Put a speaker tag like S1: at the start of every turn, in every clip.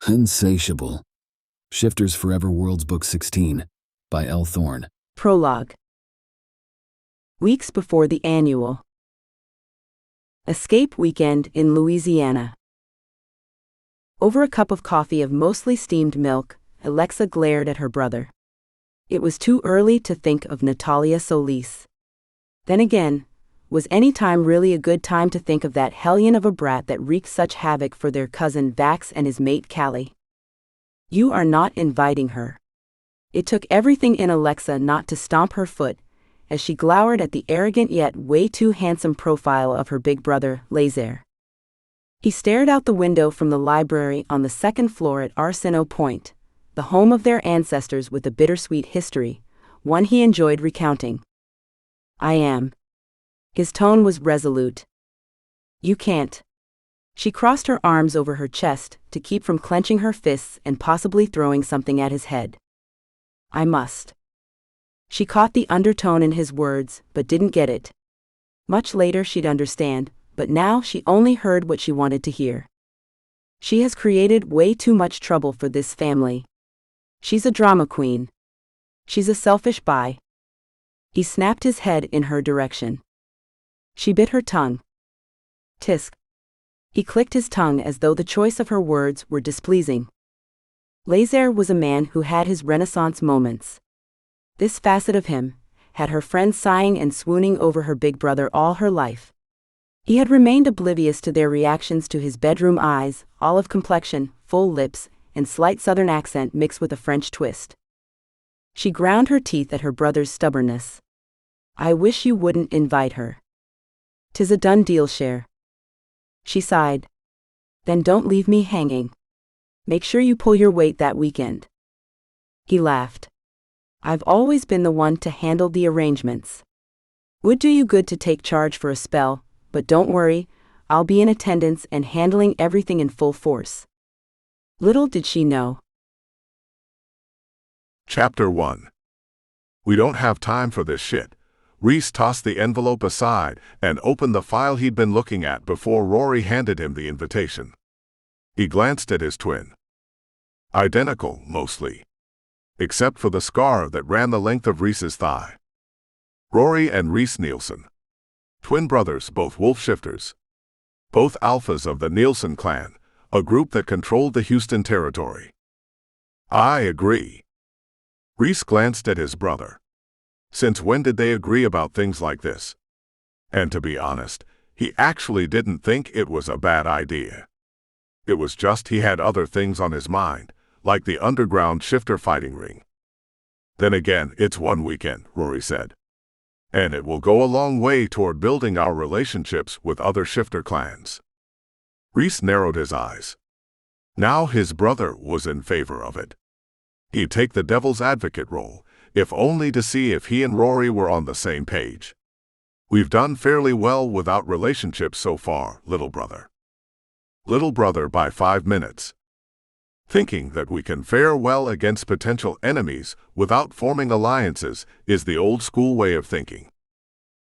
S1: Insatiable. Shifters Forever Worlds Book 16 by Thorne.
S2: Prologue. Weeks before the annual Escape Weekend in Louisiana. Over a cup of coffee of mostly steamed milk, Alexa glared at her brother. It was too early to think of Natalia Solis. Then again, was any time really a good time to think of that hellion of a brat that wreaked such havoc for their cousin Vax and his mate Callie? You are not inviting her. It took everything in Alexa not to stomp her foot, as she glowered at the arrogant yet way too handsome profile of her big brother, Lézare. He stared out the window from the library on the second floor at Arceneaux Point, the home of their ancestors with a bittersweet history, one he enjoyed recounting. I am. His tone was resolute. You can't. She crossed her arms over her chest to keep from clenching her fists and possibly throwing something at his head. I must. She caught the undertone in his words, but didn't get it. Much later she'd understand, but now she only heard what she wanted to hear. She has created way too much trouble for this family. She's a drama queen. She's a selfish bi. He snapped his head in her direction. She bit her tongue. Tisk. He clicked his tongue as though the choice of her words were displeasing. Lézare was a man who had his renaissance moments. This facet of him had her friends sighing and swooning over her big brother all her life. He had remained oblivious to their reactions to his bedroom eyes, olive complexion, full lips, and slight southern accent mixed with a French twist. She ground her teeth at her brother's stubbornness. I wish you wouldn't invite her. 'Tis a done deal, Cher. She sighed. Then don't leave me hanging. Make sure you pull your weight that weekend. He laughed. I've always been the one to handle the arrangements. Would do you good to take charge for a spell, but don't worry, I'll be in attendance and handling everything in full force. Little did she know.
S3: Chapter 1. We don't have time for this shit. Reese tossed the envelope aside and opened the file he'd been looking at before Rory handed him the invitation. He glanced at his twin. Identical, mostly. Except for the scar that ran the length of Reese's thigh. Rory and Reese Nielsen. Twin brothers, both wolf shifters. Both alphas of the Nielsen clan, a group that controlled the Houston territory. I agree. Reese glanced at his brother. Since when did they agree about things like this? And to be honest, he actually didn't think it was a bad idea. It was just he had other things on his mind, like the underground shifter fighting ring. Then again, it's one weekend, Rory said. And it will go a long way toward building our relationships with other shifter clans. Reese narrowed his eyes. Now his brother was in favor of it. He'd take the devil's advocate role, if only to see if he and Rory were on the same page. We've done fairly well without relationships so far, little brother. Little brother by 5 minutes. Thinking that we can fare well against potential enemies without forming alliances is the old school way of thinking.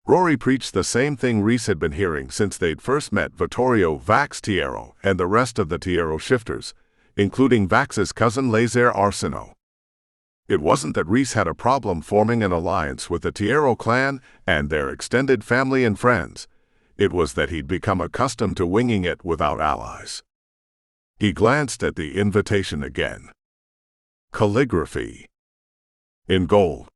S3: Rory preached the same thing Reese had been hearing since they'd first met Vittorio Vax Tiero and the rest of the Tiero shifters, including Vax's cousin Lézare Arceneaux. It wasn't that Reese had a problem forming an alliance with the Tiero clan and their extended family and friends. It was that he'd become accustomed to winging it without allies. He glanced at the invitation again. Calligraphy. In gold.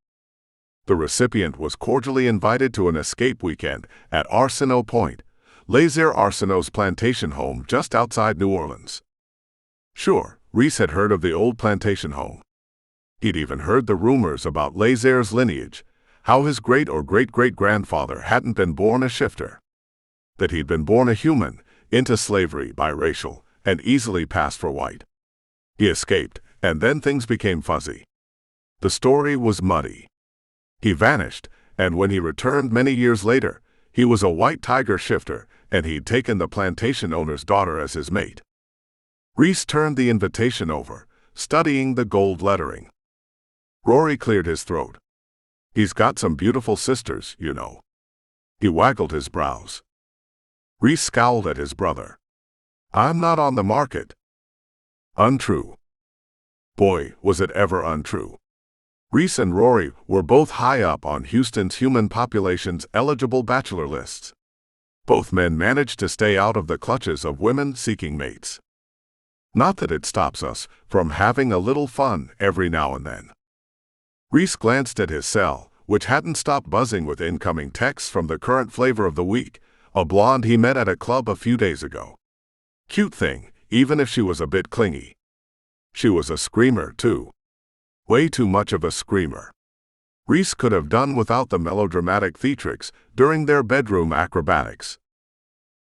S3: The recipient was cordially invited to an escape weekend at Arceneaux Point, Lézare Arceneaux's plantation home just outside New Orleans. Sure, Reese had heard of the old plantation home. He'd even heard the rumors about Lézare's lineage, how his great or great-great-grandfather hadn't been born a shifter. That he'd been born a human, into slavery, biracial, and easily passed for white. He escaped, and then things became fuzzy. The story was muddy. He vanished, and when he returned many years later, he was a white tiger shifter, and he'd taken the plantation owner's daughter as his mate. Reese turned the invitation over, studying the gold lettering. Rory cleared his throat. He's got some beautiful sisters, you know. He waggled his brows. Reese scowled at his brother. I'm not on the market. Untrue. Boy, was it ever untrue. Reese and Rory were both high up on Houston's human population's eligible bachelor lists. Both men managed to stay out of the clutches of women seeking mates. Not that it stops us from having a little fun every now and then. Reese glanced at his cell, which hadn't stopped buzzing with incoming texts from the current flavor of the week, a blonde he met at a club a few days ago. Cute thing, even if she was a bit clingy. She was a screamer, too. Way too much of a screamer. Reese could have done without the melodramatic theatrics during their bedroom acrobatics.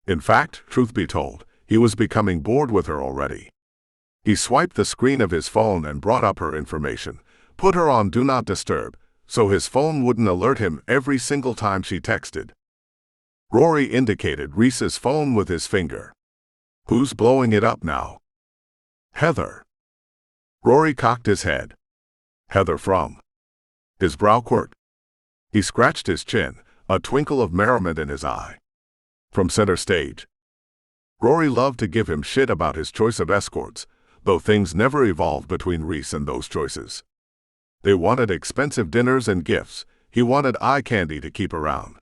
S3: In fact, truth be told, he was becoming bored with her already. He swiped the screen of his phone and brought up her information, put her on Do Not Disturb, so his phone wouldn't alert him every single time she texted. Rory indicated Reese's phone with his finger. Who's blowing it up now? Heather. Rory cocked his head. Heather from? His brow quirked. He scratched his chin, a twinkle of merriment in his eye. From center stage. Rory loved to give him shit about his choice of escorts, though things never evolved between Reese and those choices. They wanted expensive dinners and gifts. He wanted eye candy to keep around.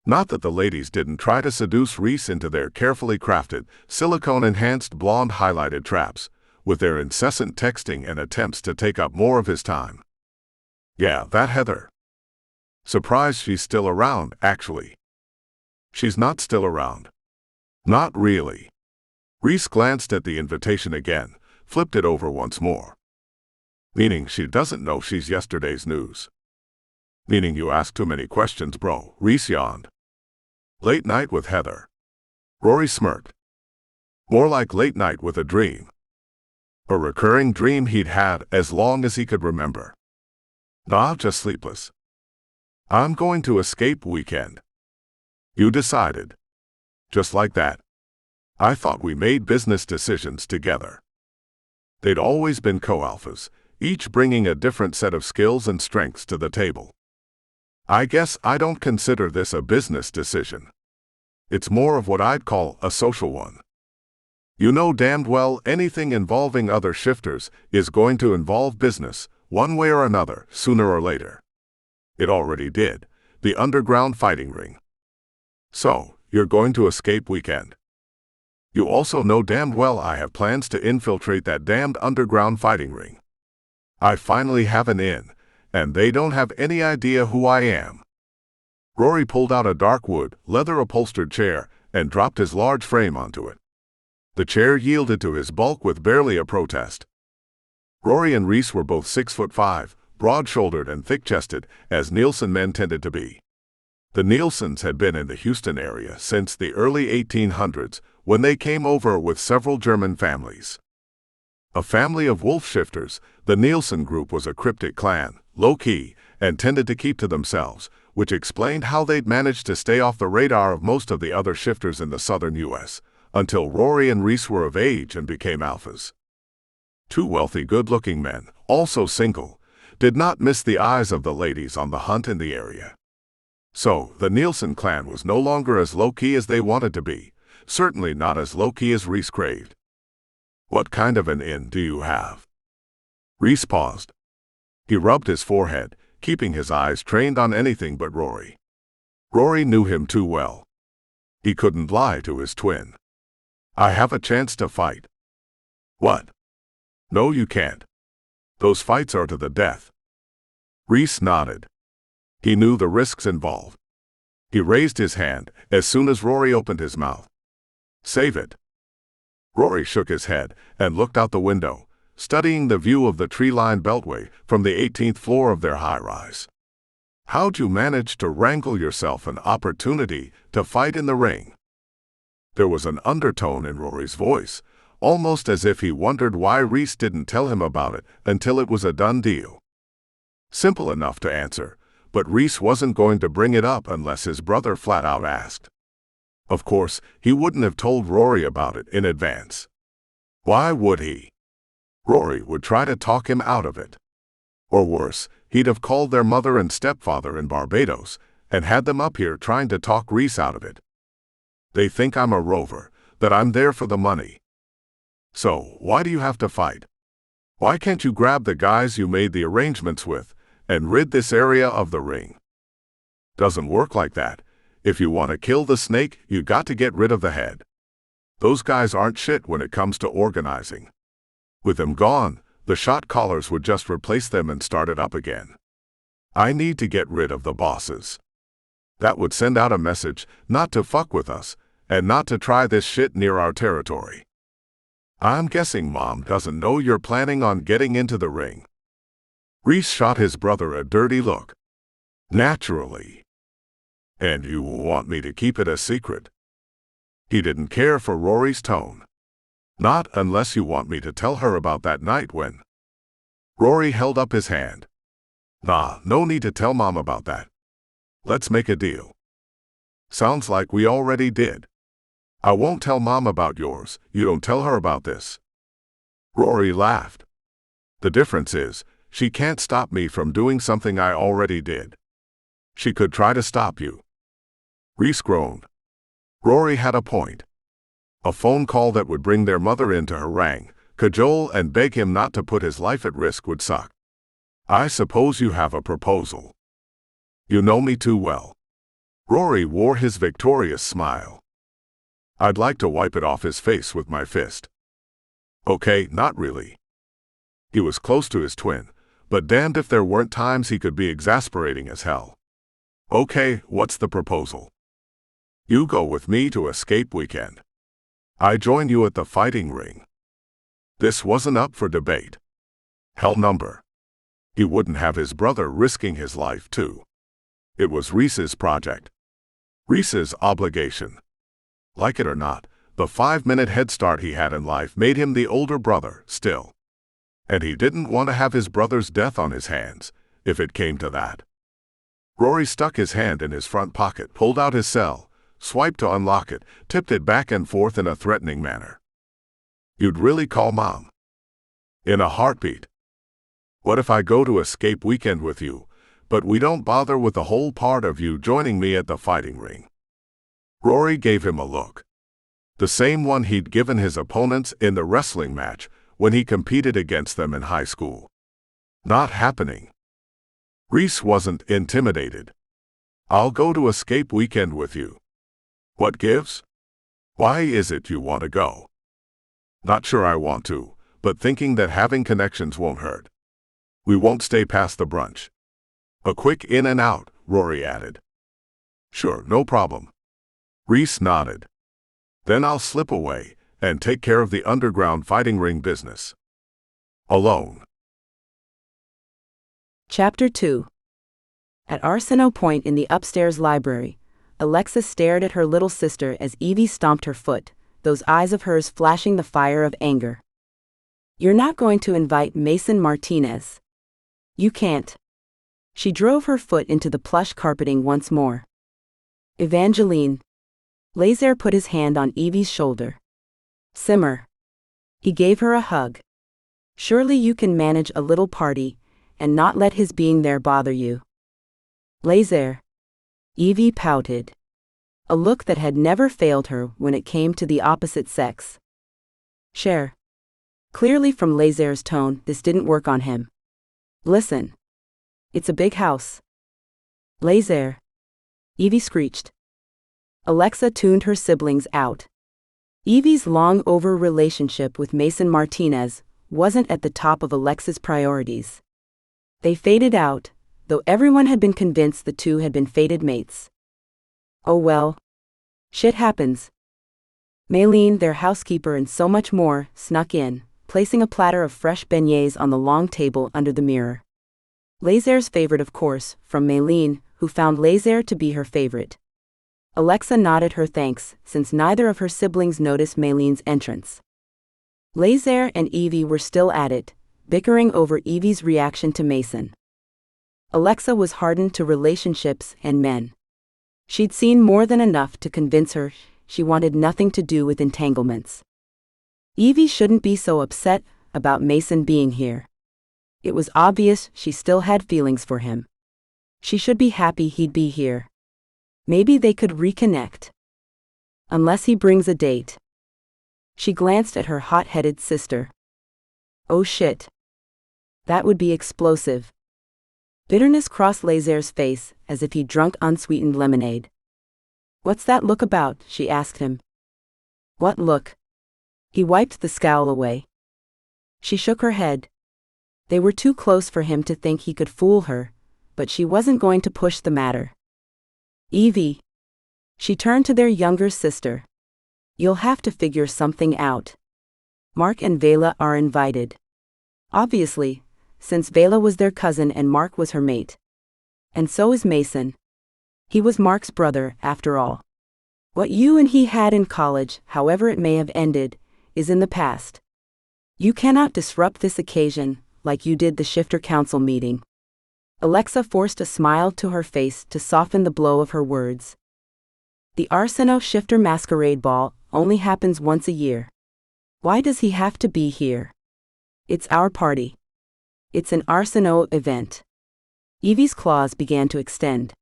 S3: Not that the ladies didn't try to seduce Reese into their carefully crafted, silicone-enhanced blonde highlighted traps, with their incessant texting and attempts to take up more of his time. Yeah, that Heather. Surprised she's still around, actually. She's not still around. Not really. Reese glanced at the invitation again, flipped it over once more. Meaning she doesn't know she's yesterday's news. Meaning you ask too many questions, bro, Reese yawned. Late night with Heather. Rory smirked. More like late night with a dream. A recurring dream he'd had as long as he could remember. Nah, just sleepless. I'm going to escape weekend. You decided. Just like that. I thought we made business decisions together. They'd always been co-alphas, each bringing a different set of skills and strengths to the table. I guess I don't consider this a business decision. It's more of what I'd call a social one. You know damned well anything involving other shifters is going to involve business, one way or another, sooner or later. It already did, the underground fighting ring. So, you're going to escape weekend. You also know damned well I have plans to infiltrate that damned underground fighting ring. I finally have an in, and they don't have any idea who I am. Rory pulled out a dark wood, leather-upholstered chair and dropped his large frame onto it. The chair yielded to his bulk with barely a protest. Rory and Reese were both 6'5", broad-shouldered and thick-chested, as Nielsen men tended to be. The Nielsens had been in the Houston area since the early 1800s, when they came over with several German families. A family of wolf shifters, the Nielsen group was a cryptic clan, low-key, and tended to keep to themselves, which explained how they'd managed to stay off the radar of most of the other shifters in the southern U.S., until Rory and Reese were of age and became alphas. Two wealthy, good-looking men, also single, did not miss the eyes of the ladies on the hunt in the area. So, the Nielsen clan was no longer as low-key as they wanted to be, certainly not as low-key as Reese craved. What kind of an in do you have? Reese paused. He rubbed his forehead, keeping his eyes trained on anything but Rory. Rory knew him too well. He couldn't lie to his twin. I have a chance to fight. What? No, you can't. Those fights are to the death. Reese nodded. He knew the risks involved. He raised his hand as soon as Rory opened his mouth. Save it. Rory shook his head and looked out the window, studying the view of the tree-lined beltway from the 18th floor of their high-rise. How'd you manage to wrangle yourself an opportunity to fight in the ring? There was an undertone in Rory's voice, almost as if he wondered why Reese didn't tell him about it until it was a done deal. Simple enough to answer, but Reese wasn't going to bring it up unless his brother flat out asked. Of course, he wouldn't have told Rory about it in advance. Why would he? Rory would try to talk him out of it. Or worse, he'd have called their mother and stepfather in Barbados and had them up here trying to talk Reese out of it. They think I'm a rover, that I'm there for the money. So, why do you have to fight? Why can't you grab the guys you made the arrangements with and rid this area of the ring? Doesn't work like that. If you want to kill the snake, you got to get rid of the head. Those guys aren't shit when it comes to organizing. With them gone, the shot callers would just replace them and start it up again. I need to get rid of the bosses. That would send out a message not to fuck with us and not to try this shit near our territory. I'm guessing Mom doesn't know you're planning on getting into the ring. Reese shot his brother a dirty look. Naturally. And you want me to keep it a secret? He didn't care for Rory's tone. Not unless you want me to tell her about that night when. Rory held up his hand. Nah, no need to tell Mom about that. Let's make a deal. Sounds like we already did. I won't tell Mom about yours, you don't tell her about this. Rory laughed. The difference is, she can't stop me from doing something I already did. She could try to stop you. Reese groaned. Rory had a point. A phone call that would bring their mother into her rang, cajole and beg him not to put his life at risk would suck. I suppose you have a proposal. You know me too well. Rory wore his victorious smile. I'd like to wipe it off his face with my fist. Okay, not really. He was close to his twin, but damned if there weren't times he could be exasperating as hell. Okay, what's the proposal? You go with me to escape weekend. I join you at the fighting ring. This wasn't up for debate. Hell number. He wouldn't have his brother risking his life too. It was Reese's project. Reese's obligation. Like it or not, the 5-minute head start he had in life made him the older brother, still. And he didn't want to have his brother's death on his hands, if it came to that. Rory stuck his hand in his front pocket, pulled out his cell, swiped to unlock it, tipped it back and forth in a threatening manner. You'd really call Mom? In a heartbeat. What if I go to escape weekend with you, but we don't bother with the whole part of you joining me at the fighting ring? Rory gave him a look. The same one he'd given his opponents in the wrestling match when he competed against them in high school. Not happening. Reese wasn't intimidated. I'll go to escape weekend with you. What gives? Why is it you want to go? Not sure I want to, but thinking that having connections won't hurt. We won't stay past the brunch. A quick in and out, Rory added. Sure, no problem. Reese nodded. Then I'll slip away and take care of the underground fighting ring business. Alone.
S2: Chapter 2. At Arceneaux Point in the upstairs library, Alexa stared at her little sister as Evie stomped her foot, those eyes of hers flashing the fire of anger. You're not going to invite Mason Martinez. You can't. She drove her foot into the plush carpeting once more. Evangeline. Lézare put his hand on Evie's shoulder. Simmer. He gave her a hug. Surely you can manage a little party, and not let his being there bother you. Lézare. Evie pouted. A look that had never failed her when it came to the opposite sex. Cher. Clearly from Lézare's tone, this didn't work on him. Listen. It's a big house. Lézare. Evie screeched. Alexa tuned her siblings out. Evie's long-over relationship with Mason Martinez wasn't at the top of Alexa's priorities. They faded out, though everyone had been convinced the two had been fated mates. Oh well. Shit happens. Maylene, their housekeeper and so much more, snuck in, placing a platter of fresh beignets on the long table under the mirror. Lézare's favorite, of course, from Maylene, who found Lézare to be her favorite. Alexa nodded her thanks, since neither of her siblings noticed Maylene's entrance. Lézare and Evie were still at it, bickering over Evie's reaction to Mason. Alexa was hardened to relationships and men. She'd seen more than enough to convince her she wanted nothing to do with entanglements. Evie shouldn't be so upset about Mason being here. It was obvious she still had feelings for him. She should be happy he'd be here. Maybe they could reconnect. Unless he brings a date. She glanced at her hot-headed sister. Oh shit. That would be explosive. Bitterness crossed Lézare's face, as if he'd drunk unsweetened lemonade. What's that look about? She asked him. What look? He wiped the scowl away. She shook her head. They were too close for him to think he could fool her, but she wasn't going to push the matter. Evie. She turned to their younger sister. You'll have to figure something out. Mark and Vela are invited. Obviously, since Vela was their cousin and Mark was her mate. And so is Mason. He was Mark's brother, after all. What you and he had in college, however it may have ended, is in the past. You cannot disrupt this occasion, like you did the Shifter Council meeting. Alexa forced a smile to her face to soften the blow of her words. The Arceneaux Shifter Masquerade Ball only happens once a year. Why does he have to be here? It's our party. It's an Arceneaux event. Evie's claws began to extend.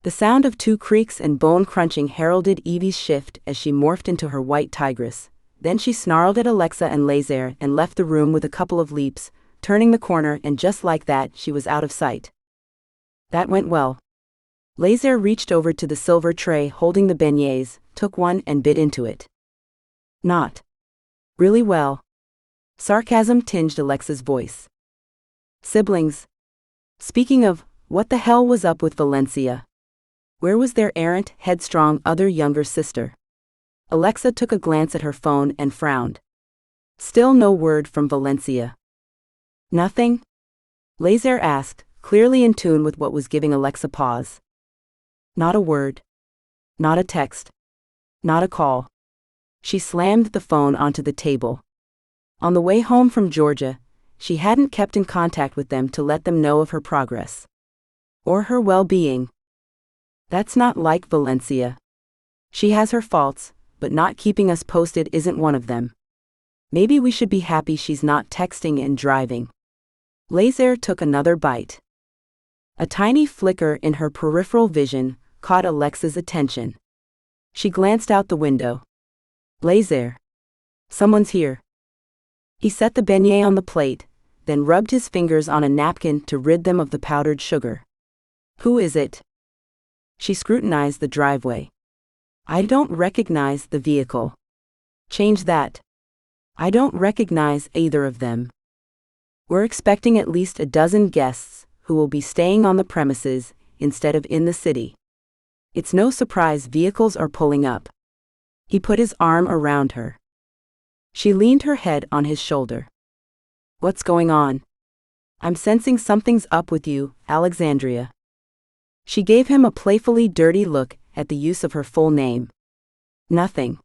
S2: The sound of two creaks and bone crunching heralded Evie's shift as she morphed into her white tigress. Then she snarled at Alexa and Lézare and left the room with a couple of leaps, turning the corner, and just like that she was out of sight. That went well. Lézare reached over to the silver tray holding the beignets, took one and bit into it. Not really well. Sarcasm tinged Alexa's voice. Siblings. Speaking of, what the hell was up with Valencia? Where was their errant, headstrong other younger sister? Alexa took a glance at her phone and frowned. Still no word from Valencia. Nothing? Lézare asked, clearly in tune with what was giving Alexa pause. Not a word. Not a text. Not a call. She slammed the phone onto the table. On the way home from Georgia, she hadn't kept in contact with them to let them know of her progress. Or her well-being. That's not like Valencia. She has her faults, but not keeping us posted isn't one of them. Maybe we should be happy she's not texting and driving. Lézare took another bite. A tiny flicker in her peripheral vision caught Alexa's attention. She glanced out the window. Lézare. Someone's here. He set the beignet on the plate, then rubbed his fingers on a napkin to rid them of the powdered sugar. Who is it? She scrutinized the driveway. I don't recognize the vehicle. Change that. I don't recognize either of them. We're expecting at least a dozen guests who will be staying on the premises instead of in the city. It's no surprise vehicles are pulling up. He put his arm around her. She leaned her head on his shoulder. What's going on? I'm sensing something's up with you, Alexandria. She gave him a playfully dirty look at the use of her full name. Nothing.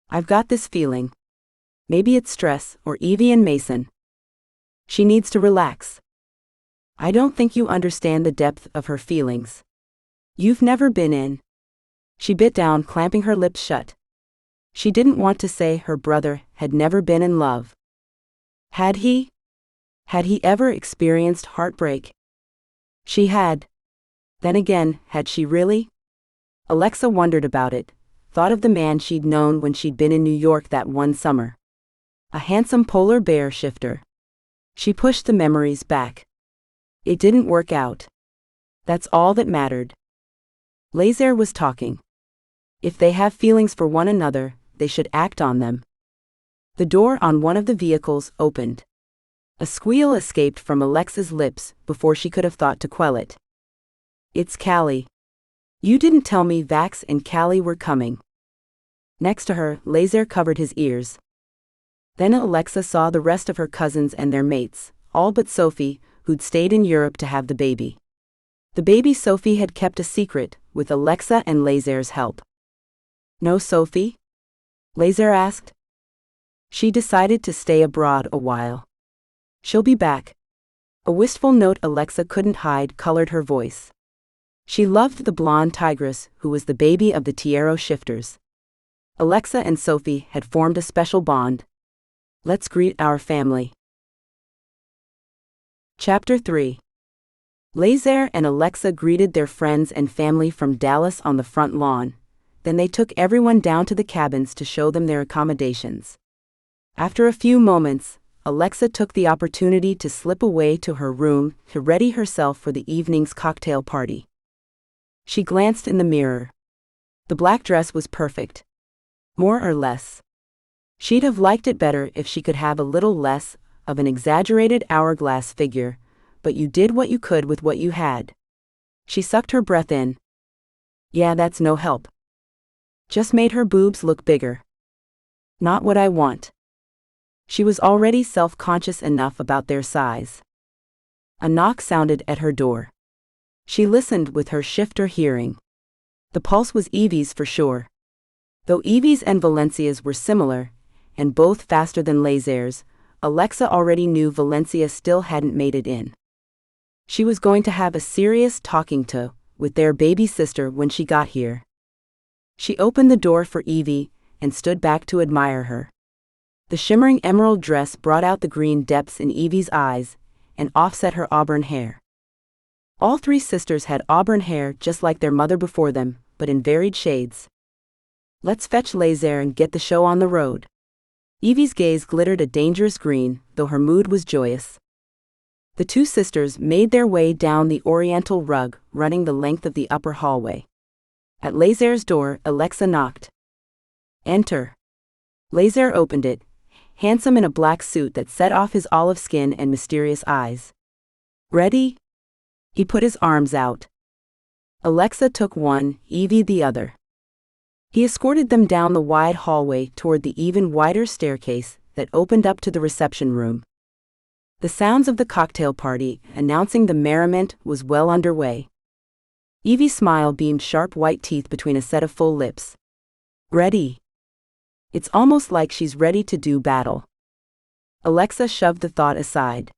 S2: I've got this feeling. Maybe it's stress or Evie and Mason. She needs to relax. I don't think you understand the depth of her feelings. You've never been in. She bit down, clamping her lips shut. She didn't want to say her brother had never been in love. Had he? Had he ever experienced heartbreak? She had. Then again, had she really? Alexa wondered about it, thought of the man she'd known when she'd been in New York that one summer. A handsome polar bear shifter. She pushed the memories back. It didn't work out. That's all that mattered. Lézare was talking. If they have feelings for one another, they should act on them. The door on one of the vehicles opened. A squeal escaped from Alexa's lips before she could have thought to quell it. It's Callie. You didn't tell me Vax and Callie were coming. Next to her, Lézare covered his ears. Then Alexa saw the rest of her cousins and their mates, all but Sophie, who'd stayed in Europe to have the baby. The baby Sophie had kept a secret, with Alexa and Lézare's help. No Sophie? Lézare asked. She decided to stay abroad a while. She'll be back. A wistful note Alexa couldn't hide colored her voice. She loved the blonde tigress who was the baby of the Tiero shifters. Alexa and Sophie had formed a special bond. Let's greet our family. Chapter 3. Lézare and Alexa greeted their friends and family from Dallas on the front lawn, Then they took everyone down to the cabins to show them their accommodations. After a few moments, Alexa took the opportunity to slip away to her room to ready herself for the evening's cocktail party. She glanced in the mirror. The black dress was perfect. More or less. She'd have liked it better if she could have a little less of an exaggerated hourglass figure, but you did what you could with what you had. She sucked her breath in. Yeah, that's no help. Just made her boobs look bigger. Not what I want. She was already self-conscious enough about their size. A knock sounded at her door. She listened with her shifter hearing. The pulse was Evie's for sure. Though Evie's and Valencia's were similar, and both faster than Lézare's, Alexa already knew Valencia still hadn't made it in. She was going to have a serious talking to with their baby sister when she got here. She opened the door for Evie and stood back to admire her. The shimmering emerald dress brought out the green depths in Evie's eyes and offset her auburn hair. All three sisters had auburn hair just like their mother before them, but in varied shades. Let's fetch Lézare and get the show on the road. Evie's gaze glittered a dangerous green, though her mood was joyous. The two sisters made their way down the oriental rug running the length of the upper hallway. At Lézare's door, Alexa knocked. Enter. Lézare opened it, handsome in a black suit that set off his olive skin and mysterious eyes. Ready? He put his arms out. Alexa took one, Evie the other. He escorted them down the wide hallway toward the even wider staircase that opened up to the reception room. The sounds of the cocktail party announcing the merriment was well underway. Evie's smile beamed sharp white teeth between a set of full lips. Ready. It's almost like she's ready to do battle. Alexa shoved the thought aside.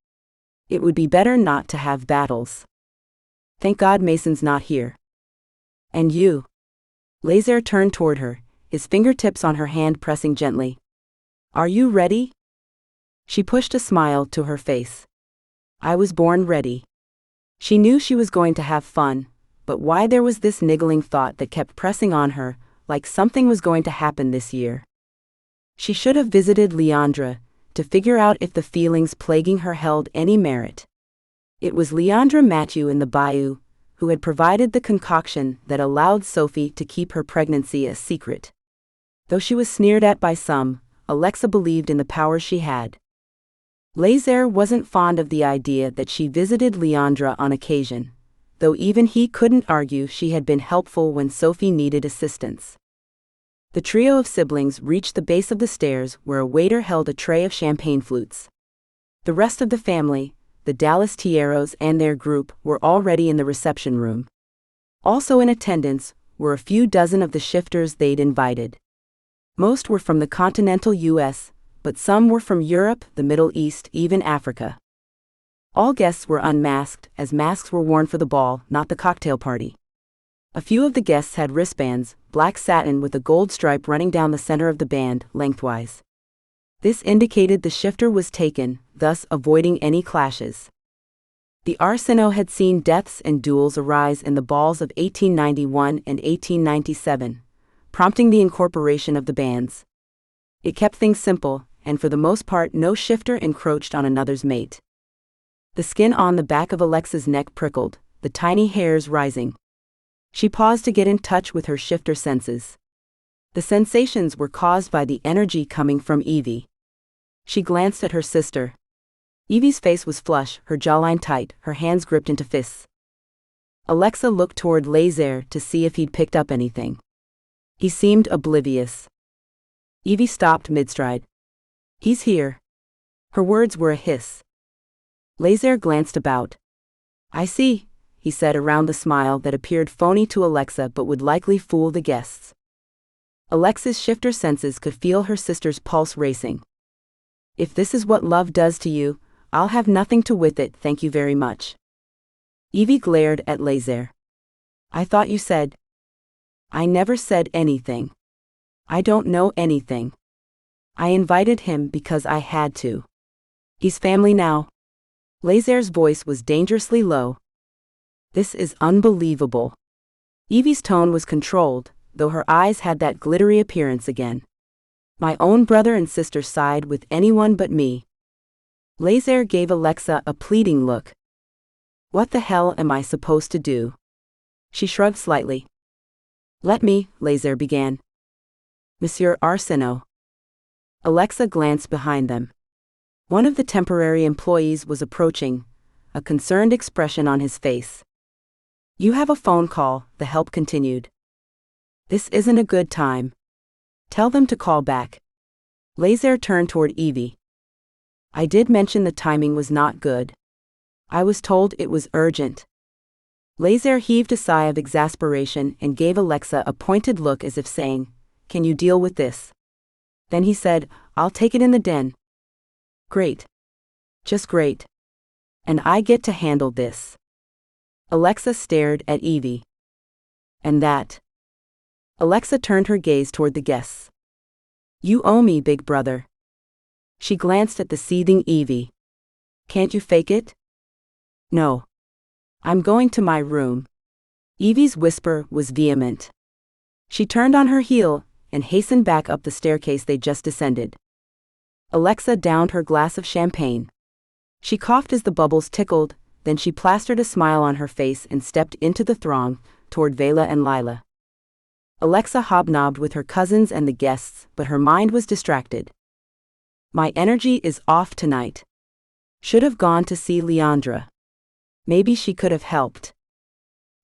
S2: It would be better not to have battles. Thank God Mason's not here. And you? Lézare turned toward her, his fingertips on her hand pressing gently. Are you ready? She pushed a smile to her face. I was born ready. She knew she was going to have fun, but why there was this niggling thought that kept pressing on her, like something was going to happen this year. She should have visited Leandra, to figure out if the feelings plaguing her held any merit. It was Leandra Mathieu in the bayou, who had provided the concoction that allowed Sophie to keep her pregnancy a secret. Though she was sneered at by some, Alexa believed in the power she had. Lézare wasn't fond of the idea that she visited Leandra on occasion, though even he couldn't argue she had been helpful when Sophie needed assistance. The trio of siblings reached the base of the stairs where a waiter held a tray of champagne flutes. The rest of the family, the Dallas Tieros and their group, were already in the reception room. Also in attendance were a few dozen of the shifters they'd invited. Most were from the continental U.S., but some were from Europe, the Middle East, even Africa. All guests were unmasked, as masks were worn for the ball, not the cocktail party. A few of the guests had wristbands, black satin with a gold stripe running down the center of the band, lengthwise. This indicated the shifter was taken, thus avoiding any clashes. The Arceneaux had seen deaths and duels arise in the balls of 1891 and 1897, prompting the incorporation of the bands. It kept things simple, and for the most part no shifter encroached on another's mate. The skin on the back of Alexa's neck prickled, the tiny hairs rising. She paused to get in touch with her shifter senses. The sensations were caused by the energy coming from Evie. She glanced at her sister. Evie's face was flush, her jawline tight, her hands gripped into fists. Alexa looked toward Lézare to see if he'd picked up anything. He seemed oblivious. Evie stopped mid-stride. He's here. Her words were a hiss. Lézare glanced about. I see, he said around the smile that appeared phony to Alexa but would likely fool the guests. Alexa's shifter senses could feel her sister's pulse racing. If this is what love does to you, I'll have nothing to with it, thank you very much. Evie glared at Lézare. I thought you said. I never said anything. I don't know anything. I invited him because I had to. He's family now. Lézare's voice was dangerously low. This is unbelievable. Evie's tone was controlled, though her eyes had that glittery appearance again. My own brother and sister side with anyone but me. Lézare gave Alexa a pleading look. What the hell am I supposed to do? She shrugged slightly. Let me, Lézare began. Monsieur Arceneaux. Alexa glanced behind them. One of the temporary employees was approaching, a concerned expression on his face. You have a phone call, the help continued. This isn't a good time. Tell them to call back. Lézare turned toward Evie. I did mention the timing was not good. I was told it was urgent. Lézare heaved a sigh of exasperation and gave Alexa a pointed look as if saying, Can you deal with this? Then he said, I'll take it in the den. Great. Just great. And I get to handle this. Alexa stared at Evie. And that? Alexa turned her gaze toward the guests. You owe me, big brother. She glanced at the seething Evie. Can't you fake it? No. I'm going to my room. Evie's whisper was vehement. She turned on her heel and hastened back up the staircase they just descended. Alexa downed her glass of champagne. She coughed as the bubbles tickled, then she plastered a smile on her face and stepped into the throng, toward Vela and Lila. Alexa hobnobbed with her cousins and the guests, but her mind was distracted. My energy is off tonight. Should have gone to see Leandra. Maybe she could have helped.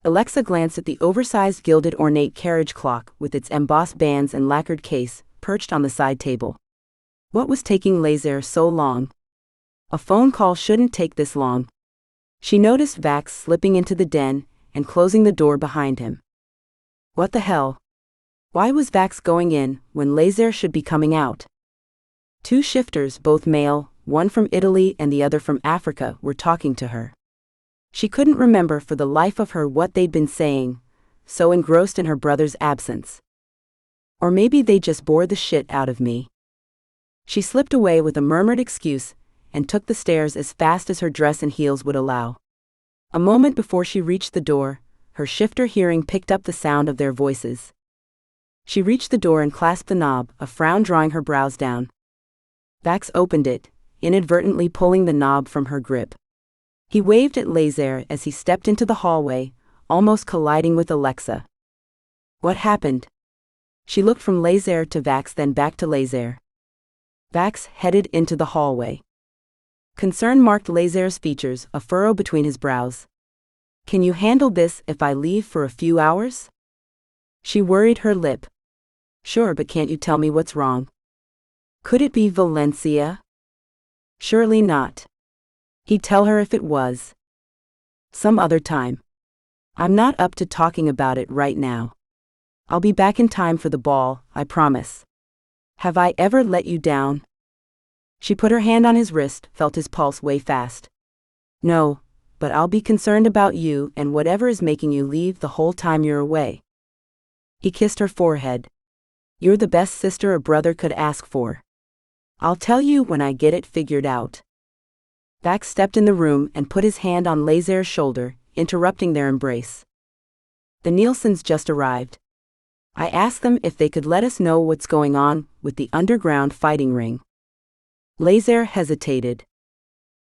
S2: Alexa glanced at the oversized gilded ornate carriage clock with its embossed bands and lacquered case, perched on the side table. What was taking Lézare so long? A phone call shouldn't take this long. She noticed Vax slipping into the den and closing the door behind him. What the hell? Why was Vax going in when Lézare should be coming out? Two shifters, both male, one from Italy and the other from Africa, were talking to her. She couldn't remember for the life of her what they'd been saying, so engrossed in her brother's absence. Or maybe they just bored the shit out of me. She slipped away with a murmured excuse and took the stairs as fast as her dress and heels would allow. A moment before she reached the door, her shifter hearing picked up the sound of their voices. She reached the door and clasped the knob, a frown drawing her brows down. Vax opened it, inadvertently pulling the knob from her grip. He waved at Lézare as he stepped into the hallway, almost colliding with Alexa. What happened? She looked from Lézare to Vax, then back to Lézare. Vax headed into the hallway. Concern marked Lézare's features, a furrow between his brows. Can you handle this if I leave for a few hours? She worried her lip. Sure, but can't you tell me what's wrong? Could it be Valencia? Surely not. He'd tell her if it was. Some other time. I'm not up to talking about it right now. I'll be back in time for the ball, I promise. Have I ever let you down? She put her hand on his wrist, felt his pulse way fast. No, but I'll be concerned about you and whatever is making you leave the whole time you're away. He kissed her forehead. You're the best sister a brother could ask for. I'll tell you when I get it figured out. Vax stepped in the room and put his hand on Lézare's shoulder, interrupting their embrace. The Nielsens just arrived. I asked them if they could let us know what's going on with the underground fighting ring. Lézare hesitated.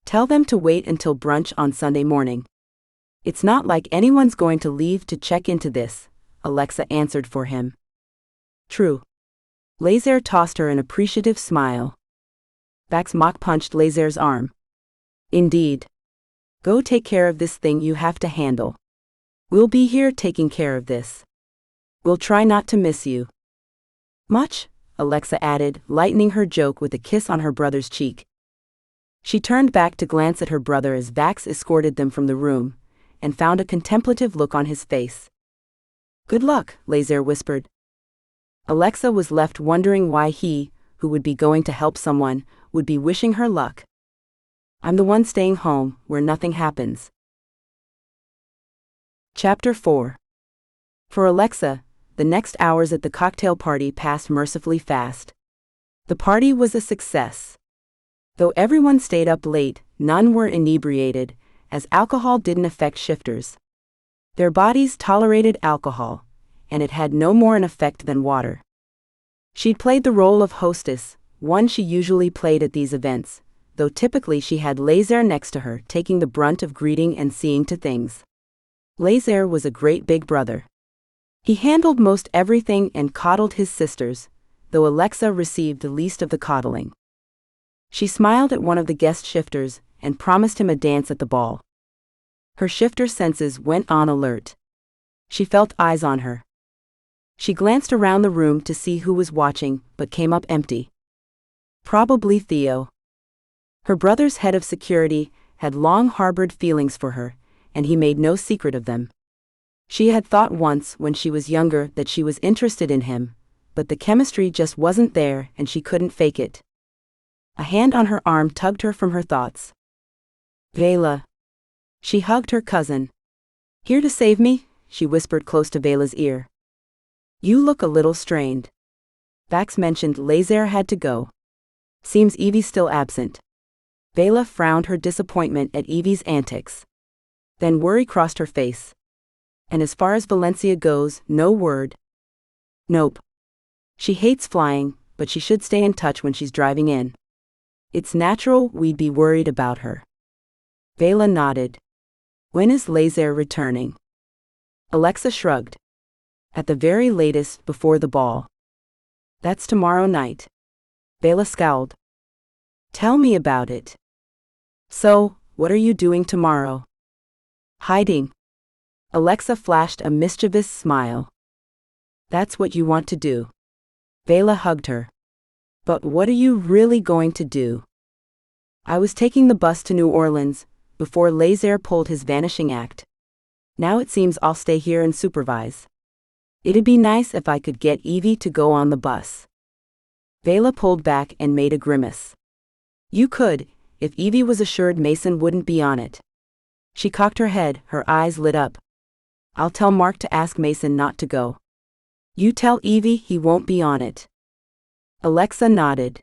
S2: Tell them to wait until brunch on Sunday morning. It's not like anyone's going to leave to check into this, Alexa answered for him. True. Lézare tossed her an appreciative smile. Vax mock punched Lézare's arm. Indeed. Go take care of this thing you have to handle. We'll be here taking care of this. We'll try not to miss you. Much? Alexa added, lightening her joke with a kiss on her brother's cheek. She turned back to glance at her brother as Vax escorted them from the room, and found a contemplative look on his face. Good luck, Lézare whispered. Alexa was left wondering why he, who would be going to help someone, would be wishing her luck. I'm the one staying home, where nothing happens. Chapter 4. For Alexa, the next hours at the cocktail party passed mercifully fast. The party was a success. Though everyone stayed up late, none were inebriated, as alcohol didn't affect shifters. Their bodies tolerated alcohol, and it had no more an effect than water. She'd played the role of hostess, one she usually played at these events, though typically she had Lézare next to her, taking the brunt of greeting and seeing to things. Lézare was a great big brother. He handled most everything and coddled his sisters, though Alexa received the least of the coddling. She smiled at one of the guest shifters and promised him a dance at the ball. Her shifter senses went on alert. She felt eyes on her. She glanced around the room to see who was watching, but came up empty. Probably Theo. Her brother's head of security had long harbored feelings for her, and he made no secret of them. She had thought once when she was younger that she was interested in him, but the chemistry just wasn't there and she couldn't fake it. A hand on her arm tugged her from her thoughts. Vela. She hugged her cousin. Here to save me? She whispered close to Vela's ear. You look a little strained. Vax mentioned Lézare had to go. Seems Evie's still absent. Vela frowned her disappointment at Evie's antics. Then worry crossed her face. And as far as Valencia goes, no word. Nope. She hates flying, but she should stay in touch when she's driving in. It's natural we'd be worried about her. Vela nodded. When is Lézare returning? Alexa shrugged. At the very latest, before the ball. That's tomorrow night. Vela scowled. Tell me about it. So, what are you doing tomorrow? Hiding. Alexa flashed a mischievous smile. That's what you want to do. Vela hugged her. But what are you really going to do? I was taking the bus to New Orleans, before Lézare pulled his vanishing act. Now it seems I'll stay here and supervise. It'd be nice if I could get Evie to go on the bus. Vela pulled back and made a grimace. You could, if Evie was assured Mason wouldn't be on it. She cocked her head, her eyes lit up. I'll tell Mark to ask Mason not to go. You tell Evie he won't be on it. Alexa nodded.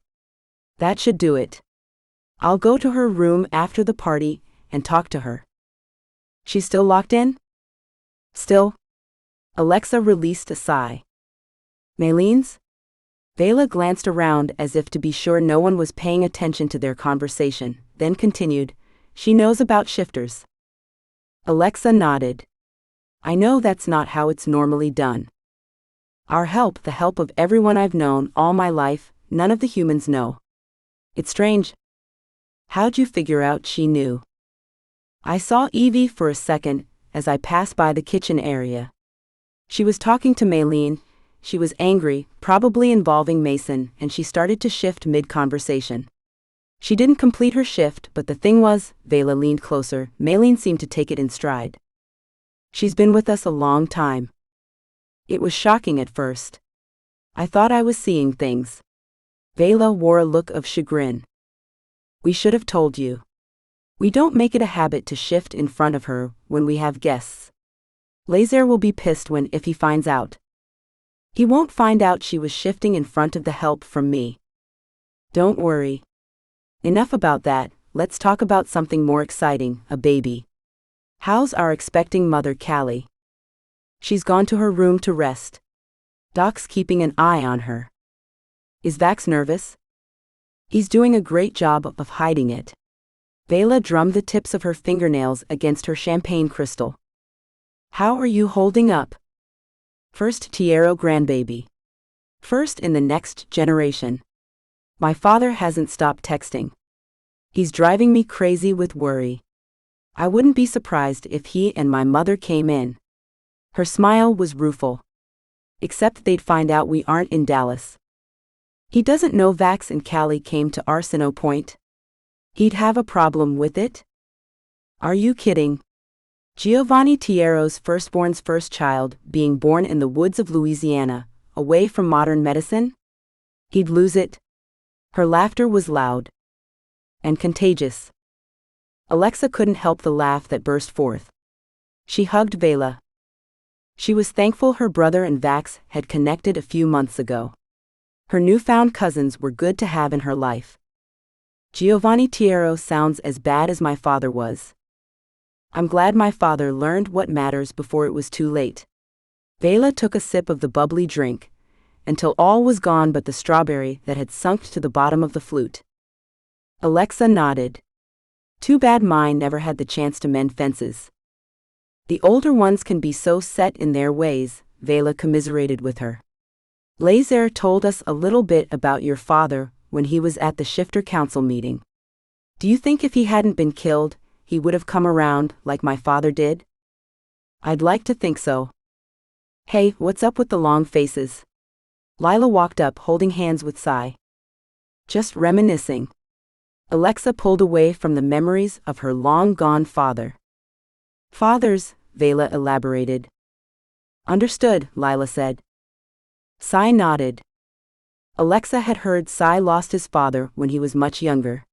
S2: That should do it. I'll go to her room after the party and talk to her. She's still locked in? Still. Alexa released a sigh. Mayleen's? Vela glanced around as if to be sure no one was paying attention to their conversation, then continued, She knows about shifters. Alexa nodded. I know that's not how it's normally done. Our help, the help of everyone I've known all my life, none of the humans know. It's strange. How'd you figure out she knew? I saw Evie for a second, as I passed by the kitchen area. She was talking to Mayleen. She was angry, probably involving Mason, and she started to shift mid-conversation. She didn't complete her shift, but the thing was, Vela leaned closer, Mayleen seemed to take it in stride. She's been with us a long time. It was shocking at first. I thought I was seeing things. Vela wore a look of chagrin. We should have told you. We don't make it a habit to shift in front of her when we have guests. Lézare will be pissed if he finds out. He won't find out she was shifting in front of the help from me. Don't worry. Enough about that, let's talk about something more exciting, a baby. How's our expecting mother Callie? She's gone to her room to rest. Doc's keeping an eye on her. Is Vax nervous? He's doing a great job of hiding it. Vela drummed the tips of her fingernails against her champagne crystal. How are you holding up? First Tiero grandbaby. First in the next generation. My father hasn't stopped texting. He's driving me crazy with worry. I wouldn't be surprised if he and my mother came in. Her smile was rueful. Except they'd find out we aren't in Dallas. He doesn't know Vax and Callie came to Arceneaux Point. He'd have a problem with it? Are you kidding? Giovanni Tiero's firstborn's first child, being born in the woods of Louisiana, away from modern medicine? He'd lose it. Her laughter was loud. And contagious. Alexa couldn't help the laugh that burst forth. She hugged Vela. She was thankful her brother and Vax had connected a few months ago. Her newfound cousins were good to have in her life. Giovanni Tiero sounds as bad as my father was. I'm glad my father learned what matters before it was too late. Vela took a sip of the bubbly drink, until all was gone but the strawberry that had sunk to the bottom of the flute. Alexa nodded. Too bad mine never had the chance to mend fences. The older ones can be so set in their ways, Vela commiserated with her. Lézare told us a little bit about your father when he was at the Shifter Council meeting. Do you think if he hadn't been killed, he would have come around like my father did? I'd like to think so. Hey, what's up with the long faces? Lila walked up holding hands with Sai. Just reminiscing. Alexa pulled away from the memories of her long-gone father. Fathers, Vela elaborated. Understood, Lila said. Sai nodded. Alexa had heard Sai lost his father when he was much younger.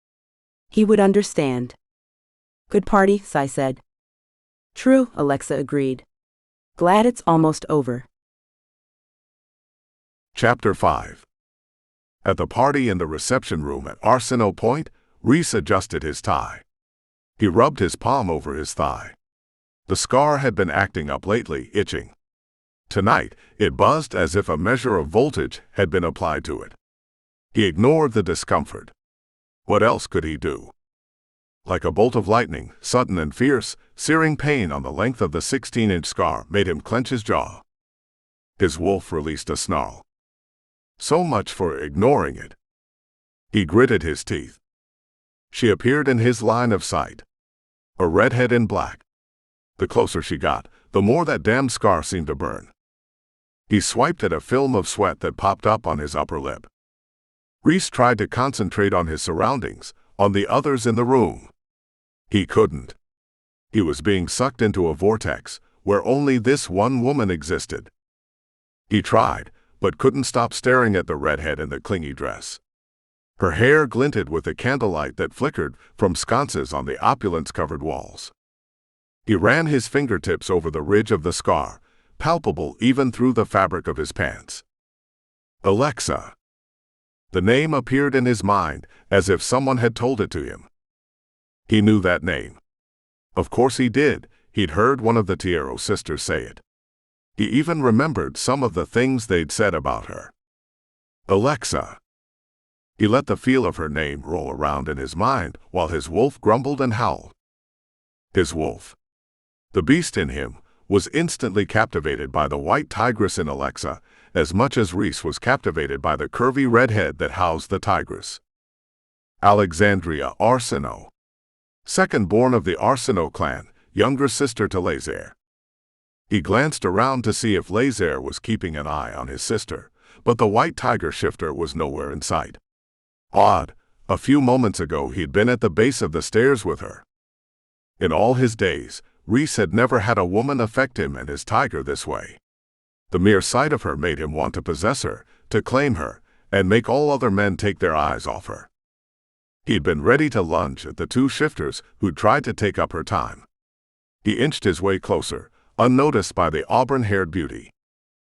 S2: He would understand. Good party, Sai said. True, Alexa agreed. Glad it's almost over.
S3: Chapter 5. At the party in the reception room at Arceneaux Point, Reese adjusted his tie. He rubbed his palm over his thigh. The scar had been acting up lately, itching. Tonight, it buzzed as if a measure of voltage had been applied to it. He ignored the discomfort. What else could he do? Like a bolt of lightning, sudden and fierce, searing pain on the length of the 16-inch scar made him clench his jaw. His wolf released a snarl. So much for ignoring it. He gritted his teeth. She appeared in his line of sight. A redhead in black. The closer she got, the more that damned scar seemed to burn. He swiped at a film of sweat that popped up on his upper lip. Reese tried to concentrate on his surroundings, on the others in the room. He couldn't. He was being sucked into a vortex, where only this one woman existed. He tried, but couldn't stop staring at the redhead in the clingy dress. Her hair glinted with the candlelight that flickered from sconces on the opulence-covered walls. He ran his fingertips over the ridge of the scar, palpable even through the fabric of his pants. Alexa. The name appeared in his mind as if someone had told it to him. He knew that name. Of course he did, he'd heard one of the Tiero sisters say it. He even remembered some of the things they'd said about her. Alexa. He let the feel of her name roll around in his mind while his wolf grumbled and howled. His wolf. The beast in him was instantly captivated by the white tigress in Alexa, as much as Reese was captivated by the curvy redhead that housed the tigress. Alexandria Arceneaux. Second born of the Arceneaux clan, younger sister to Lézare. He glanced around to see if Lézare was keeping an eye on his sister, but the white tiger shifter was nowhere in sight. Odd, a few moments ago he'd been at the base of the stairs with her. In all his days, Reese had never had a woman affect him and his tiger this way. The mere sight of her made him want to possess her, to claim her, and make all other men take their eyes off her. He'd been ready to lunge at the two shifters who'd tried to take up her time. He inched his way closer, unnoticed by the auburn-haired beauty.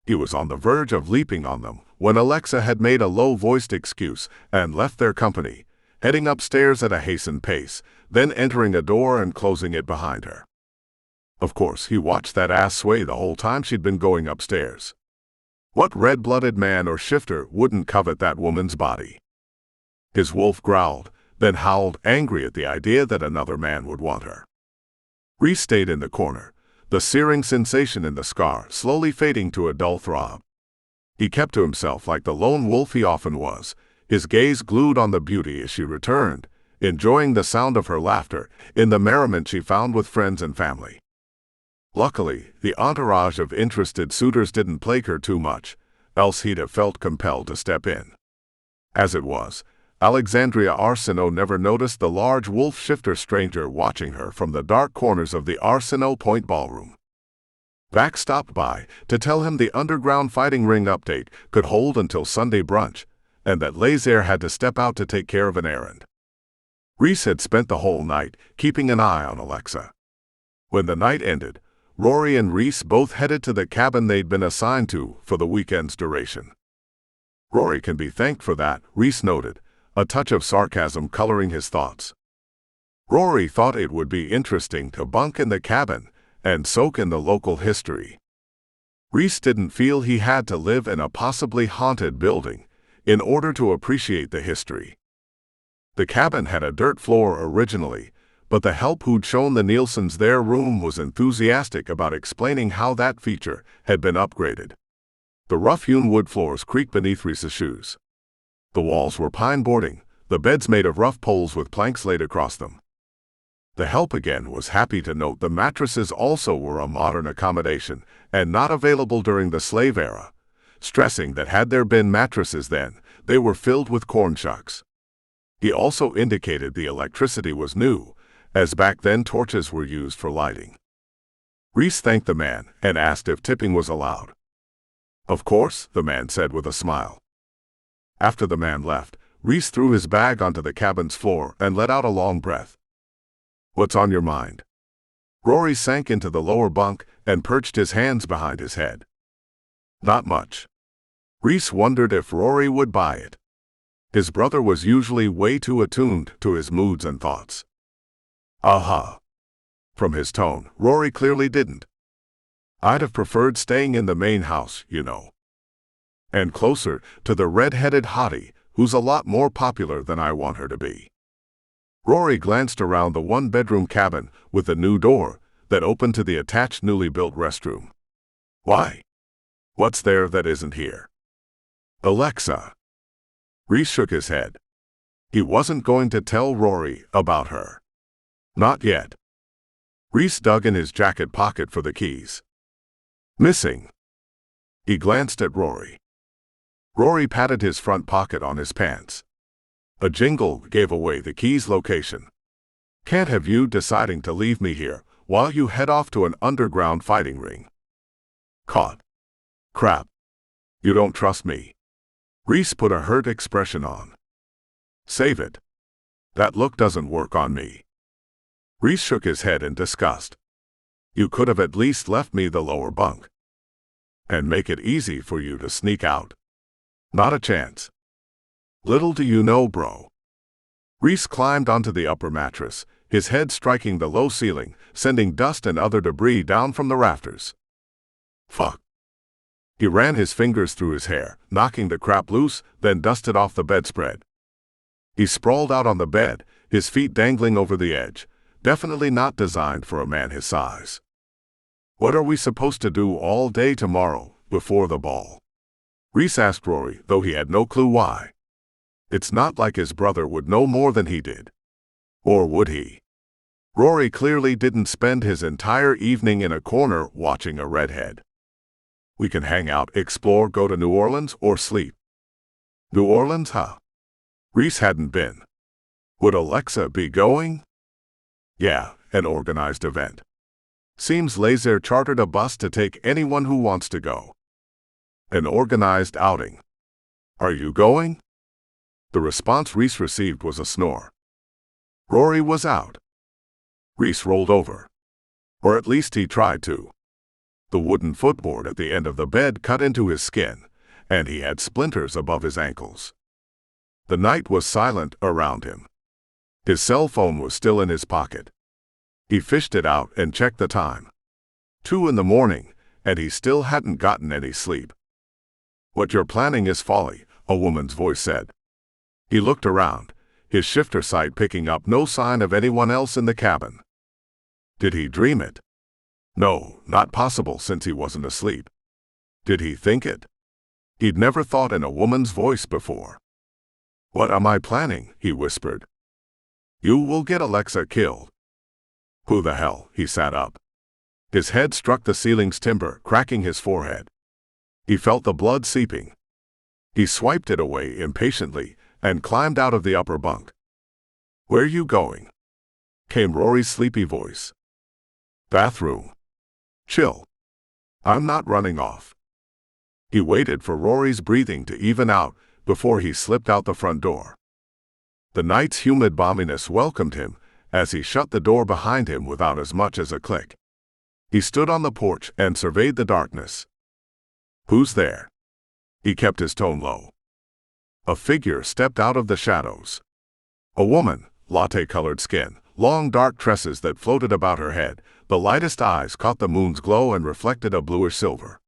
S3: He was on the verge of leaping on them when Alexa had made a low-voiced excuse and left their company, heading upstairs at a hastened pace, then entering a door and closing it behind her. Of course, he watched that ass sway the whole time she'd been going upstairs. What red-blooded man or shifter wouldn't covet that woman's body? His wolf growled, then howled, angry at the idea that another man would want her. Reese stayed in the corner, the searing sensation in the scar slowly fading to a dull throb. He kept to himself like the lone wolf he often was, his gaze glued on the beauty as she returned, enjoying the sound of her laughter in the merriment she found with friends and family. Luckily, the entourage of interested suitors didn't plague her too much, else he'd have felt compelled to step in. As it was, Alexandria Arceneaux never noticed the large wolf-shifter stranger watching her from the dark corners of the Arceneaux Point ballroom. Vac stopped by to tell him the underground fighting ring update could hold until Sunday brunch, and that Lézare had to step out to take care of an errand. Reese had spent the whole night keeping an eye on Alexa. When the night ended, Rory and Reese both headed to the cabin they'd been assigned to for the weekend's duration. Rory can be thanked for that, Reese noted, a touch of sarcasm coloring his thoughts. Rory thought it would be interesting to bunk in the cabin and soak in the local history. Reese didn't feel he had to live in a possibly haunted building in order to appreciate the history. The cabin had a dirt floor originally, but the help who'd shown the Nielsens their room was enthusiastic about explaining how that feature had been upgraded. The rough-hewn wood floors creaked beneath Reese's shoes. The walls were pine boarding, the beds made of rough poles with planks laid across them. The help again was happy to note the mattresses also were a modern accommodation and not available during the slave era, stressing that had there been mattresses then, they were filled with corn shucks. He also indicated the electricity was new, as back then torches were used for lighting. Reese thanked the man and asked if tipping was allowed. "Of course," the man said with a smile. After the man left, Reese threw his bag onto the cabin's floor and let out a long breath. "What's on your mind?" Rory sank into the lower bunk and perched his hands behind his head. "Not much." Reese wondered if Rory would buy it. His brother was usually way too attuned to his moods and thoughts. "Aha." From his tone, Rory clearly didn't. "I'd have preferred staying in the main house, you know. And closer to the red-headed hottie, who's a lot more popular than I want her to be." Rory glanced around the one-bedroom cabin with a new door that opened to the attached newly built restroom. "Why? What's there that isn't here?" "Alexa." Reese shook his head. He wasn't going to tell Rory about her. Not yet. Reese dug in his jacket pocket for the keys. "Missing." He glanced at Rory. Rory patted his front pocket on his pants. A jingle gave away the key's location. "Can't have you deciding to leave me here while you head off to an underground fighting ring." "Caught." "Crap. You don't trust me." Reese put a hurt expression on. "Save it. That look doesn't work on me." Reese shook his head in disgust. "You could have at least left me the lower bunk. And make it easy for you to sneak out." "Not a chance." "Little do you know, bro." Reese climbed onto the upper mattress, his head striking the low ceiling, sending dust and other debris down from the rafters. "Fuck." He ran his fingers through his hair, knocking the crap loose, then dusted off the bedspread. He sprawled out on the bed, his feet dangling over the edge, definitely not designed for a man his size. "What are we supposed to do all day tomorrow, before the ball?" Reese asked Rory, though he had no clue why. It's not like his brother would know more than he did. Or would he? Rory clearly didn't spend his entire evening in a corner watching a redhead. "We can hang out, explore, go to New Orleans, or sleep." "New Orleans, huh?" Reese hadn't been. "Would Alexa be going?" "Yeah, an organized event. Seems Lézare chartered a bus to take anyone who wants to go." "An organized outing. Are you going?" The response Reese received was a snore. Rory was out. Reese rolled over. Or at least he tried to. The wooden footboard at the end of the bed cut into his skin, and he had splinters above his ankles. The night was silent around him. His cell phone was still in his pocket. He fished it out and checked the time. 2 in the morning, and he still hadn't gotten any sleep. "What you're planning is folly," a woman's voice said. He looked around, his shifter sight picking up no sign of anyone else in the cabin. Did he dream it? No, not possible since he wasn't asleep. Did he think it? He'd never thought in a woman's voice before. "What am I planning?" he whispered. "You will get Alexa killed." "Who the hell?" He sat up. His head struck the ceiling's timber, cracking his forehead. He felt the blood seeping. He swiped it away impatiently and climbed out of the upper bunk. "Where you going?" came Rory's sleepy voice. "Bathroom. Chill. I'm not running off." He waited for Rory's breathing to even out before he slipped out the front door. The night's humid balminess welcomed him as he shut the door behind him without as much as a click. He stood on the porch and surveyed the darkness. "Who's there?" He kept his tone low. A figure stepped out of the shadows. A woman, latte-colored skin, long dark tresses that floated about her head, the lightest eyes caught the moon's glow and reflected a bluish silver.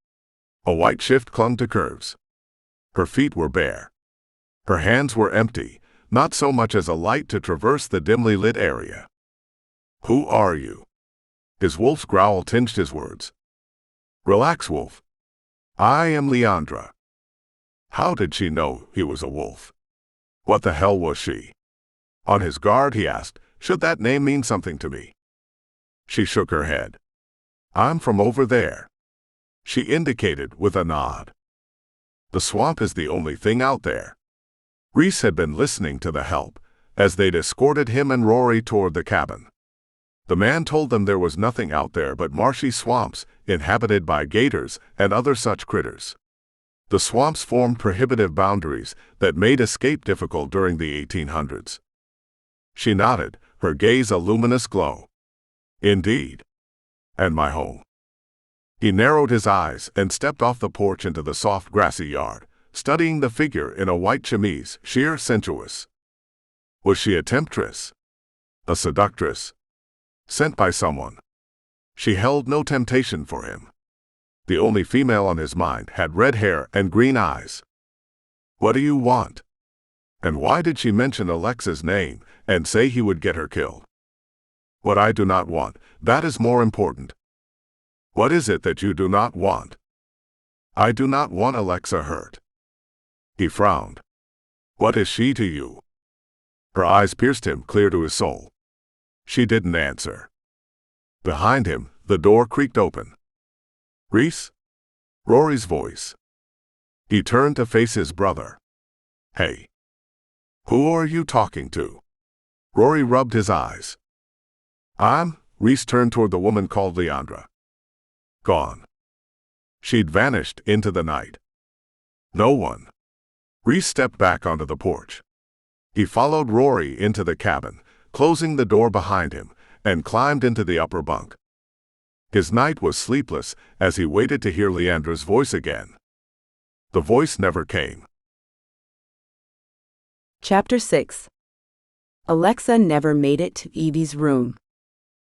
S3: A white shift clung to curves. Her feet were bare. Her hands were empty, not so much as a light to traverse the dimly lit area. "Who are you?" His wolf's growl tinged his words. "Relax, wolf. I am Leandra." How did she know he was a wolf? What the hell was she? On his guard, he asked, "Should that name mean something to me?" She shook her head. "I'm from over there." She indicated with a nod. "The swamp is the only thing out there." Reese had been listening to the help as they'd escorted him and Rory toward the cabin. The man told them there was nothing out there but marshy swamps inhabited by gators and other such critters. The swamps formed prohibitive boundaries that made escape difficult during the 1800s. She nodded, her gaze a luminous glow. "Indeed. And my home." He narrowed his eyes and stepped off the porch into the soft grassy yard, studying the figure in a white chemise, sheer sensuous. Was she a temptress? A seductress? Sent by someone? She held no temptation for him. The only female on his mind had red hair and green eyes. "What do you want?" And why did she mention Alexa's name and say he would get her killed? "What I do not want, that is more important." "What is it that you do not want?" "I do not want Alexa hurt." He frowned. "What is she to you?" Her eyes pierced him clear to his soul. She didn't answer. Behind him, the door creaked open. "Reese?" Rory's voice. He turned to face his brother. "Hey. Who are you talking to?" Rory rubbed his eyes. Reese turned toward the woman called Leandra. "Gone." She'd vanished into the night. "No one." Reese stepped back onto the porch. He followed Rory into the cabin, closing the door behind him, and climbed into the upper bunk. His night was sleepless as he waited to hear Leandra's voice again. The voice never came.
S2: Chapter 6. Alexa never made it to Evie's room.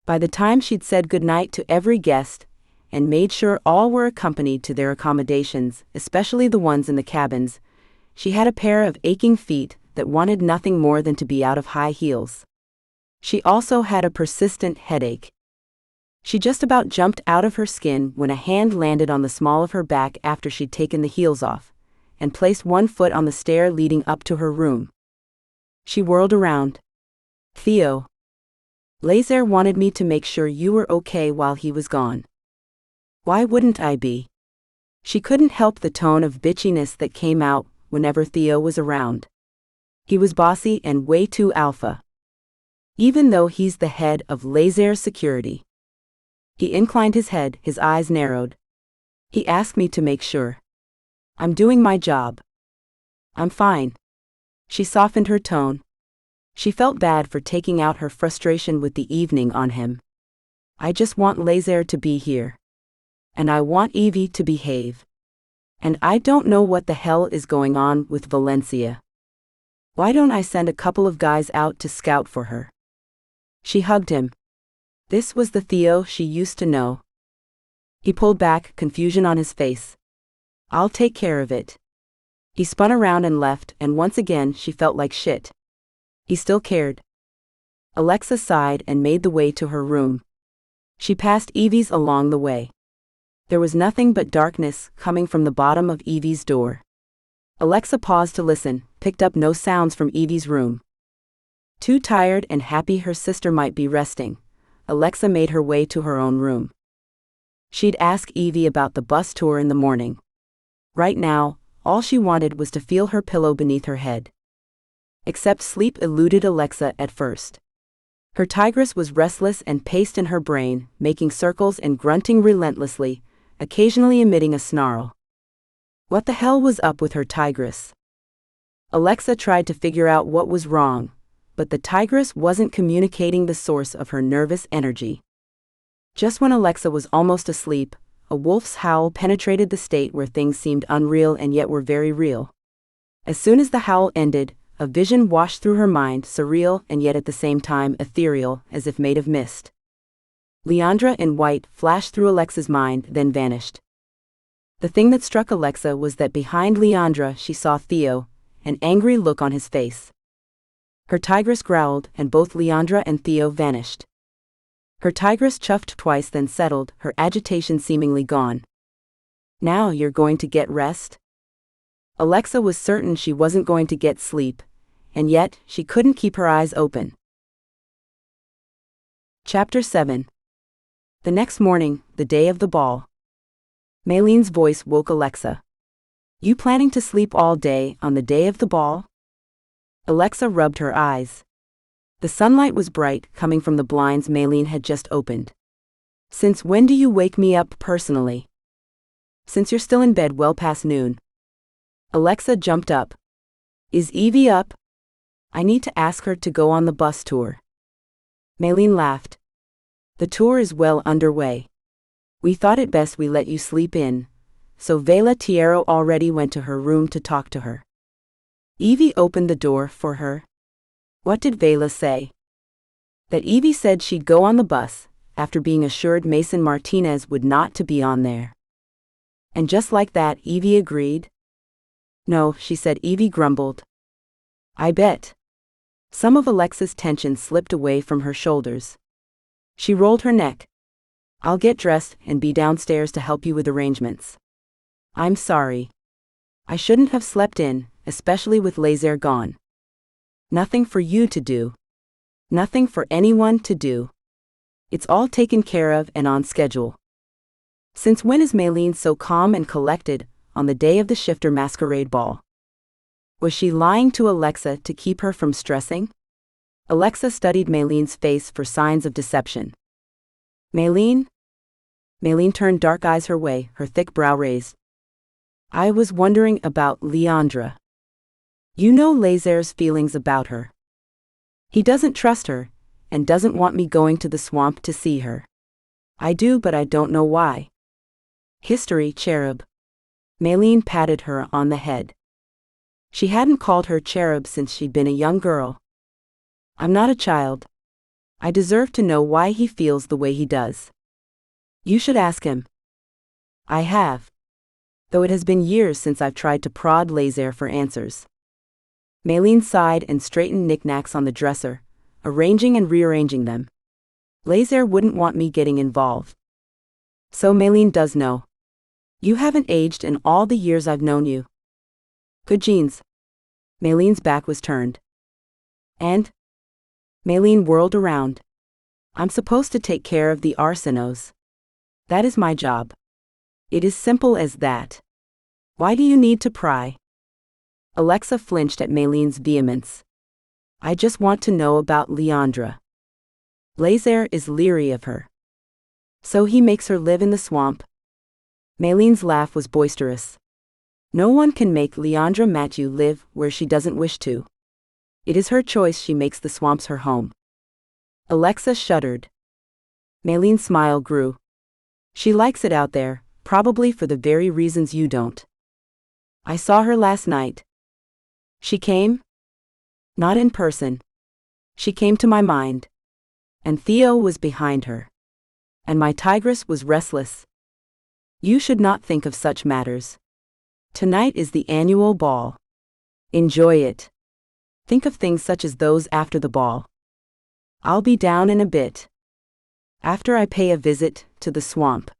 S2: By the time she'd said goodnight to every guest and made sure all were accompanied to their accommodations, especially the ones in the cabins, she had a pair of aching feet that wanted nothing more than to be out of high heels. She also had a persistent headache. She just about jumped out of her skin when a hand landed on the small of her back after she'd taken the heels off, and placed one foot on the stair leading up to her room. She whirled around. "Theo. Lézare wanted me to make sure you were okay while he was gone." "Why wouldn't I be?" She couldn't help the tone of bitchiness that came out whenever Theo was around. He was bossy and way too alpha. Even though he's the head of Lézare's security. He inclined his head, his eyes narrowed. "He asked me to make sure. I'm doing my job. I'm fine." She softened her tone. She felt bad for taking out her frustration with the evening on him. "I just want Lézare to be here. And I want Evie to behave. And I don't know what the hell is going on with Valencia. Why don't I send a couple of guys out to scout for her?" She hugged him. This was the Theo she used to know. He pulled back, confusion on his face. "I'll take care of it." He spun around and left, and once again she felt like shit. He still cared. Alexa sighed and made the way to her room. She passed Evie's along the way. There was nothing but darkness coming from the bottom of Evie's door. Alexa paused to listen, picked up no sounds from Evie's room. Too tired and happy her sister might be resting, Alexa made her way to her own room. She'd ask Evie about the bus tour in the morning. Right now, all she wanted was to feel her pillow beneath her head. Except sleep eluded Alexa at first. Her tigress was restless and paced in her brain, making circles and grunting relentlessly, occasionally emitting a snarl. What the hell was up with her tigress? Alexa tried to figure out what was wrong, but the tigress wasn't communicating the source of her nervous energy. Just when Alexa was almost asleep, a wolf's howl penetrated the state where things seemed unreal and yet were very real. As soon as the howl ended, a vision washed through her mind, surreal and yet at the same time ethereal, as if made of mist. Leandra in white flashed through Alexa's mind, then vanished. The thing that struck Alexa was that behind Leandra she saw Theo, an angry look on his face. Her tigress growled, and both Leandra and Theo vanished. Her tigress chuffed twice, then settled, her agitation seemingly gone. Now you're going to get rest? Alexa was certain she wasn't going to get sleep, and yet she couldn't keep her eyes open. Chapter 7. The next morning, the day of the ball. Maylene's voice woke Alexa. You planning to sleep all day on the day of the ball? Alexa rubbed her eyes. The sunlight was bright, coming from the blinds Maylene had just opened. Since when do you wake me up personally? Since you're still in bed well past noon. Alexa jumped up. Is Evie up? I need to ask her to go on the bus tour. Maylene laughed. The tour is well underway. We thought it best we let you sleep in, so Vela Tiero already went to her room to talk to her. Evie opened the door for her. What did Vela say? That Evie said she'd go on the bus, after being assured Mason Martinez would not to be on there. And just like that, Evie agreed? No, she said. Evie grumbled. I bet. Some of Alexa's tension slipped away from her shoulders. She rolled her neck. I'll get dressed and be downstairs to help you with arrangements. I'm sorry. I shouldn't have slept in, especially with Lézare gone. Nothing for you to do. Nothing for anyone to do. It's all taken care of and on schedule. Since when is Maylene so calm and collected on the day of the Shifter Masquerade Ball? Was she lying to Alexa to keep her from stressing? Alexa studied Maylene's face for signs of deception. Maylene? Maylene turned dark eyes her way, her thick brow raised. I was wondering about Leandra. You know Lézare's feelings about her. He doesn't trust her, and doesn't want me going to the swamp to see her. I do, but I don't know why. History, cherub. Maylene patted her on the head. She hadn't called her cherub since she'd been a young girl. I'm not a child. I deserve to know why he feels the way he does. You should ask him. I have. Though it has been years since I've tried to prod Lézare for answers. Maylene sighed and straightened knickknacks on the dresser, arranging and rearranging them. Lézare wouldn't want me getting involved. So Maylene does know. You haven't aged in all the years I've known you. Good genes. Maylene's back was turned. And? Maylene whirled around. I'm supposed to take care of the Arceneaux. That is my job. It is simple as that. Why do you need to pry? Alexa flinched at Maylene's vehemence. I just want to know about Leandra. Lézare is leery of her. So he makes her live in the swamp. Maylene's laugh was boisterous. No one can make Leandra Matthew live where she doesn't wish to. It is her choice. She makes the swamps her home. Alexa shuddered. Maylene's smile grew. She likes it out there, probably for the very reasons you don't. I saw her last night. She came? Not in person. She came to my mind. And Theo was behind her. And my tigress was restless. You should not think of such matters. Tonight is the annual ball. Enjoy it. Think of things such as those after the ball. I'll be down in a bit. After I pay a visit to the swamp.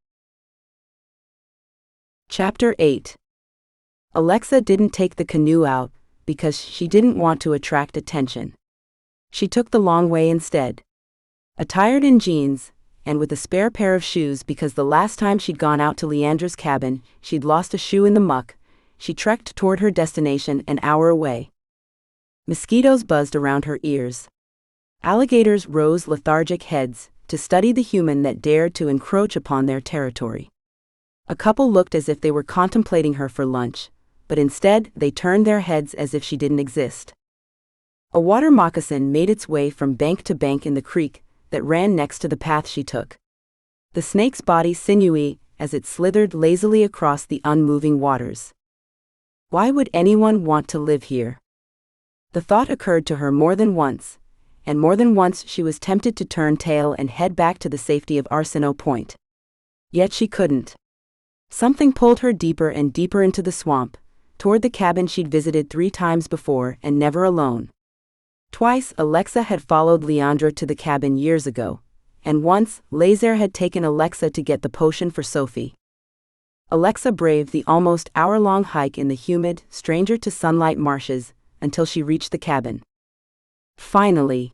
S2: Chapter 8. Alexa didn't take the canoe out because she didn't want to attract attention. She took the long way instead. Attired in jeans, and with a spare pair of shoes because the last time she'd gone out to Leandra's cabin, she'd lost a shoe in the muck, she trekked toward her destination an hour away. Mosquitoes buzzed around her ears. Alligators rose lethargic heads to study the human that dared to encroach upon their territory. A couple looked as if they were contemplating her for lunch, but instead they turned their heads as if she didn't exist. A water moccasin made its way from bank to bank in the creek that ran next to the path she took. The snake's body sinewy as it slithered lazily across the unmoving waters. Why would anyone want to live here? The thought occurred to her more than once, and more than once she was tempted to turn tail and head back to the safety of Arceneaux Point. Yet she couldn't. Something pulled her deeper and deeper into the swamp, toward the cabin she'd visited 3 times before and never alone. Twice Alexa had followed Leandra to the cabin years ago, and once Lézare had taken Alexa to get the potion for Sophie. Alexa braved the almost hour-long hike in the humid, stranger-to-sunlight marshes until she reached the cabin. Finally,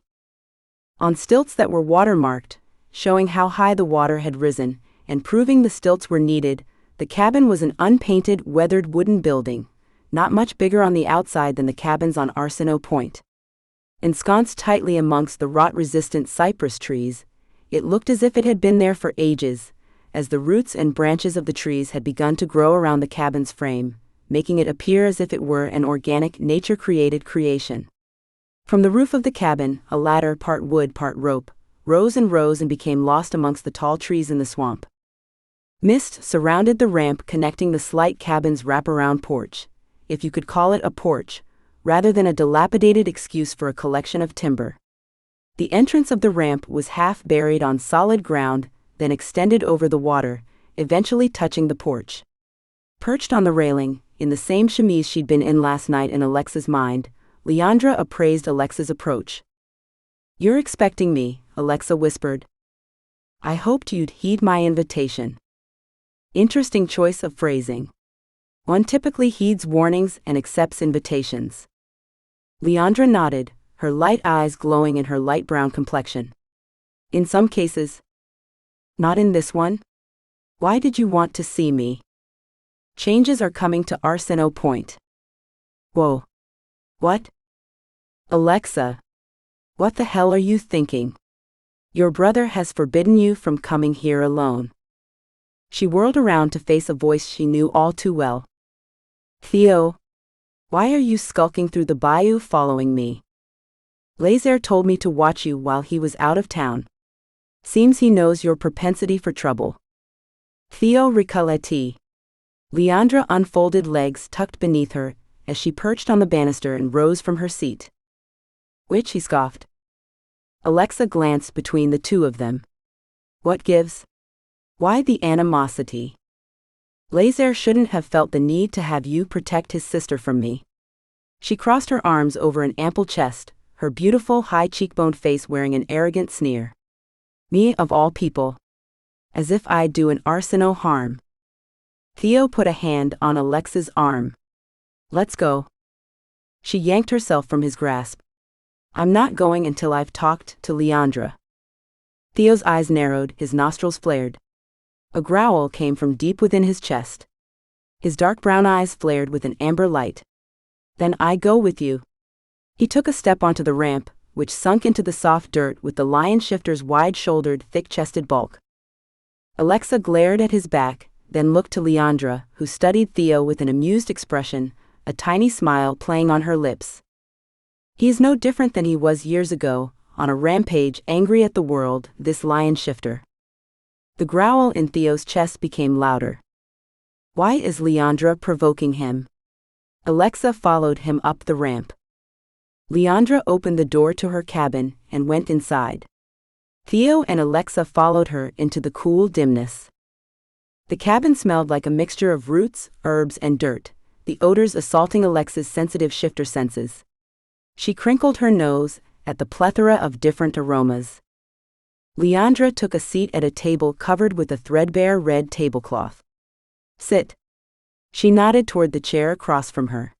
S2: on stilts that were watermarked, showing how high the water had risen and proving the stilts were needed, the cabin was an unpainted, weathered wooden building, not much bigger on the outside than the cabins on Arceneaux Point. Ensconced tightly amongst the rot-resistant cypress trees, it looked as if it had been there for ages, as the roots and branches of the trees had begun to grow around the cabin's frame, making it appear as if it were an organic, nature-created creation. From the roof of the cabin, a ladder, part wood, part rope, rose and became lost amongst the tall trees in the swamp. Mist surrounded the ramp connecting the slight cabin's wraparound porch, if you could call it a porch, rather than a dilapidated excuse for a collection of timber. The entrance of the ramp was half buried on solid ground, then extended over the water, eventually touching the porch. Perched on the railing, in the same chemise she'd been in last night in Alexa's mind, Leandra appraised Alexa's approach. "You're expecting me," Alexa whispered. "I hoped you'd heed my invitation." Interesting choice of phrasing. One typically heeds warnings and accepts invitations. Leandra nodded, her light eyes glowing in her light brown complexion. "In some cases. Not in this one? Why did you want to see me?" "Changes are coming to Arceneaux Point." "Whoa. What?" "Alexa. What the hell are you thinking? Your brother has forbidden you from coming here alone." She whirled around to face a voice she knew all too well. "Theo. Why are you skulking through the bayou following me? Lézare told me to watch you while he was out of town. Seems he knows your propensity for trouble." Theo Ricoletti. Leandra unfolded legs tucked beneath her as she perched on the banister and rose from her seat. "Which?" he scoffed. Alexa glanced between the two of them. "What gives? Why the animosity? Lézare shouldn't have felt the need to have you protect his sister from me." She crossed her arms over an ample chest, her beautiful high cheekboned face wearing an arrogant sneer. "Me of all people. As if I'd do an Arceneaux harm." Theo put a hand on Alexa's arm. "Let's go." She yanked herself from his grasp. "I'm not going until I've talked to Leandra." Theo's eyes narrowed, his nostrils flared. A growl came from deep within his chest. His dark brown eyes flared with an amber light. "Then I go with you." He took a step onto the ramp, which sunk into the soft dirt with the lion shifter's wide-shouldered, thick-chested bulk. Alexa glared at his back, then looked to Leandra, who studied Theo with an amused expression, a tiny smile playing on her lips. "He is no different than he was years ago, on a rampage, angry at the world, this lion shifter." The growl in Theo's chest became louder. "Why is Leandra provoking him?" Alexa followed him up the ramp. Leandra opened the door to her cabin and went inside. Theo and Alexa followed her into the cool dimness. The cabin smelled like a mixture of roots, herbs, and dirt, the odors assaulting Alexa's sensitive shifter senses. She crinkled her nose at the plethora of different aromas. Leandra took a seat at a table covered with a threadbare red tablecloth. "Sit." She nodded toward the chair across from her.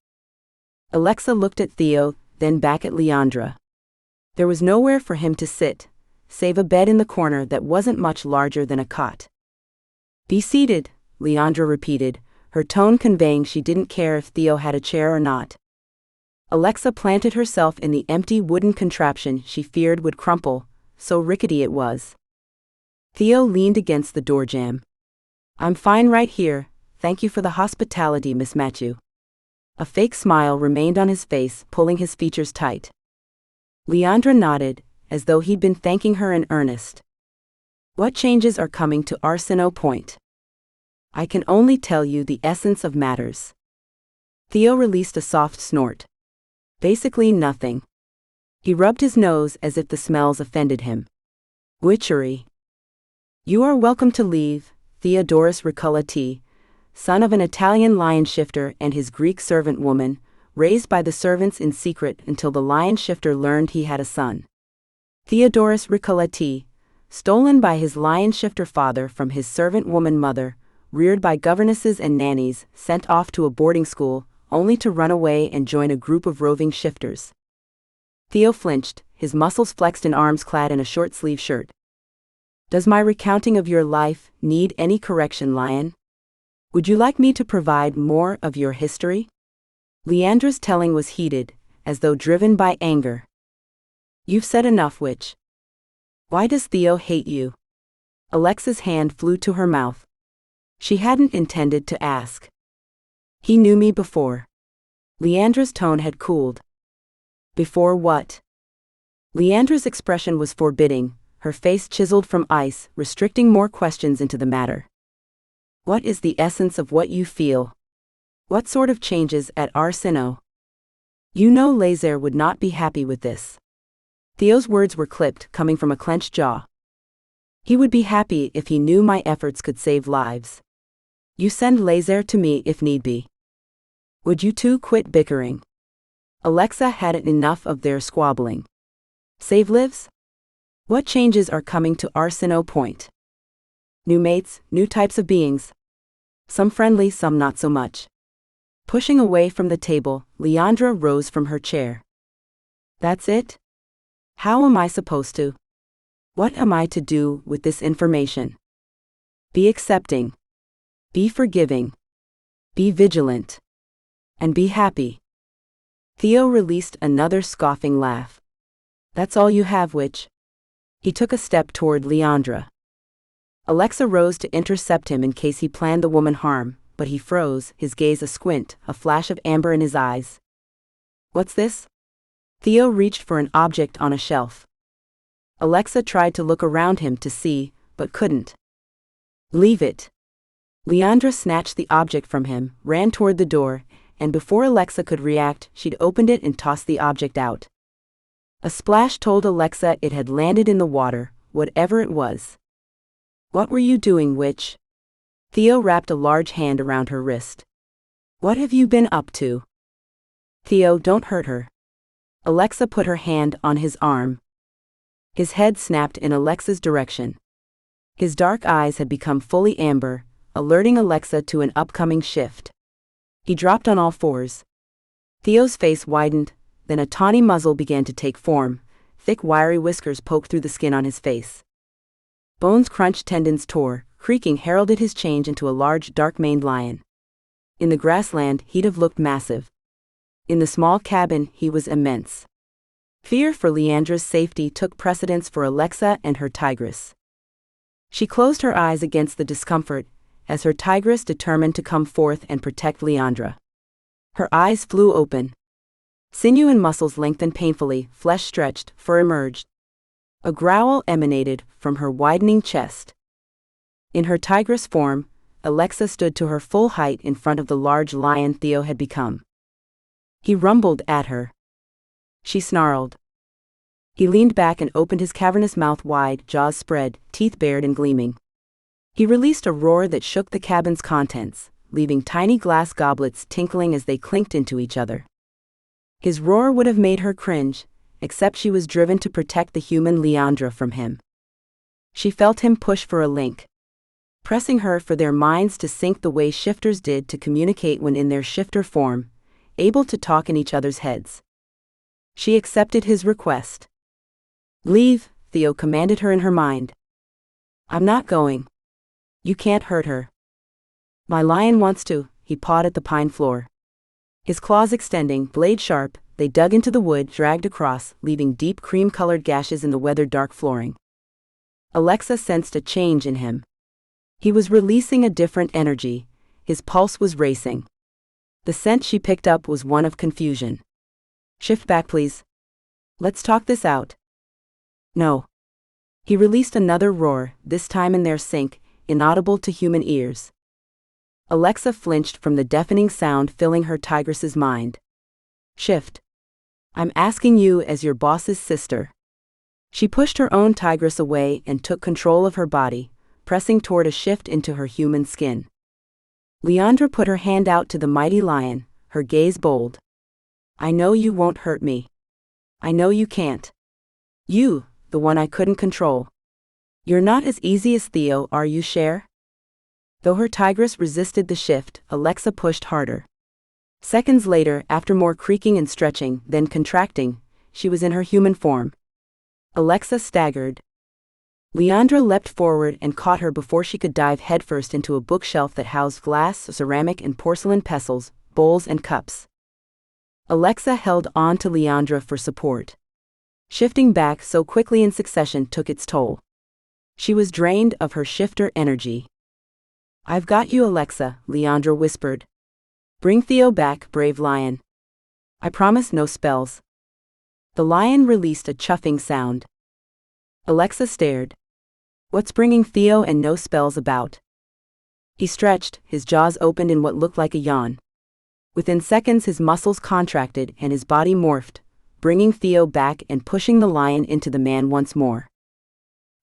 S2: Alexa looked at Theo, then back at Leandra. There was nowhere for him to sit, save a bed in the corner that wasn't much larger than a cot. "Be seated," Leandra repeated, her tone conveying she didn't care if Theo had a chair or not. Alexa planted herself in the empty wooden contraption she feared would crumple, so rickety it was. Theo leaned against the door jamb. "I'm fine right here, thank you for the hospitality, Miss Matthew." A fake smile remained on his face, pulling his features tight. Leandra nodded, as though he'd been thanking her in earnest. "What changes are coming to Arceneaux Point?" "I can only tell you the essence of matters." Theo released a soft snort. "Basically nothing." He rubbed his nose as if the smells offended him. "Witchery." "You are welcome to leave," Theodorus Ricoletti, son of an Italian lion shifter and his Greek servant woman, raised by the servants in secret until the lion shifter learned he had a son. Theodorus Ricoletti, stolen by his lion shifter father from his servant woman mother, reared by governesses and nannies, sent off to a boarding school, only to run away and join a group of roving shifters. Theo flinched, his muscles flexed in arms clad in a short-sleeve shirt. Does my recounting of your life need any correction, Lion? Would you like me to provide more of your history? Leandra's telling was heated, as though driven by anger. You've said enough, witch. Why does Theo hate you? Alexa's hand flew to her mouth. She hadn't intended to ask. He knew me before. Leandra's tone had cooled. Before what? Leandra's expression was forbidding, her face chiseled from ice, restricting more questions into the matter. What is the essence of what you feel? What sort of changes at Arceneaux? You know Lézare would not be happy with this. Theo's words were clipped, coming from a clenched jaw. He would be happy if he knew my efforts could save lives. You send Lézare to me if need be. Would you two quit bickering? Alexa had enough of their squabbling. Save lives? What changes are coming to Arceneaux Point? New mates, new types of beings. Some friendly, some not so much. Pushing away from the table, Leandra rose from her chair. That's it? How am I supposed to? What am I to do with this information? Be accepting. Be forgiving. Be vigilant. And be happy. Theo released another scoffing laugh. That's all you have, witch? He took a step toward Leandra. Alexa rose to intercept him in case he planned the woman harm, but he froze, his gaze asquint, a flash of amber in his eyes. What's this? Theo reached for an object on a shelf. Alexa tried to look around him to see, but couldn't. Leave it. Leandra snatched the object from him, ran toward the door, and before Alexa could react, she'd opened it and tossed the object out. A splash told Alexa it had landed in the water, whatever it was. What were you doing, witch? Theo wrapped a large hand around her wrist. What have you been up to? Theo, don't hurt her. Alexa put her hand on his arm. His head snapped in Alexa's direction. His dark eyes had become fully amber, alerting Alexa to an upcoming shift. He dropped on all fours. Theo's face widened, then a tawny muzzle began to take form, thick wiry whiskers poked through the skin on his face. Bones crunched, tendons tore, creaking heralded his change into a large dark-maned lion. In the grassland, he'd have looked massive. In the small cabin, he was immense. Fear for Leandra's safety took precedence for Alexa and her tigress. She closed her eyes against the discomfort, as her tigress determined to come forth and protect Leandra. Her eyes flew open. Sinew and muscles lengthened painfully, flesh stretched, fur emerged. A growl emanated from her widening chest. In her tigress form, Alexa stood to her full height in front of the large lion Theo had become. He rumbled at her. She snarled. He leaned back and opened his cavernous mouth wide, jaws spread, teeth bared and gleaming. He released a roar that shook the cabin's contents, leaving tiny glass goblets tinkling as they clinked into each other. His roar would have made her cringe, except she was driven to protect the human Leandra from him. She felt him push for a link, pressing her for their minds to sync the way shifters did to communicate when in their shifter form, able to talk in each other's heads. She accepted his request. Leave, Theo commanded her in her mind. I'm not going. You can't hurt her. My lion wants to, he pawed at the pine floor. His claws extending, blade sharp, they dug into the wood, dragged across, leaving deep cream-colored gashes in the weathered dark flooring. Alexa sensed a change in him. He was releasing a different energy, his pulse was racing. The scent she picked up was one of confusion. Shift back, please. Let's talk this out. No. He released another roar, this time in their sync, inaudible to human ears. Alexa flinched from the deafening sound filling her tigress's mind. Shift. I'm asking you as your boss's sister. She pushed her own tigress away and took control of her body, pressing toward a shift into her human skin. Leandra put her hand out to the mighty lion, her gaze bold. I know you won't hurt me. I know you can't. You, the one I couldn't control. You're not as easy as Theo, are you, Cher? Though her tigress resisted the shift, Alexa pushed harder. Seconds later, after more creaking and stretching, then contracting, she was in her human form. Alexa staggered. Leandra leapt forward and caught her before she could dive headfirst into a bookshelf that housed glass, ceramic and porcelain pestles, bowls and cups. Alexa held on to Leandra for support. Shifting back so quickly in succession took its toll. She was drained of her shifter energy. I've got you, Alexa, Leandra whispered. Bring Theo back, brave lion. I promise no spells. The lion released a chuffing sound. Alexa stared. What's bringing Theo and no spells about? He stretched, his jaws opened in what looked like a yawn. Within seconds his muscles contracted and his body morphed, bringing Theo back and pushing the lion into the man once more.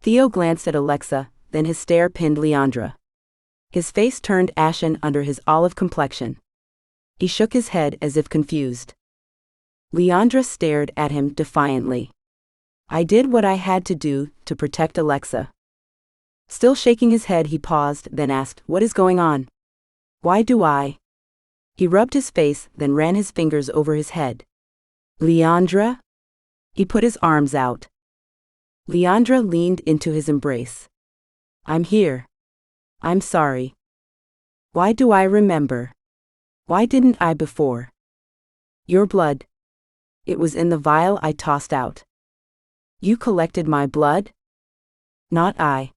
S2: Theo glanced at Alexa, then his stare pinned Leandra. His face turned ashen under his olive complexion. He shook his head as if confused. Leandra stared at him defiantly. I did what I had to do to protect Alexa. Still shaking his head, he paused, then asked, What is going on? Why do I? He rubbed his face, then ran his fingers over his head. Leandra? He put his arms out. Leandra leaned into his embrace. I'm here. I'm sorry. Why do I remember? Why didn't I before? Your blood. It was in the vial I tossed out. You collected my blood? Not I.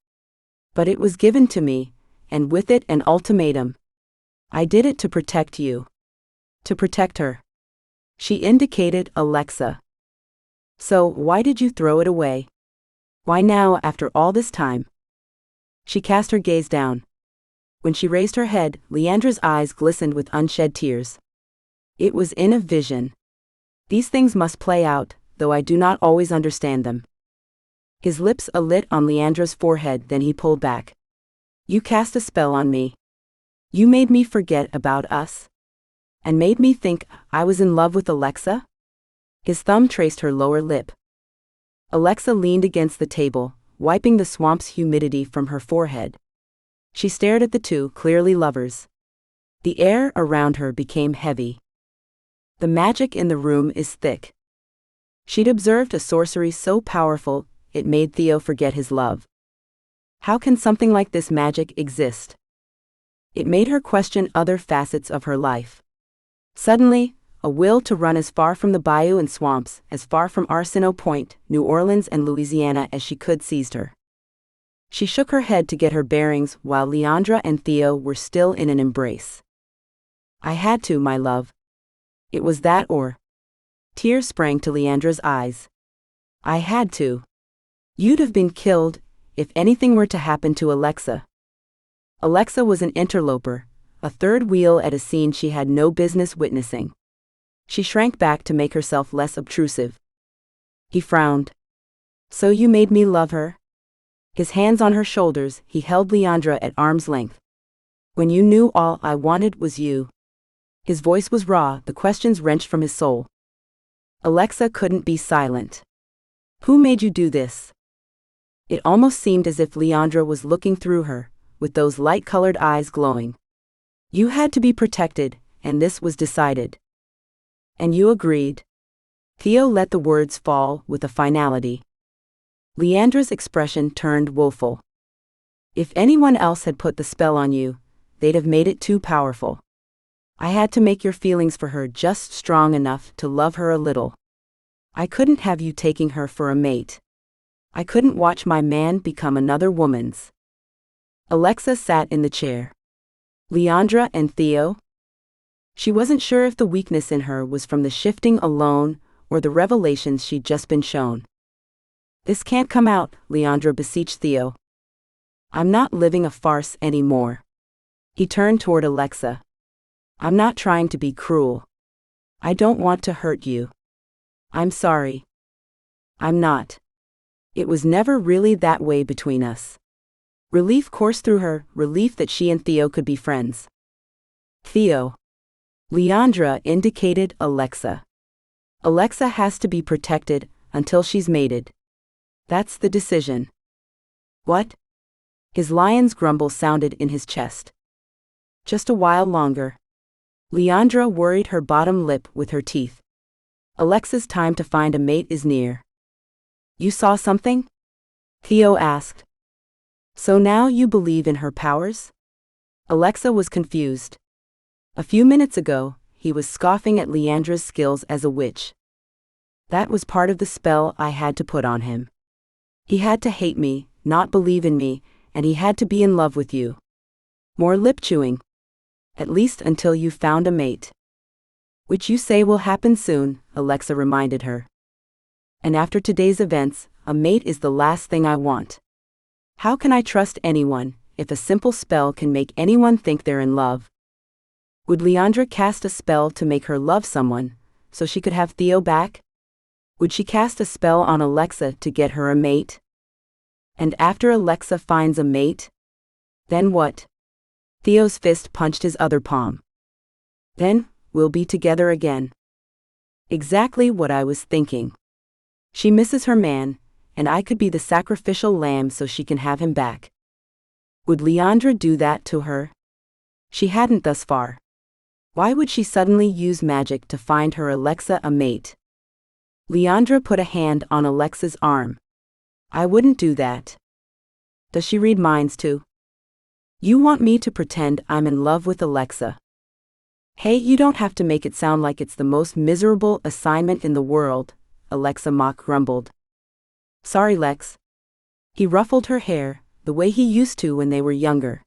S2: But it was given to me, and with it an ultimatum. I did it to protect you. To protect her. She indicated Alexa. So, why did you throw it away? Why now, after all this time? She cast her gaze down. When she raised her head, Leandra's eyes glistened with unshed tears. It was in a vision. These things must play out, though I do not always understand them. His lips alit on Leandra's forehead, then he pulled back. You cast a spell on me. You made me forget about us. And made me think I was in love with Alexa? His thumb traced her lower lip. Alexa leaned against the table, wiping the swamp's humidity from her forehead. She stared at the two, clearly lovers. The air around her became heavy. The magic in the room is thick. She'd observed a sorcery so powerful, it made Theo forget his love. How can something like this magic exist? It made her question other facets of her life. Suddenly, a will to run as far from the bayou and swamps, as far from Arceneaux Point, New Orleans and Louisiana as she could seized her. She shook her head to get her bearings while Leandra and Theo were still in an embrace. I had to, my love. It was that or. Tears sprang to Leandra's eyes. I had to. You'd have been killed, if anything were to happen to Alexa. Alexa was an interloper, a third wheel at a scene she had no business witnessing. She shrank back to make herself less obtrusive. He frowned. So you made me love her? His hands on her shoulders, he held Leandra at arm's length. When you knew all I wanted was you. His voice was raw, the questions wrenched from his soul. Alexa couldn't be silent. Who made you do this? It almost seemed as if Leandra was looking through her, with those light-colored eyes glowing. You had to be protected, and this was decided. And you agreed. Theo let the words fall with a finality. Leandra's expression turned woeful. If anyone else had put the spell on you, they'd have made it too powerful. I had to make your feelings for her just strong enough to love her a little. I couldn't have you taking her for a mate. I couldn't watch my man become another woman's. Alexa sat in the chair. Leandra and Theo? She wasn't sure if the weakness in her was from the shifting alone or the revelations she'd just been shown. This can't come out, Leandra beseeched Theo. I'm not living a farce anymore. He turned toward Alexa. I'm not trying to be cruel. I don't want to hurt you. I'm sorry. I'm not. It was never really that way between us. Relief coursed through her, relief that she and Theo could be friends. Theo. Leandra indicated Alexa. Alexa has to be protected until she's mated. That's the decision. What? His lion's grumble sounded in his chest. Just a while longer. Leandra worried her bottom lip with her teeth. Alexa's time to find a mate is near. You saw something? Theo asked. So now you believe in her powers? Alexa was confused. A few minutes ago, he was scoffing at Leandra's skills as a witch. That was part of the spell I had to put on him. He had to hate me, not believe in me, and he had to be in love with you. More lip chewing. At least until you found a mate. Which you say will happen soon, Alexa reminded her. And after today's events, a mate is the last thing I want. How can I trust anyone, if a simple spell can make anyone think they're in love? Would Leandra cast a spell to make her love someone, so she could have Theo back? Would she cast a spell on Alexa to get her a mate? And after Alexa finds a mate? Then what? Theo's fist punched his other palm. Then, we'll be together again. Exactly what I was thinking. She misses her man, and I could be the sacrificial lamb so she can have him back. Would Leandra do that to her? She hadn't thus far. Why would she suddenly use magic to find her Alexa a mate? Leandra put a hand on Alexa's arm. I wouldn't do that. Does she read minds too? You want me to pretend I'm in love with Alexa? Hey, you don't have to make it sound like it's the most miserable assignment in the world, Alexa mock grumbled. Sorry, Lex. He ruffled her hair, the way he used to when they were younger.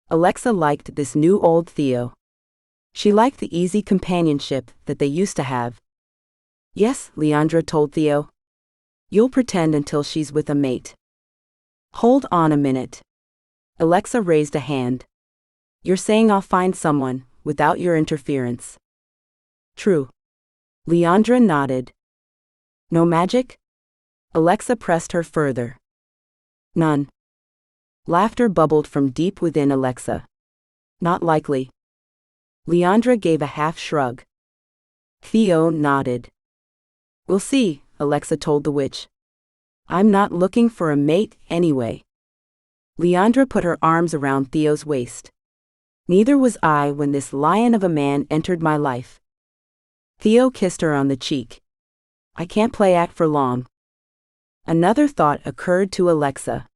S2: Alexa liked this new old Theo. She liked the easy companionship that they used to have. Yes, Leandra told Theo. You'll pretend until she's with a mate. Hold on a minute. Alexa raised a hand. You're saying I'll find someone, without your interference. True. Leandra nodded. No magic? Alexa pressed her further. None. Laughter bubbled from deep within Alexa. Not likely. Leandra gave a half shrug. Theo nodded. We'll see, Alexa told the witch. I'm not looking for a mate anyway. Leandra put her arms around Theo's waist. Neither was I when this lion of a man entered my life. Theo kissed her on the cheek. I can't play act for long. Another thought occurred to Alexa.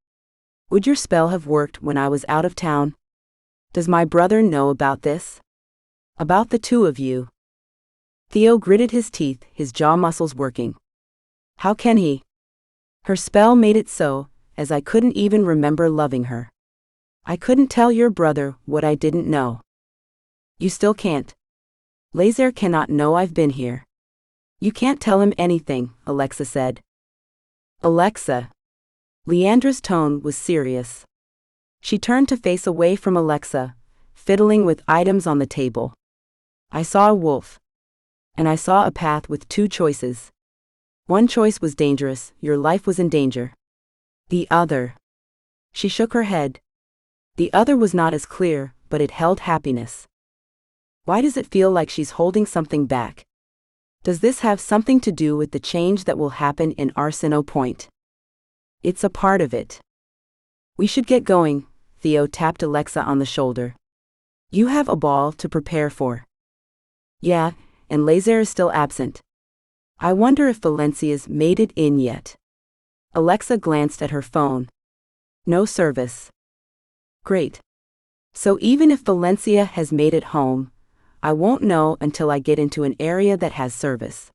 S2: Would your spell have worked when I was out of town? Does my brother know about this? About the two of you? Theo gritted his teeth, his jaw muscles working. How can he? Her spell made it so, as I couldn't even remember loving her. I couldn't tell your brother what I didn't know. You still can't. Lézare cannot know I've been here. You can't tell him anything, Alexa said. Alexa. Leandra's tone was serious. She turned to face away from Alexa, fiddling with items on the table. I saw a wolf. And I saw a path with two choices. One choice was dangerous, your life was in danger. The other. She shook her head. The other was not as clear, but it held happiness. Why does it feel like she's holding something back? Does this have something to do with the change that will happen in Arceneaux Point? It's a part of it. We should get going, Theo tapped Alexa on the shoulder. You have a ball to prepare for. Yeah, and Lézare is still absent. I wonder if Valencia's made it in yet. Alexa glanced at her phone. No service. Great. So even if Valencia has made it home, I won't know until I get into an area that has service.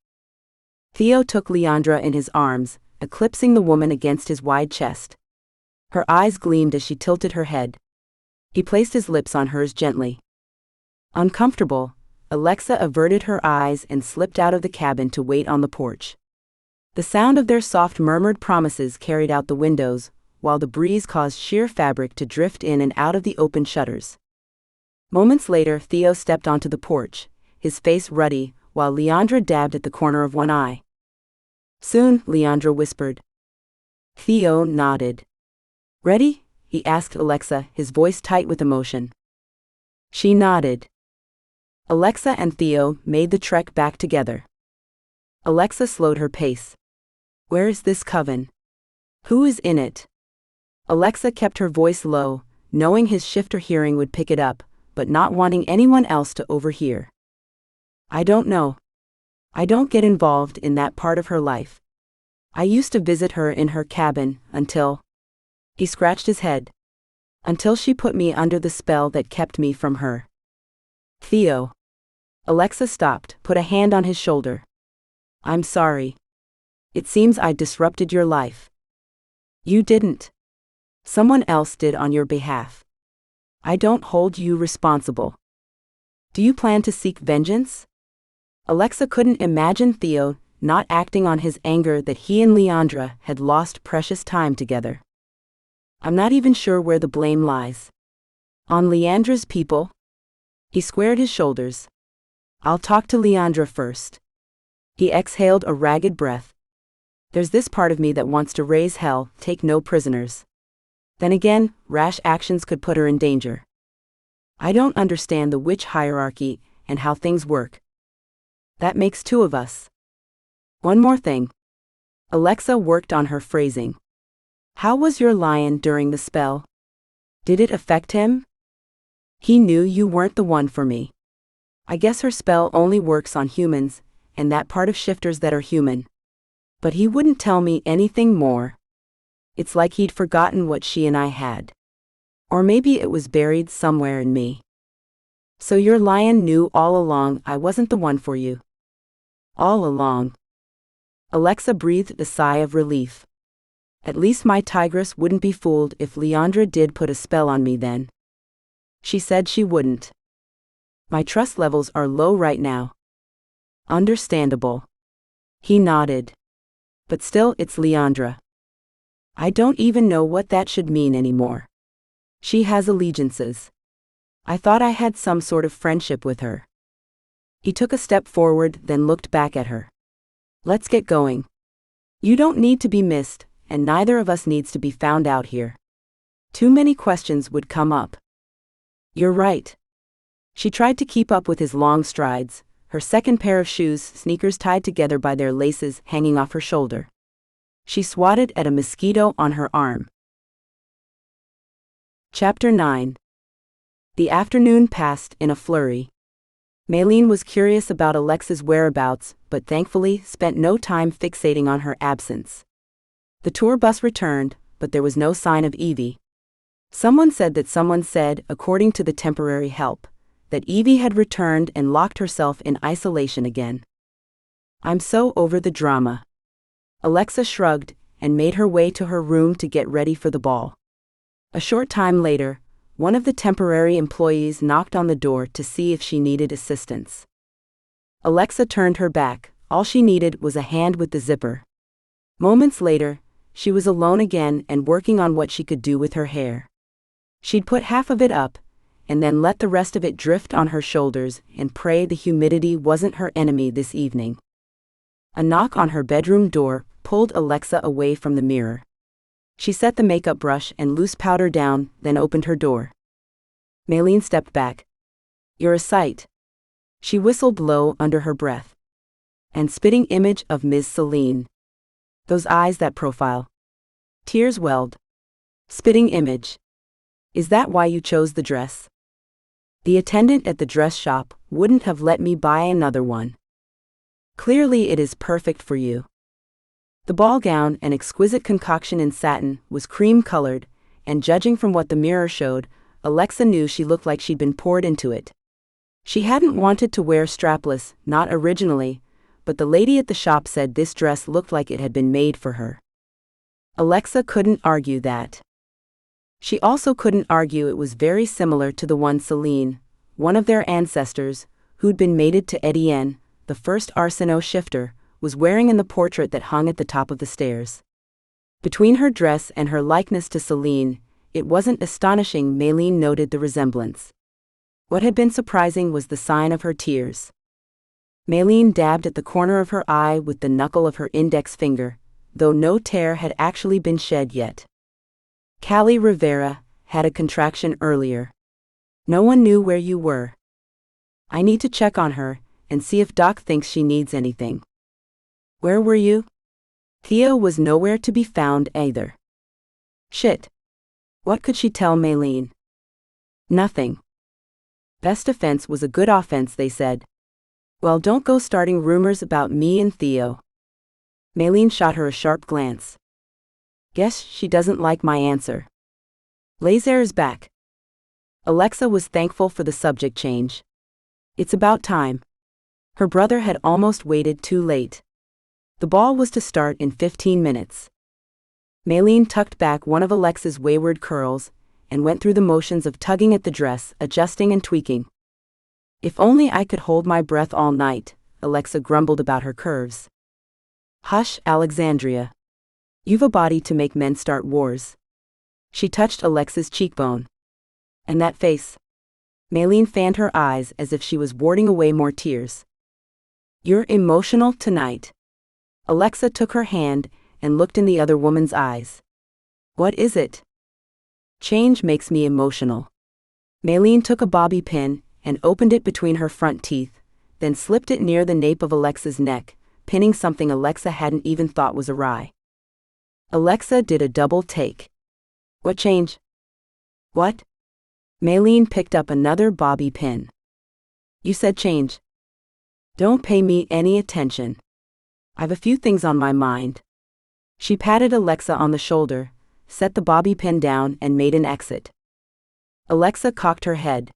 S2: Theo took Leandra in his arms, eclipsing the woman against his wide chest. Her eyes gleamed as she tilted her head. He placed his lips on hers gently. Uncomfortable, Alexa averted her eyes and slipped out of the cabin to wait on the porch. The sound of their soft murmured promises carried out the windows, while the breeze caused sheer fabric to drift in and out of the open shutters. Moments later, Theo stepped onto the porch, his face ruddy, while Leandra dabbed at the corner of one eye. Soon, Leandra whispered. Theo nodded. Ready? He asked Alexa, his voice tight with emotion. She nodded. Alexa and Theo made the trek back together. Alexa slowed her pace. Where is this coven? Who is in it? Alexa kept her voice low, knowing his shifter hearing would pick it up, but not wanting anyone else to overhear. I don't know. I don't get involved in that part of her life. I used to visit her in her cabin until... He scratched his head. Until she put me under the spell that kept me from her. Theo. Alexa stopped, put a hand on his shoulder. I'm sorry. It seems I disrupted your life. You didn't. Someone else did on your behalf. I don't hold you responsible. Do you plan to seek vengeance? Alexa couldn't imagine Theo not acting on his anger that he and Leandra had lost precious time together. I'm not even sure where the blame lies. On Leandra's people? He squared his shoulders. I'll talk to Leandra first. He exhaled a ragged breath. There's this part of me that wants to raise hell, take no prisoners. Then again, rash actions could put her in danger. I don't understand the witch hierarchy and how things work. That makes two of us. One more thing. Alexa worked on her phrasing. How was your lion during the spell? Did it affect him? He knew you weren't the one for me. I guess her spell only works on humans, and that part of shifters that are human. But he wouldn't tell me anything more. It's like he'd forgotten what she and I had. Or maybe it was buried somewhere in me. So your lion knew all along I wasn't the one for you. All along. Alexa breathed a sigh of relief. At least my tigress wouldn't be fooled if Leandra did put a spell on me then. She said she wouldn't. My trust levels are low right now. Understandable. He nodded. But still, it's Leandra. I don't even know what that should mean anymore. She has allegiances. I thought I had some sort of friendship with her. He took a step forward, then looked back at her. Let's get going. You don't need to be missed, and neither of us needs to be found out here. Too many questions would come up. You're right. She tried to keep up with his long strides, her second pair of shoes, sneakers tied together by their laces, hanging off her shoulder. She swatted at a mosquito on her arm. Chapter 9. The afternoon passed in a flurry. Maylene was curious about Alexa's whereabouts, but thankfully spent no time fixating on her absence. The tour bus returned, but there was no sign of Evie. Someone said, according to the temporary help, that Evie had returned and locked herself in isolation again. I'm so over the drama. Alexa shrugged and made her way to her room to get ready for the ball. A short time later, one of the temporary employees knocked on the door to see if she needed assistance. Alexa turned her back. All she needed was a hand with the zipper. Moments later, she was alone again and working on what she could do with her hair. She'd put half of it up, and then let the rest of it drift on her shoulders and pray the humidity wasn't her enemy this evening. A knock on her bedroom door pulled Alexa away from the mirror. She set the makeup brush and loose powder down, then opened her door. Maylene stepped back. You're a sight. She whistled low under her breath. And spitting image of Ms. Celine. Those eyes, that profile. Tears welled. Spitting image. Is that why you chose the dress? The attendant at the dress shop wouldn't have let me buy another one. Clearly it is perfect for you. The ball gown, an exquisite concoction in satin, was cream-colored, and judging from what the mirror showed, Alexa knew she looked like she'd been poured into it. She hadn't wanted to wear strapless, not originally, but the lady at the shop said this dress looked like it had been made for her. Alexa couldn't argue that. She also couldn't argue it was very similar to the one Celine, one of their ancestors, who'd been mated to Etienne, the first Arceneaux shifter, was wearing in the portrait that hung at the top of the stairs. Between her dress and her likeness to Celine, it wasn't astonishing Maylene noted the resemblance. What had been surprising was the sign of her tears. Maylene dabbed at the corner of her eye with the knuckle of her index finger, though no tear had actually been shed yet. Callie Rivera had a contraction earlier. No one knew where you were. I need to check on her and see if Doc thinks she needs anything. Where were you? Theo was nowhere to be found either. Shit. What could she tell Maylene? Nothing. Best defense was a good offense, they said. Well, don't go starting rumors about me and Theo. Maylene shot her a sharp glance. Guess she doesn't like my answer. Lézare is back. Alexa was thankful for the subject change. It's about time. Her brother had almost waited too late. The ball was to start in 15 minutes. Maylene tucked back one of Alexa's wayward curls and went through the motions of tugging at the dress, adjusting and tweaking. If only I could hold my breath all night, Alexa grumbled about her curves. Hush, Alexandria. You've a body to make men start wars. She touched Alexa's cheekbone. And that face. Maylene fanned her eyes as if she was warding away more tears. You're emotional tonight. Alexa took her hand and looked in the other woman's eyes. What is it? Change makes me emotional. Maylene took a bobby pin and opened it between her front teeth, then slipped it near the nape of Alexa's neck, pinning something Alexa hadn't even thought was awry. Alexa did a double take. What change? What? Maylene picked up another bobby pin. You said change. Don't pay me any attention. I've a few things on my mind. She patted Alexa on the shoulder, set the bobby pin down and made an exit. Alexa cocked her head.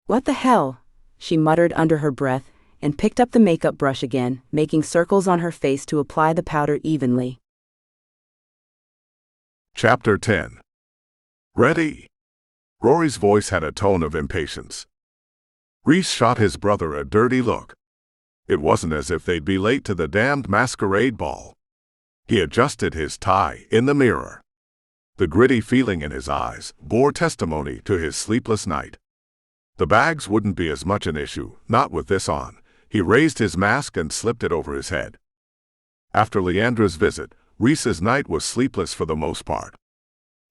S2: What the hell? She muttered under her breath and picked up the makeup brush again, making circles on her face to apply the powder evenly.
S3: Chapter 10. Ready? Rory's voice had a tone of impatience. Reese shot his brother a dirty look. It wasn't as if they'd be late to the damned masquerade ball. He adjusted his tie in the mirror. The gritty feeling in his eyes bore testimony to his sleepless night. The bags wouldn't be as much an issue, not with this on. He raised his mask and slipped it over his head. After Leandra's visit, Reese's night was sleepless for the most part.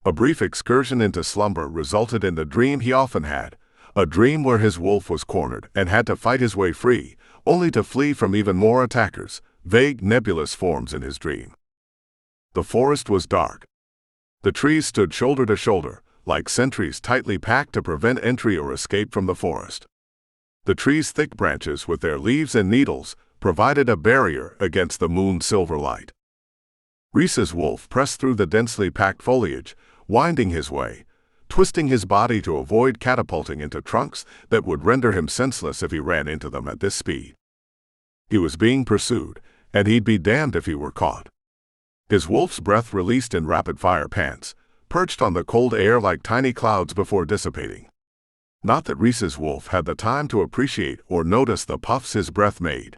S3: A brief excursion into slumber resulted in the dream he often had, a dream where his wolf was cornered and had to fight his way free, only to flee from even more attackers, vague nebulous forms in his dream. The forest was dark. The trees stood shoulder to shoulder, like sentries tightly packed to prevent entry or escape from the forest. The trees' thick branches with their leaves and needles provided a barrier against the moon's silver light. Reese's wolf pressed through the densely packed foliage, winding his way, twisting his body to avoid catapulting into trunks that would render him senseless if he ran into them at this speed. He was being pursued, and he'd be damned if he were caught. His wolf's breath released in rapid-fire pants, perched on the cold air like tiny clouds before dissipating. Not that Reese's wolf had the time to appreciate or notice the puffs his breath made.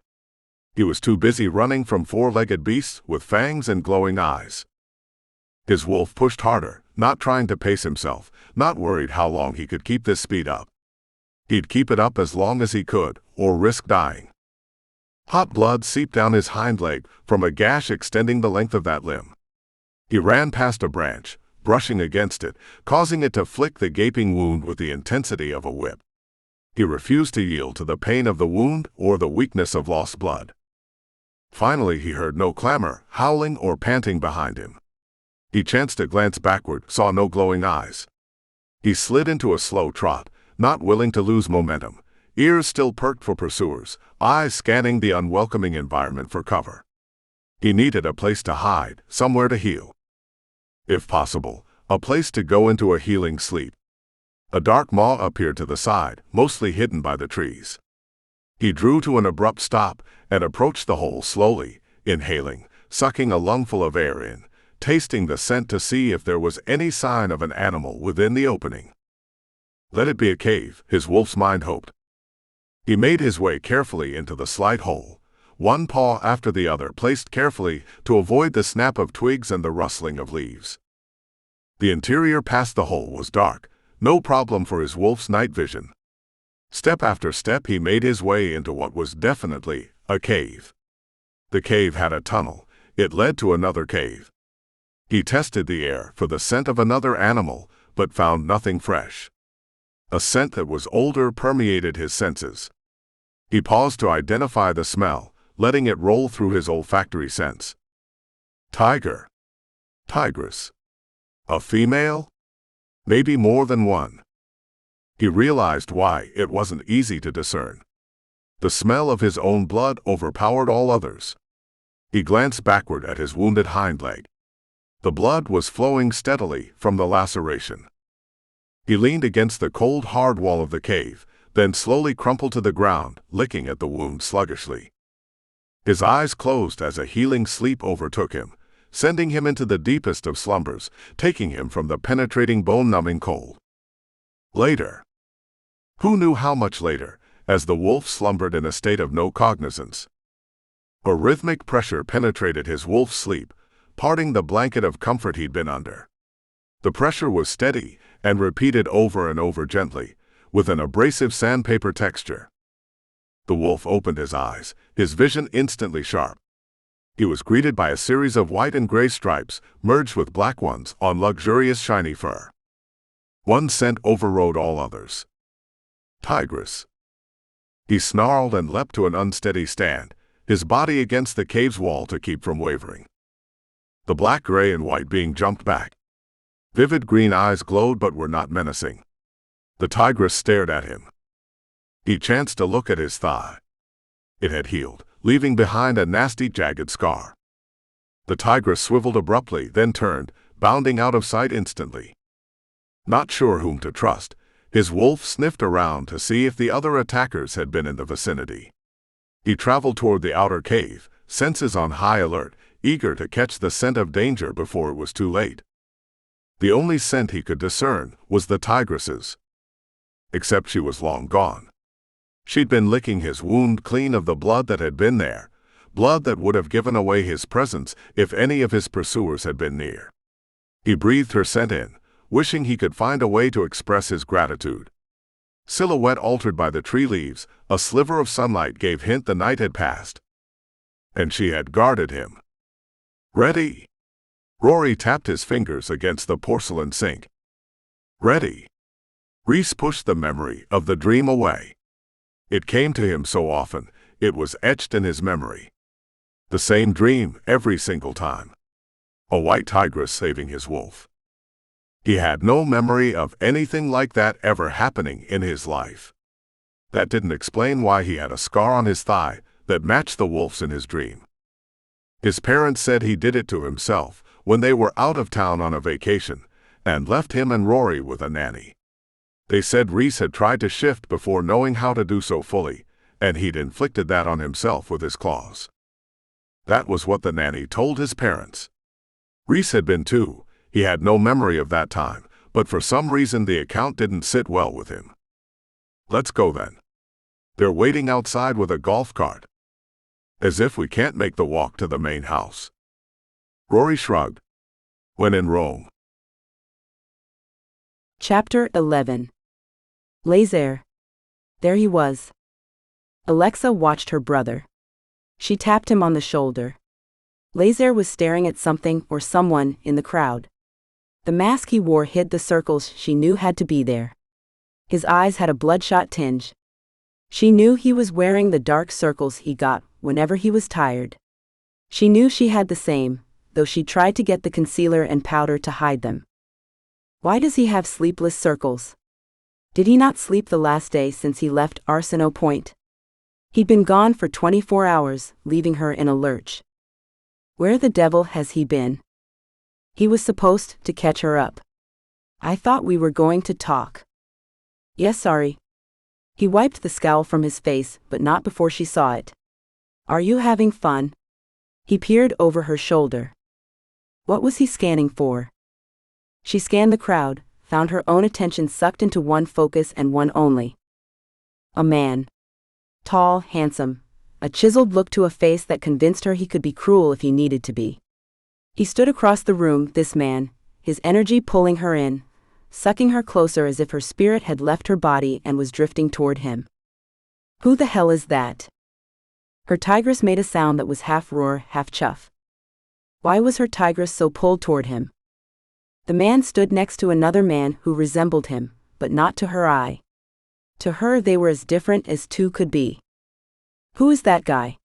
S3: He was too busy running from four-legged beasts with fangs and glowing eyes. His wolf pushed harder, not trying to pace himself, not worried how long he could keep this speed up. He'd keep it up as long as he could, or risk dying. Hot blood seeped down his hind leg from a gash extending the length of that limb. He ran past a branch, brushing against it, causing it to flick the gaping wound with the intensity of a whip. He refused to yield to the pain of the wound or the weakness of lost blood. Finally, he heard no clamor, howling, or panting behind him. He chanced to glance backward, saw no glowing eyes. He slid into a slow trot, not willing to lose momentum, ears still perked for pursuers, eyes scanning the unwelcoming environment for cover. He needed a place to hide, somewhere to heal. If possible, a place to go into a healing sleep. A dark maw appeared to the side, mostly hidden by the trees. He drew to an abrupt stop and approached the hole slowly, inhaling, sucking a lungful of air in, tasting the scent to see if there was any sign of an animal within the opening. Let it be a cave, his wolf's mind hoped. He made his way carefully into the slight hole, one paw after the other placed carefully to avoid the snap of twigs and the rustling of leaves. The interior past the hole was dark, no problem for his wolf's night vision. Step after step he made his way into what was definitely a cave. The cave had a tunnel. It led to another cave. He tested the air for the scent of another animal, but found nothing fresh. A scent that was older permeated his senses. He paused to identify the smell, letting it roll through his olfactory sense. Tiger. Tigress. A female? Maybe more than one. He realized why it wasn't easy to discern. The smell of his own blood overpowered all others. He glanced backward at his wounded hind leg. The blood was flowing steadily from the laceration. He leaned against the cold, hard wall of the cave, then slowly crumpled to the ground, licking at the wound sluggishly. His eyes closed as a healing sleep overtook him, sending him into the deepest of slumbers, taking him from the penetrating bone-numbing cold. Later. Who knew how much later, as the wolf slumbered in a state of no cognizance. A rhythmic pressure penetrated his wolf's sleep, parting the blanket of comfort he'd been under. The pressure was steady and repeated over and over gently, with an abrasive sandpaper texture. The wolf opened his eyes, his vision instantly sharp. He was greeted by a series of white and gray stripes, merged with black ones on luxurious shiny fur. One scent overrode all others. Tigress. He snarled and leapt to an unsteady stand, his body against the cave's wall to keep from wavering. The black, gray, and white being jumped back. Vivid green eyes glowed but were not menacing. The tigress stared at him. He chanced to look at his thigh. It had healed, leaving behind a nasty, jagged scar. The tigress swiveled abruptly, then turned, bounding out of sight instantly. Not sure whom to trust, his wolf sniffed around to see if the other attackers had been in the vicinity. He traveled toward the outer cave, senses on high alert, eager to catch the scent of danger before it was too late. The only scent he could discern was the tigress's. Except she was long gone. She'd been licking his wound clean of the blood that had been there, blood that would have given away his presence if any of his pursuers had been near. He breathed her scent in, wishing he could find a way to express his gratitude. Silhouette altered by the tree leaves, a sliver of sunlight gave hint the night had passed. And she had guarded him. Ready? Rory tapped his fingers against the porcelain sink. Ready? Reese pushed the memory of the dream away. It came to him so often, it was etched in his memory. The same dream every single time. A white tigress saving his wolf. He had no memory of anything like that ever happening in his life. That didn't explain why he had a scar on his thigh that matched the wolf's in his dream. His parents said he did it to himself when they were out of town on a vacation, and left him and Rory with a nanny. They said Reese had tried to shift before knowing how to do so fully, and he'd inflicted that on himself with his claws. That was what the nanny told his parents. Reese had been too. He had no memory of that time, but for some reason the account didn't sit well with him. Let's go then. They're waiting outside with a golf cart. As if we can't make the walk to the main house. Rory shrugged. When in Rome.
S2: Chapter 11. Lézare. There he was. Alexa watched her brother. She tapped him on the shoulder. Lézare was staring at something or someone in the crowd. The mask he wore hid the circles she knew had to be there. His eyes had a bloodshot tinge. She knew he was wearing the dark circles he got whenever he was tired. She knew she had the same, though she tried to get the concealer and powder to hide them. Why does he have sleepless circles? Did he not sleep the last day since he left Arceneaux Point? He'd been gone for 24 hours, leaving her in a lurch. Where the devil has he been? He was supposed to catch her up. I thought we were going to talk. Yes, sorry. He wiped the scowl from his face, but not before she saw it. Are you having fun? He peered over her shoulder. What was he scanning for? She scanned the crowd, found her own attention sucked into one focus and one only. A man. Tall, handsome, a chiseled look to a face that convinced her he could be cruel if he needed to be. He stood across the room, this man, his energy pulling her in, sucking her closer as if her spirit had left her body and was drifting toward him. Who the hell is that? Her tigress made a sound that was half roar, half chuff. Why was her tigress so pulled toward him? The man stood next to another man who resembled him, but not to her eye. To her they were as different as two could be. Who is that guy?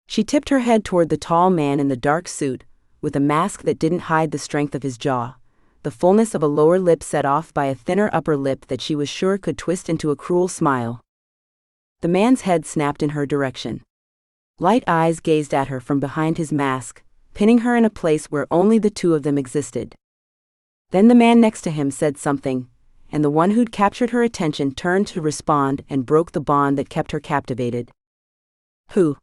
S2: She tipped her head toward the tall man in the dark suit, with a mask that didn't hide the strength of his jaw, the fullness of a lower lip set off by a thinner upper lip that she was sure could twist into a cruel smile. The man's head snapped in her direction. Light eyes gazed at her from behind his mask, pinning her in a place where only the two of them existed. Then the man next to him said something, and the one who'd captured her attention turned to respond and broke the bond that kept her captivated. Who?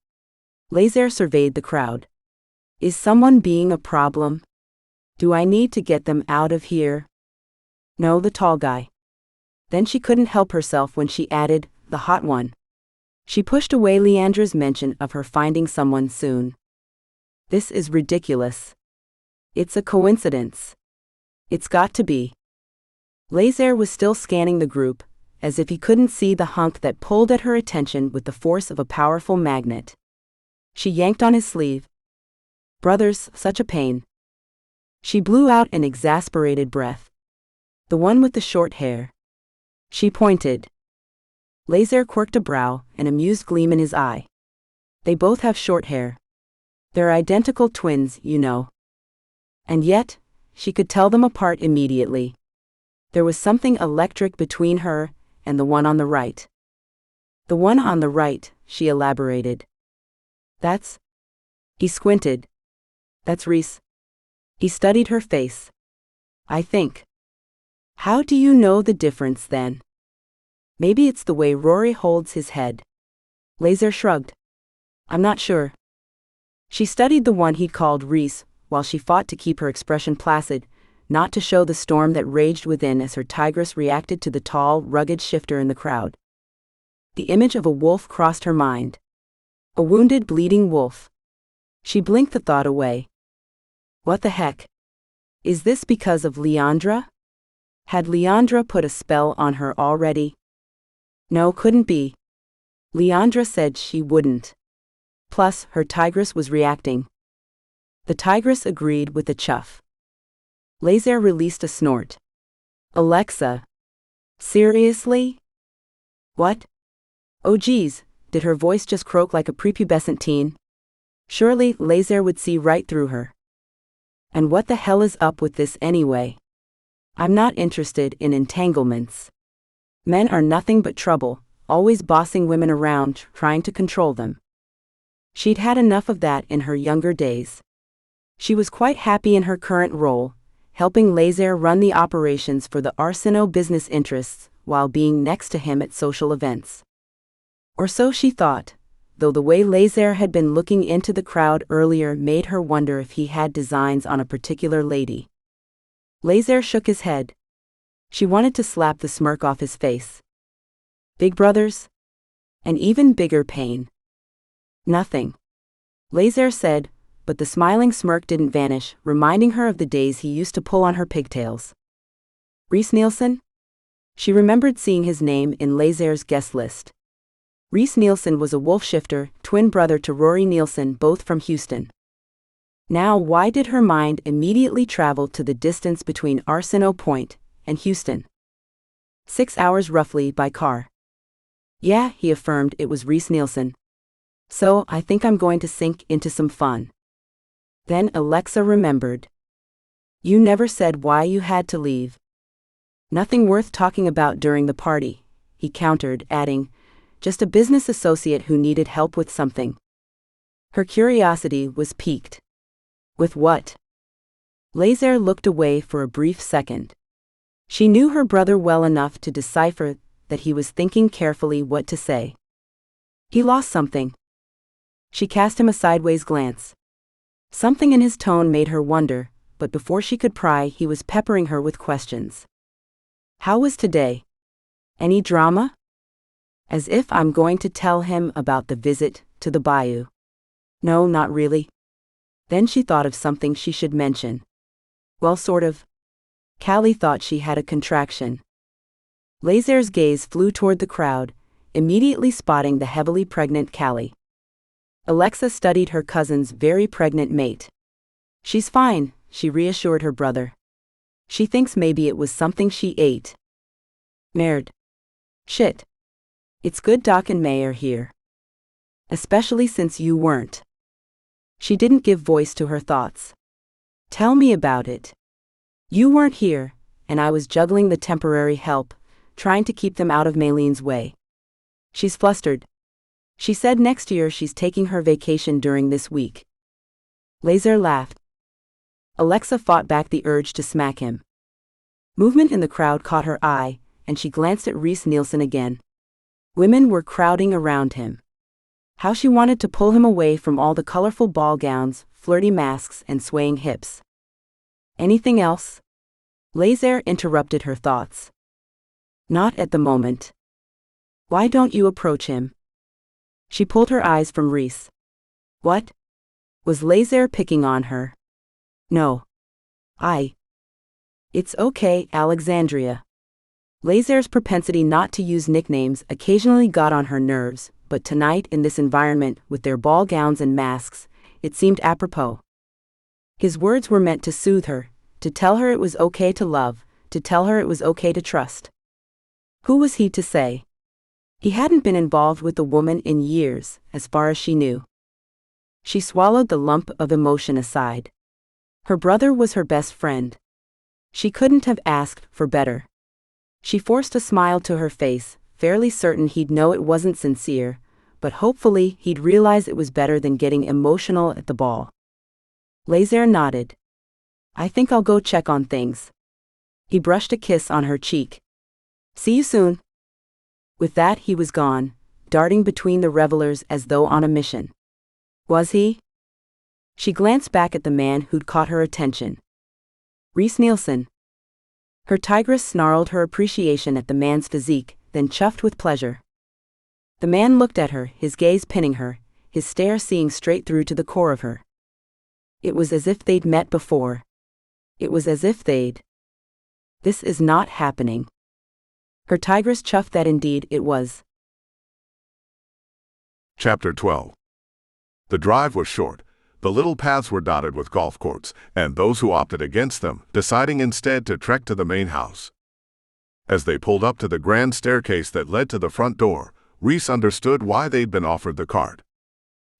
S2: Lézare surveyed the crowd. Is someone being a problem? Do I need to get them out of here? No, the tall guy. Then she couldn't help herself when she added, the hot one. She pushed away Leandra's mention of her finding someone soon. This is ridiculous. It's a coincidence. It's got to be. Lézare was still scanning the group, as if he couldn't see the hunk that pulled at her attention with the force of a powerful magnet. She yanked on his sleeve. Brothers, such a pain. She blew out an exasperated breath. The one with the short hair. She pointed. Lézare quirked a brow, an amused gleam in his eye. They both have short hair. They're identical twins, you know. And yet, she could tell them apart immediately. There was something electric between her and the one on the right. The one on the right, she elaborated. That's... He squinted. That's Reese. He studied her face. I think. How do you know the difference then? Maybe it's the way Rory holds his head. Lézare shrugged. I'm not sure. She studied the one he'd called Reese, while she fought to keep her expression placid, not to show the storm that raged within as her tigress reacted to the tall, rugged shifter in the crowd. The image of a wolf crossed her mind. A wounded, bleeding wolf. She blinked the thought away. What the heck? Is this because of Leandra? Had Leandra put a spell on her already? No, couldn't be. Leandra said she wouldn't. Plus, her tigress was reacting. The tigress agreed with a chuff. Lézare released a snort. Alexa. Seriously? What? Oh geez, did her voice just croak like a prepubescent teen? Surely, Lézare would see right through her. And what the hell is up with this anyway? I'm not interested in entanglements. Men are nothing but trouble, always bossing women around, trying to control them. She'd had enough of that in her younger days. She was quite happy in her current role, helping Lézare run the operations for the Arceneaux business interests while being next to him at social events. Or so she thought, though the way Lézare had been looking into the crowd earlier made her wonder if he had designs on a particular lady. Lézare shook his head. She wanted to slap the smirk off his face. Big brothers? An even bigger pain. Nothing. Lézare said, but the smiling smirk didn't vanish, reminding her of the days he used to pull on her pigtails. Reese Nielsen? She remembered seeing his name in Lézare's guest list. Reese Nielsen was a wolf shifter, twin brother to Rory Nielsen, both from Houston. Now why did her mind immediately travel to the distance between Arceneaux Point and Houston? 6 hours roughly by car. Yeah, he affirmed, it was Reese Nielsen. So, I think I'm going to sink into some fun. Then Alexa remembered. You never said why you had to leave. Nothing worth talking about during the party, he countered, adding, just a business associate who needed help with something. Her curiosity was piqued. With what? Lézare looked away for a brief second. She knew her brother well enough to decipher that he was thinking carefully what to say. He lost something. She cast him a sideways glance. Something in his tone made her wonder, but before she could pry, he was peppering her with questions. How was today? Any drama? As if I'm going to tell him about the visit to the bayou. No, not really. Then she thought of something she should mention. Well, sort of. Callie thought she had a contraction. Lézare's gaze flew toward the crowd, immediately spotting the heavily pregnant Callie. Alexa studied her cousin's very pregnant mate. She's fine, she reassured her brother. She thinks maybe it was something she ate. Merde. Shit. It's good Doc and May are here. Especially since you weren't. She didn't give voice to her thoughts. Tell me about it. You weren't here, and I was juggling the temporary help, trying to keep them out of Maylene's way. She's flustered. She said next year she's taking her vacation during this week. Lézare laughed. Alexa fought back the urge to smack him. Movement in the crowd caught her eye, and she glanced at Reese Nielsen again. Women were crowding around him. How she wanted to pull him away from all the colorful ball gowns, flirty masks, and swaying hips. Anything else? Lézare interrupted her thoughts. Not at the moment. Why don't you approach him? She pulled her eyes from Reese. What? Was Lézare picking on her? No. It's okay, Alexandria. Lézare's propensity not to use nicknames occasionally got on her nerves, but tonight in this environment, with their ball gowns and masks, it seemed apropos. His words were meant to soothe her, to tell her it was okay to love, to tell her it was okay to trust. Who was he to say? He hadn't been involved with the woman in years, as far as she knew. She swallowed the lump of emotion aside. Her brother was her best friend. She couldn't have asked for better. She forced a smile to her face, fairly certain he'd know it wasn't sincere, but hopefully he'd realize it was better than getting emotional at the ball. Lézare nodded. I think I'll go check on things. He brushed a kiss on her cheek. See you soon. With that he was gone, darting between the revelers as though on a mission. Was he? She glanced back at the man who'd caught her attention. Reese Nielsen. Her tigress snarled her appreciation at the man's physique, then chuffed with pleasure. The man looked at her, his gaze pinning her, his stare seeing straight through to the core of her. It was as if they'd met before. It was as if they'd. This is not happening. Her tigress chuffed that indeed it was.
S3: Chapter 12. The drive was short. The little paths were dotted with golf courts, and those who opted against them, deciding instead to trek to the main house. As they pulled up to the grand staircase that led to the front door, Reese understood why they'd been offered the cart.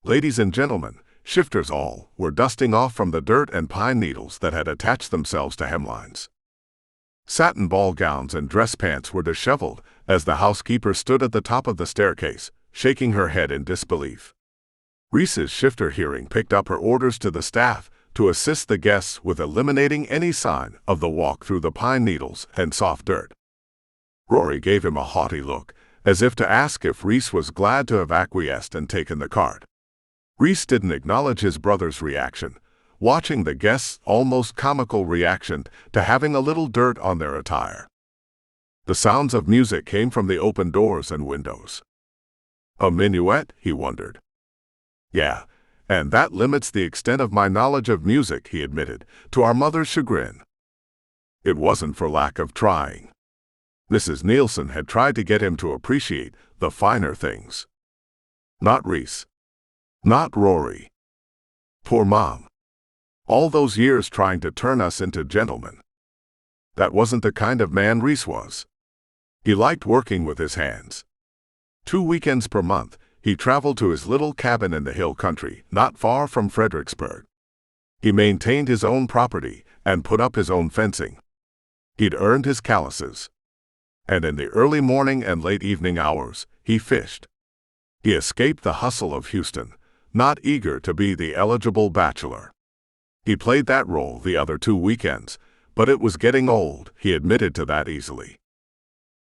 S3: Ladies and gentlemen, shifters all, were dusting off from the dirt and pine needles that had attached themselves to hemlines. Satin ball gowns and dress pants were disheveled as the housekeeper stood at the top of the staircase, shaking her head in disbelief. Reese's shifter hearing picked up her orders to the staff to assist the guests with eliminating any sign of the walk through the pine needles and soft dirt. Rory gave him a haughty look, as if to ask if Reese was glad to have acquiesced and taken the cart. Reese didn't acknowledge his brother's reaction, watching the guests' almost comical reaction to having a little dirt on their attire. The sounds of music came from the open doors and windows. A minuet, he wondered. Yeah, and that limits the extent of my knowledge of music, he admitted, to our mother's chagrin. It wasn't for lack of trying. Mrs. Nielsen had tried to get him to appreciate the finer things. Not Reese. Not Rory. Poor Mom. All those years trying to turn us into gentlemen. That wasn't the kind of man Reese was. He liked working with his hands. 2 weekends per month, he traveled to his little cabin in the hill country, not far from Fredericksburg. He maintained his own property and put up his own fencing. He'd earned his calluses. And in the early morning and late evening hours, he fished. He escaped the hustle of Houston, not eager to be the eligible bachelor. He played that role the other 2 weekends, but it was getting old, he admitted to that easily.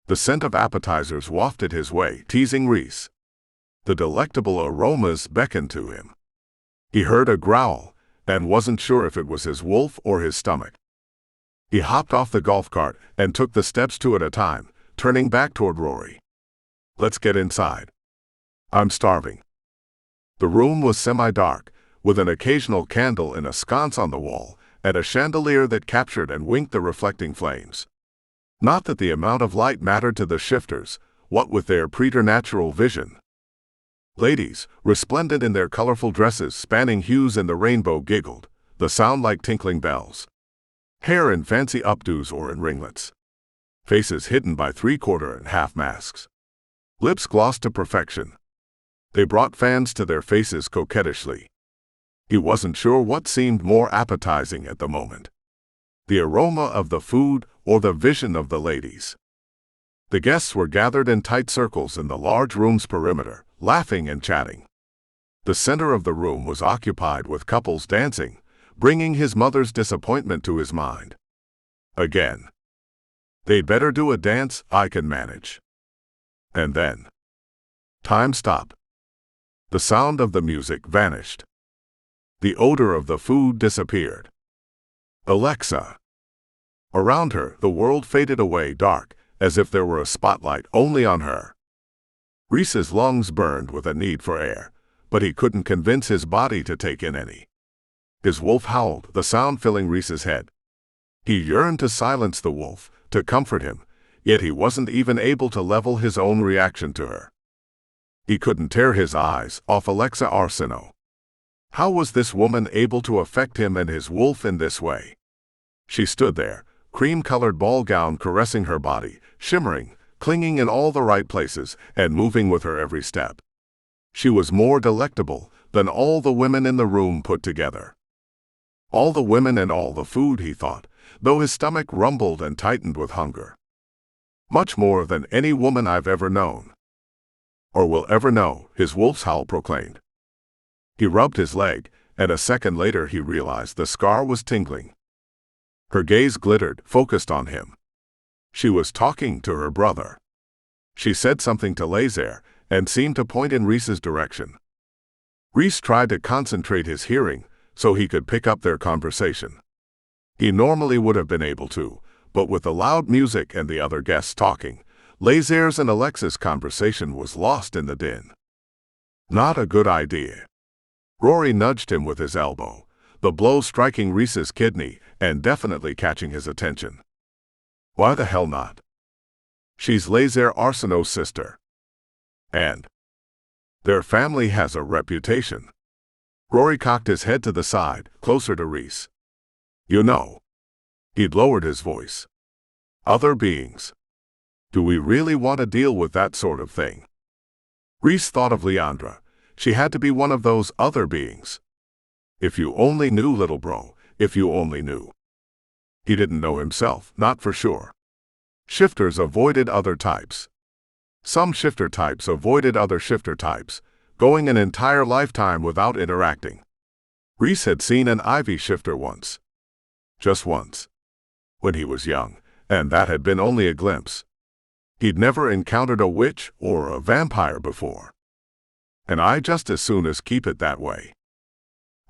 S3: The scent of appetizers wafted his way, teasing Reese. The delectable aromas beckoned to him. He heard a growl, and wasn't sure if it was his wolf or his stomach. He hopped off the golf cart and took the steps 2 at a time, turning back toward Rory. Let's get inside. I'm starving. The room was semi-dark, with an occasional candle in a sconce on the wall, and a chandelier that captured and winked the reflecting flames. Not that the amount of light mattered to the shifters, what with their preternatural vision. Ladies, resplendent in their colorful dresses spanning hues in the rainbow, giggled, the sound like tinkling bells. Hair in fancy updos or in ringlets. Faces hidden by 3/4 and half masks. Lips glossed to perfection. They brought fans to their faces coquettishly. He wasn't sure what seemed more appetizing at the moment: the aroma of the food or the vision of the ladies. The guests were gathered in tight circles in the large room's perimeter, laughing and chatting. The center of the room was occupied with couples dancing, bringing his mother's disappointment to his mind. Again. They'd better do a dance, I can manage. And then. Time stopped. The sound of the music vanished. The odor of the food disappeared. Alexa. Around her, the world faded away dark, as if there were a spotlight only on her. Reese's lungs burned with a need for air, but he couldn't convince his body to take in any. His wolf howled, the sound filling Reese's head. He yearned to silence the wolf, to comfort him, yet he wasn't even able to level his own reaction to her. He couldn't tear his eyes off Alexa Arceneaux. How was this woman able to affect him and his wolf in this way? She stood there, cream-colored ball gown caressing her body, shimmering, clinging in all the right places, and moving with her every step. She was more delectable than all the women in the room put together. All the women and all the food, he thought, though his stomach rumbled and tightened with hunger. Much more than any woman I've ever known. Or will ever know, his wolf's howl proclaimed. He rubbed his leg, and a second later he realized the scar was tingling. Her gaze glittered, focused on him. She was talking to her brother. She said something to Lézare, and seemed to point in Reese's direction. Reese tried to concentrate his hearing, so he could pick up their conversation. He normally would have been able to, but with the loud music and the other guests talking, Lézare's and Alexa's conversation was lost in the din. Not a good idea. Rory nudged him with his elbow, the blow striking Reese's kidney and definitely catching his attention. Why the hell not? She's Lézare Arceneaux's sister. And their family has a reputation. Rory cocked his head to the side, closer to Reese. You know. He'd lowered his voice. Other beings. Do we really want to deal with that sort of thing? Reese thought of Leandra. She had to be one of those other beings. If you only knew, little bro, if you only knew. He didn't know himself, not for sure. Shifters avoided other types. Some shifter types avoided other shifter types, going an entire lifetime without interacting. Reese had seen an Ivy shifter once. Just once. When he was young, and that had been only a glimpse. He'd never encountered a witch or a vampire before. And I just as soon as keep it that way.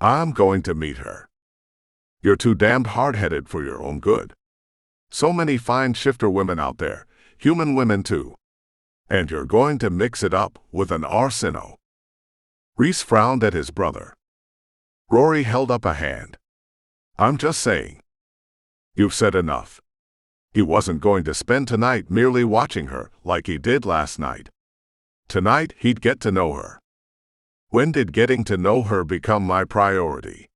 S3: I'm going to meet her. You're too damned hard-headed for your own good. So many fine shifter women out there, human women too. And you're going to mix it up with an Arceneaux. Reese frowned at his brother. Rory held up a hand. I'm just saying. You've said enough. He wasn't going to spend tonight merely watching her like he did last night. Tonight he'd get to know her. When did getting to know her become my priority?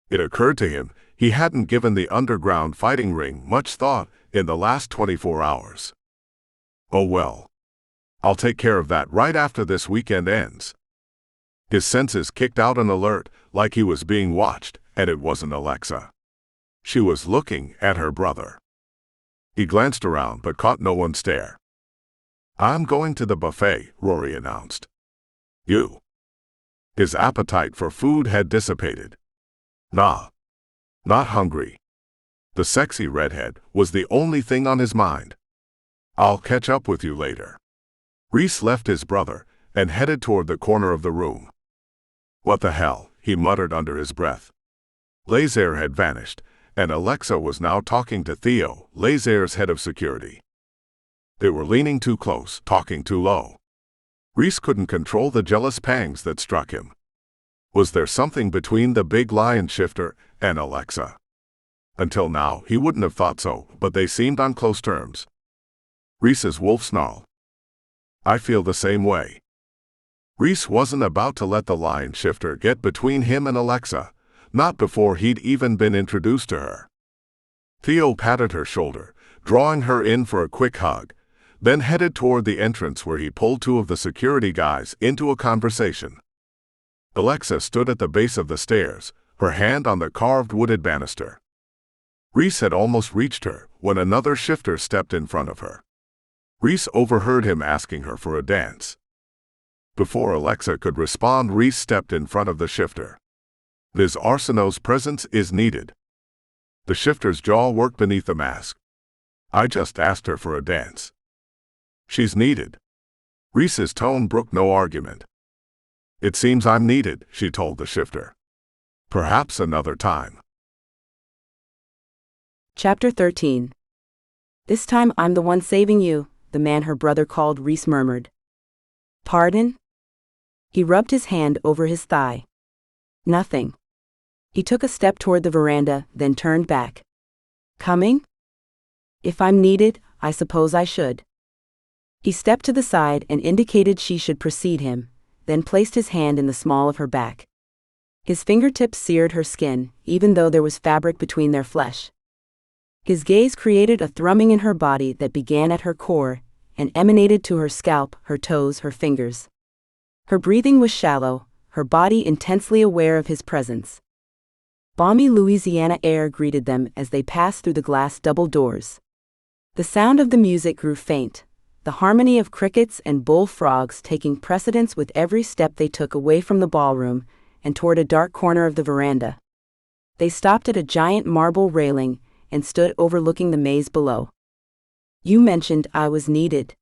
S3: It occurred to him he hadn't given the underground fighting ring much thought in the last 24 hours. Oh well. I'll take care of that right after this weekend ends. His senses kicked out an alert, like he was being watched, and it wasn't Alexa. She was looking at her brother. He glanced around but caught no one's stare. I'm going to the buffet, Rory announced. You. His appetite for food had dissipated. Nah. Not hungry. The sexy redhead was the only thing on his mind. I'll catch up with you later. Reese left his brother and headed toward the corner of the room. What the hell, he muttered under his breath. Lézare had vanished, and Alexa was now talking to Theo, Lézare's head of security. They were leaning too close, talking too low. Reese couldn't control the jealous pangs that struck him. Was there something between the big lion shifter and Alexa? Until now, he wouldn't have thought so, but they seemed on close terms. Reese's wolf snarled. I feel the same way. Reese wasn't about to let the lion shifter get between him and Alexa, not before he'd even been introduced to her. Theo patted her shoulder, drawing her in for a quick hug, then headed toward the entrance where he pulled two of the security guys into a conversation. Alexa stood at the base of the stairs, her hand on the carved wooded banister. Reese had almost reached her when another shifter stepped in front of her. Reese overheard him asking her for a dance. Before Alexa could respond, Reese stepped in front of the shifter. Ms. Arceneaux's presence is needed. The shifter's jaw worked beneath the mask. I just asked her for a dance. She's needed. Reese's tone brooked no argument. It seems I'm needed, she told the shifter. Perhaps another time.
S2: Chapter 13. This time I'm the one saving you, the man her brother called, Reese murmured. Pardon? He rubbed his hand over his thigh. Nothing. He took a step toward the veranda, then turned back. Coming? If I'm needed, I suppose I should. He stepped to the side and indicated she should precede him, then placed his hand in the small of her back. His fingertips seared her skin, even though there was fabric between their flesh. His gaze created a thrumming in her body that began at her core and emanated to her scalp, her toes, her fingers. Her breathing was shallow, her body intensely aware of his presence. Balmy Louisiana air greeted them as they passed through the glass double doors. The sound of the music grew faint, the harmony of crickets and bullfrogs taking precedence with every step they took away from the ballroom and toward a dark corner of the veranda. They stopped at a giant marble railing and stood overlooking the maze below. You mentioned I was needed.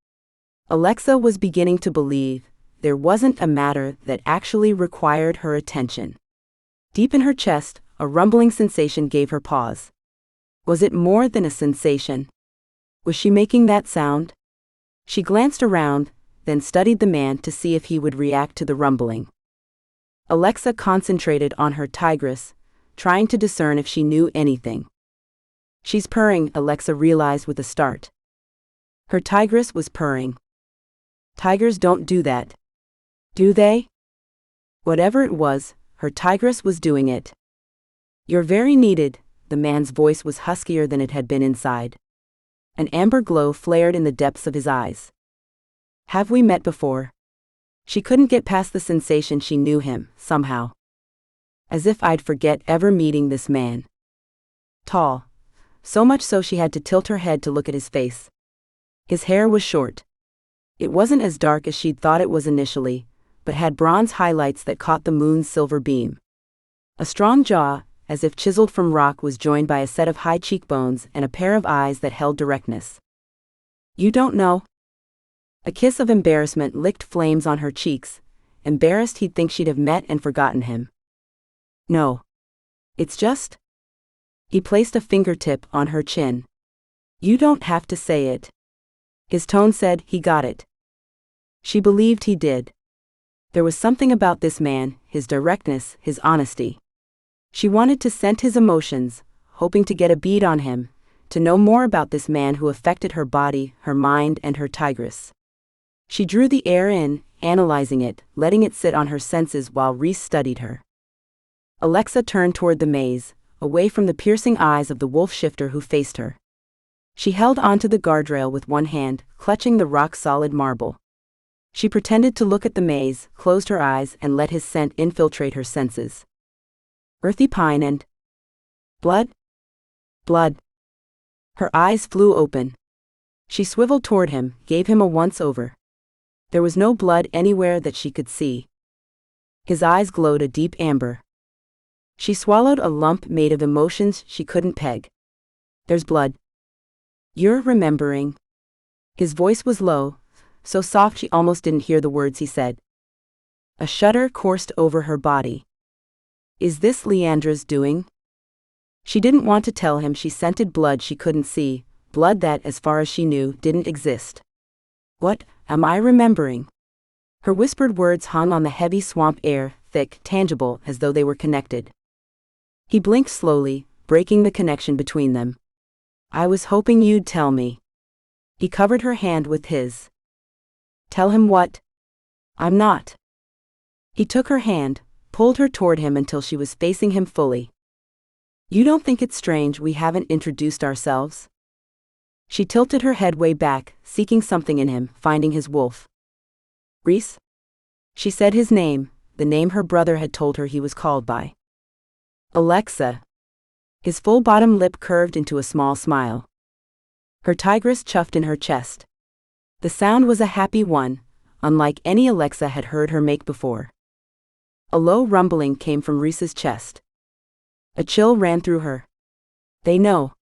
S2: Alexa was beginning to believe there wasn't a matter that actually required her attention. Deep in her chest, a rumbling sensation gave her pause. Was it more than a sensation? Was she making that sound? She glanced around, then studied the man to see if he would react to the rumbling. Alexa concentrated on her tigress, trying to discern if she knew anything. She's purring, Alexa realized with a start. Her tigress was purring. Tigers don't do that. Do they? Whatever it was, her tigress was doing it. You're very needed, the man's voice was huskier than it had been inside. An amber glow flared in the depths of his eyes. Have we met before? She couldn't get past the sensation she knew him, somehow. As if I'd forget ever meeting this man. Tall. So much so she had to tilt her head to look at his face. His hair was short. It wasn't as dark as she'd thought it was initially, but had bronze highlights that caught the moon's silver beam. A strong jaw, as if chiseled from rock, was joined by a set of high cheekbones and a pair of eyes that held directness. You don't know? A kiss of embarrassment licked flames on her cheeks, embarrassed he'd think she'd have met and forgotten him. No. It's just... He placed a fingertip on her chin. You don't have to say it. His tone said he got it. She believed he did. There was something about this man, his directness, his honesty. She wanted to scent his emotions, hoping to get a bead on him, to know more about this man who affected her body, her mind, and her tigress. She drew the air in, analyzing it, letting it sit on her senses while Reese studied her. Alexa turned toward the maze, away from the piercing eyes of the wolf shifter who faced her. She held onto the guardrail with one hand, clutching the rock-solid marble. She pretended to look at the maze, closed her eyes, and let his scent infiltrate her senses. Earthy pine and... blood? Blood. Her eyes flew open. She swiveled toward him, gave him a once-over. There was no blood anywhere that she could see. His eyes glowed a deep amber. She swallowed a lump made of emotions she couldn't peg. There's blood. You're remembering. His voice was low, so soft she almost didn't hear the words he said. A shudder coursed over her body. Is this Leandra's doing? She didn't want to tell him she scented blood she couldn't see, blood that, as far as she knew, didn't exist. What am I remembering? Her whispered words hung on the heavy swamp air, thick, tangible, as though they were connected. He blinked slowly, breaking the connection between them. I was hoping you'd tell me. He covered her hand with his. Tell him what? I'm not. He took her hand, pulled her toward him until she was facing him fully. You don't think it's strange we haven't introduced ourselves? She tilted her head way back, seeking something in him, finding his wolf. Reese? She said his name, the name her brother had told her he was called by. Alexa. His full bottom lip curved into a small smile. Her tigress chuffed in her chest. The sound was a happy one, unlike any Alexa had heard her make before. A low rumbling came from Reese's chest. A chill ran through her. They know.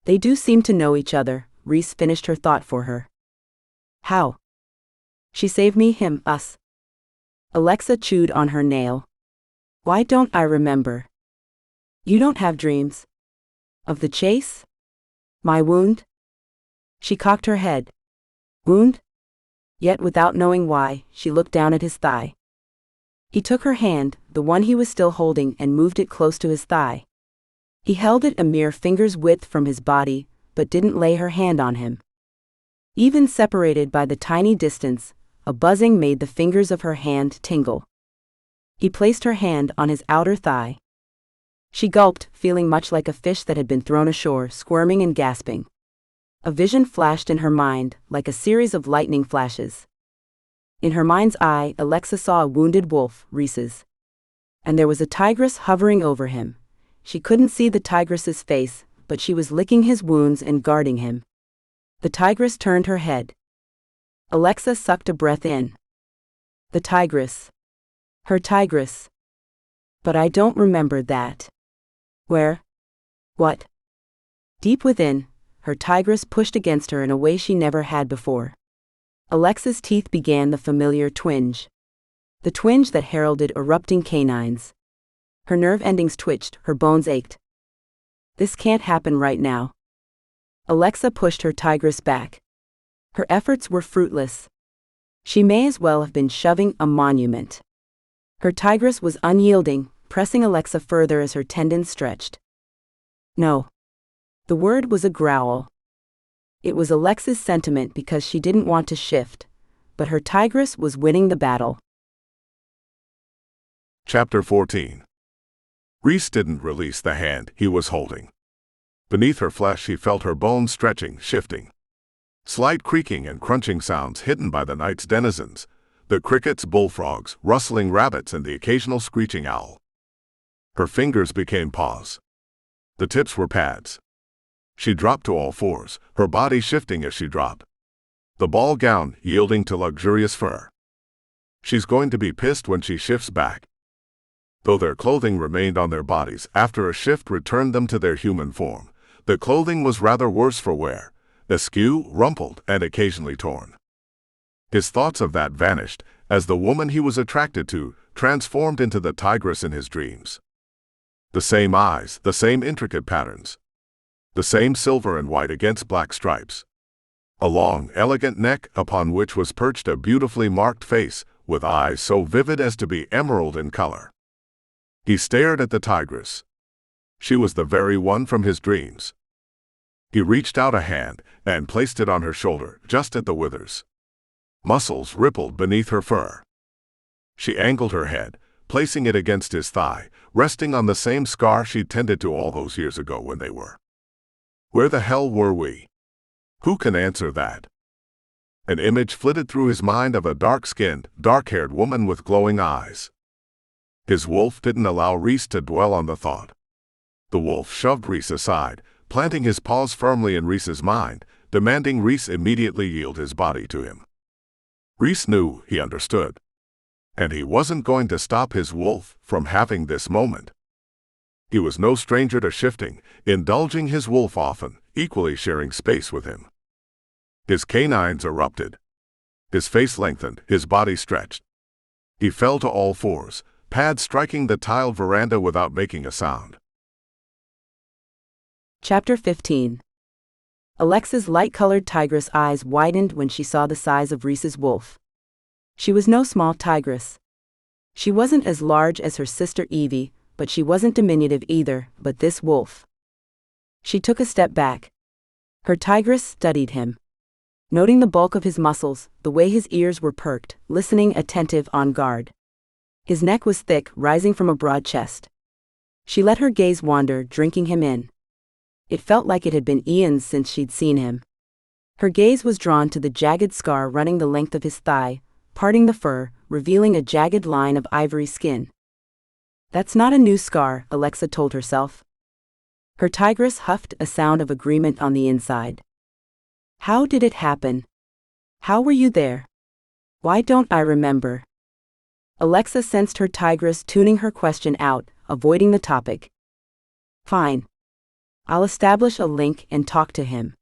S2: They do seem to know each other, Reese finished her thought for her. How? She saved me, him, us. Alexa chewed on her nail. Why don't I remember? You don't have dreams. Of the chase? My wound? She cocked her head. Wound? Yet without knowing why, she looked down at his thigh. He took her hand, the one he was still holding, and moved it close to his thigh. He held it a mere finger's width from his body, but didn't lay her hand on him. Even separated by the tiny distance, a buzzing made the fingers of her hand tingle. He placed her hand on his outer thigh. She gulped, feeling much like a fish that had been thrown ashore, squirming and gasping. A vision flashed in her mind, like a series of lightning flashes. In her mind's eye, Alexa saw a wounded wolf, Reese's. And there was a tigress hovering over him. She couldn't see the tigress's face, but she was licking his wounds and guarding him. The tigress turned her head. Alexa sucked a breath in. The tigress. Her tigress. But I don't remember that. Where? What? Deep within, her tigress pushed against her in a way she never had before. Alexa's teeth began the familiar twinge. The twinge that heralded erupting canines. Her nerve endings twitched, her bones ached. This can't happen right now. Alexa pushed her tigress back. Her efforts were fruitless. She may as well have been shoving a monument. Her tigress was unyielding, pressing Alexa further as her tendons stretched. No. The word was a growl. It was Alexa's sentiment because she didn't want to shift, but her tigress was winning the battle.
S3: Chapter 14. Reese didn't release the hand he was holding. Beneath her flesh he felt her bones stretching, shifting. Slight creaking and crunching sounds hidden by the night's denizens, the crickets, bullfrogs, rustling rabbits, and the occasional screeching owl. Her fingers became paws. The tips were pads. She dropped to all fours, her body shifting as she dropped. The ball gown yielding to luxurious fur. She's going to be pissed when she shifts back. Though their clothing remained on their bodies after a shift returned them to their human form, the clothing was rather worse for wear, askew, rumpled, and occasionally torn. His thoughts of that vanished, as the woman he was attracted to transformed into the tigress in his dreams. The same eyes, the same intricate patterns. The same silver and white against black stripes. A long, elegant neck upon which was perched a beautifully marked face, with eyes so vivid as to be emerald in color. He stared at the tigress. She was the very one from his dreams. He reached out a hand and placed it on her shoulder, just at the withers. Muscles rippled beneath her fur. She angled her head, placing it against his thigh, resting on the same scar she'd tended to all those years ago when they were. Where the hell were we? Who can answer that? An image flitted through his mind of a dark-skinned, dark-haired woman with glowing eyes. His wolf didn't allow Reese to dwell on the thought. The wolf shoved Reese aside, planting his paws firmly in Reese's mind, demanding Reese immediately yield his body to him. Reese knew he understood. And he wasn't going to stop his wolf from having this moment. He was no stranger to shifting, indulging his wolf often, equally sharing space with him. His canines erupted. His face lengthened, his body stretched. He fell to all fours, pads striking the tiled veranda without making a sound.
S2: Chapter 15. Alexa's light-colored tigress eyes widened when she saw the size of Reese's wolf. She was no small tigress. She wasn't as large as her sister Evie, but she wasn't diminutive either, but this wolf. She took a step back. Her tigress studied him. Noting the bulk of his muscles, the way his ears were perked, listening attentive on guard. His neck was thick, rising from a broad chest. She let her gaze wander, drinking him in. It felt like it had been eons since she'd seen him. Her gaze was drawn to the jagged scar running the length of his thigh, parting the fur, revealing a jagged line of ivory skin. That's not a new scar, Alexa told herself. Her tigress huffed a sound of agreement on the inside. How did it happen? How were you there? Why don't I remember? Alexa sensed her tigress tuning her question out, avoiding the topic. Fine. I'll establish a link and talk to him.